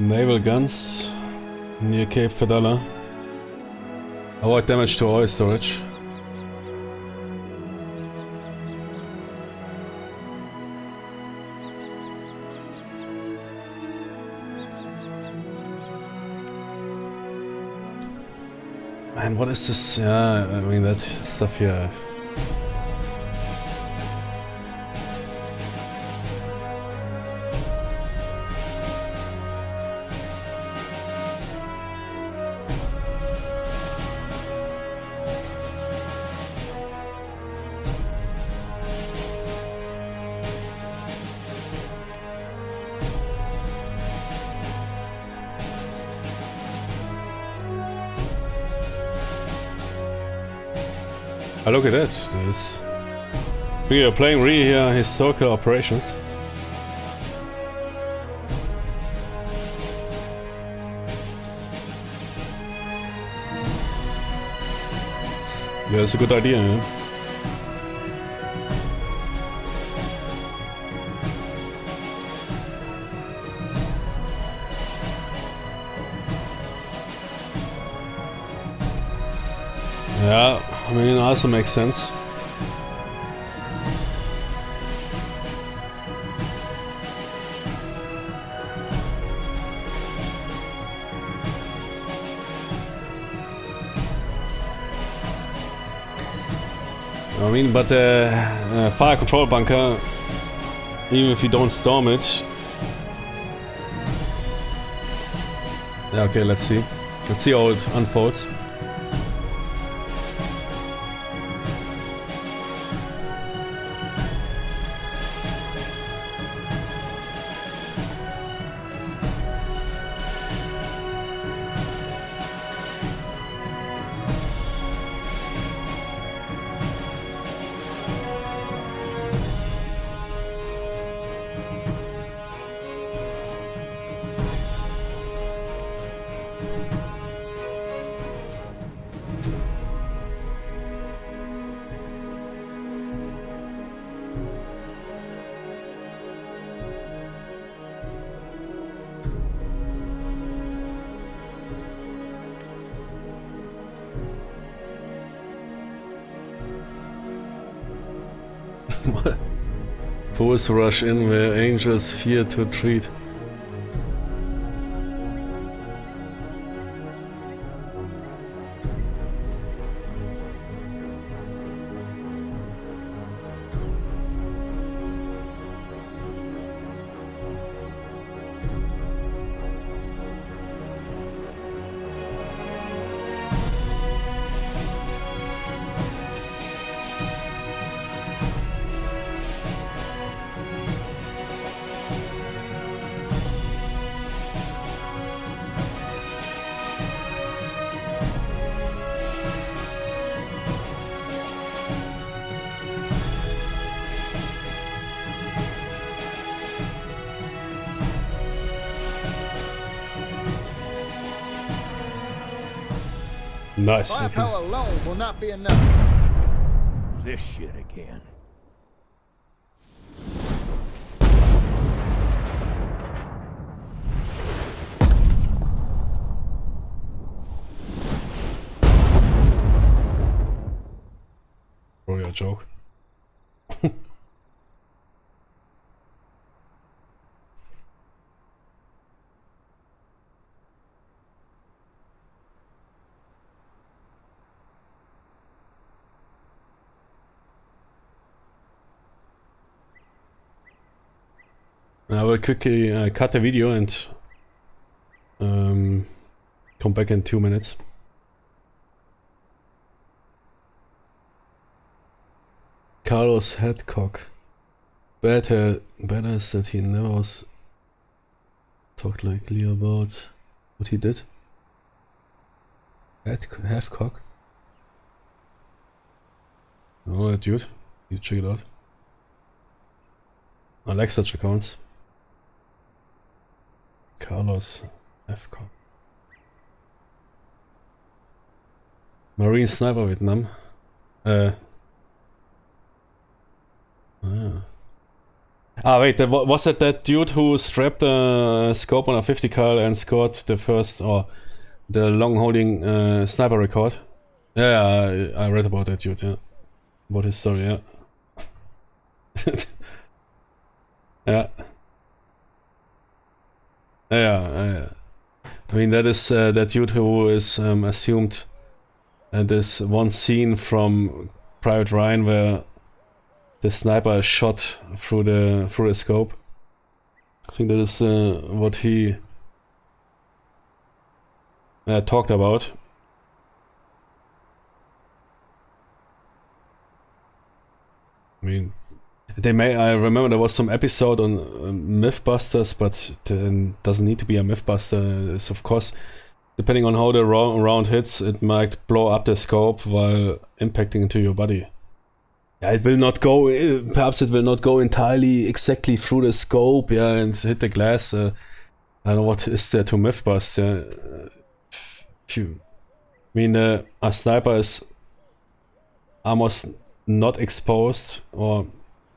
Naval guns. Near Cape Fidela. Avoid damage to oil storage. Man, what is this? Yeah, I mean that stuff here. Oh, look at that. This. We are playing really here historical operations. Yeah, that's a good idea, yeah? Yeah, I mean, it also makes sense. I mean, but the fire control bunker, even if you don't storm it. Yeah, okay, let's see. Let's see how it unfolds. Fools rush in where angels fear to treat. Nice. Firepower Okay. alone will not be enough. This shit again. Probably a joke. I will quickly cut the video and come back in 2 minutes. Carlos Headcock. Better is that he never was talked likely about what he did. Headcock. Oh, that dude. You check it out. I like such accounts. Carlos Headcock. Marine Sniper Vietnam. Wait, was it that dude who strapped a scope on a 50 cal and scored the first, or the long-holding sniper record. Yeah, I read about that dude, yeah. About his story, yeah. Yeah. Yeah, I mean, that is that dude who is assumed this one scene from Private Ryan where the sniper is shot through the scope. I think that is what he talked about. I mean, I remember there was some episode on Mythbusters, but it doesn't need to be a Mythbuster. It's of course, depending on how the round hits, it might blow up the scope while impacting into your body. Yeah, it will not go, perhaps it will not go entirely exactly through the scope, yeah, and hit the glass. I don't know what is there to Mythbust. I mean, a sniper is almost not exposed, or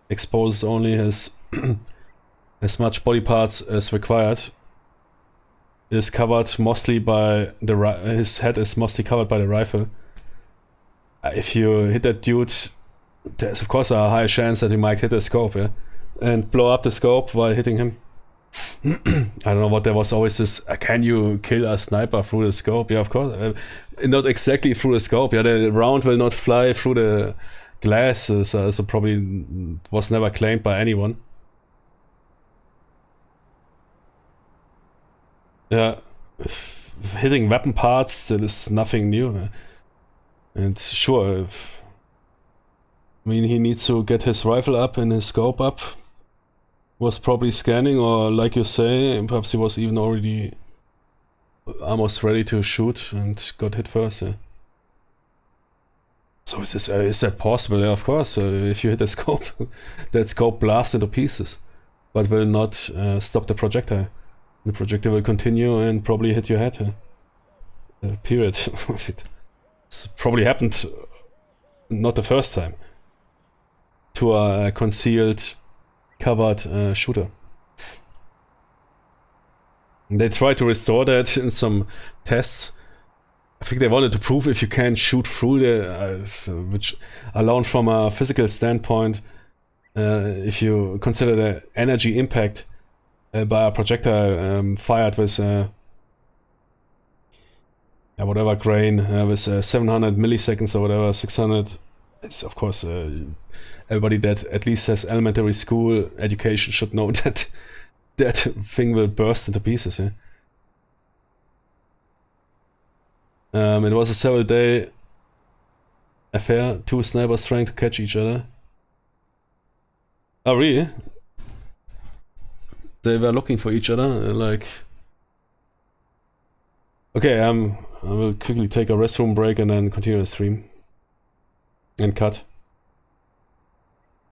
exposes only his as much body parts as required. Is covered mostly by his head is mostly covered by the rifle. If you hit that dude, there's of course a high chance that you might hit the scope, yeah, and blow up the scope while hitting him. I don't know what there was always this. Can you kill a sniper through the scope? Yeah, of course. Not exactly through the scope. Yeah, the round will not fly through the glass, so probably was never claimed by anyone. Yeah, hitting weapon parts, that is nothing new. And sure, I mean, he needs to get his rifle up and his scope up. Was probably scanning, or like you say, perhaps he was even already almost ready to shoot and got hit first. Yeah. So is that possible? Yeah, of course. If you hit a scope, that scope blasts into pieces, but will not stop the projectile. The projectile will continue and probably hit your head. Period. It's probably happened not the first time to a concealed, covered shooter. They tried to restore that in some tests. I think they wanted to prove if you can shoot through which alone from a physical standpoint, if you consider the energy impact by a projectile fired with whatever grain, with 700 milliseconds or whatever, 600. It's of course everybody that at least has elementary school education should know that that thing will burst into pieces. Yeah? It was a several-day affair. Two snipers trying to catch each other. Oh, really? They were looking for each other, like... Okay, I will quickly take a restroom break and then continue the stream. And cut.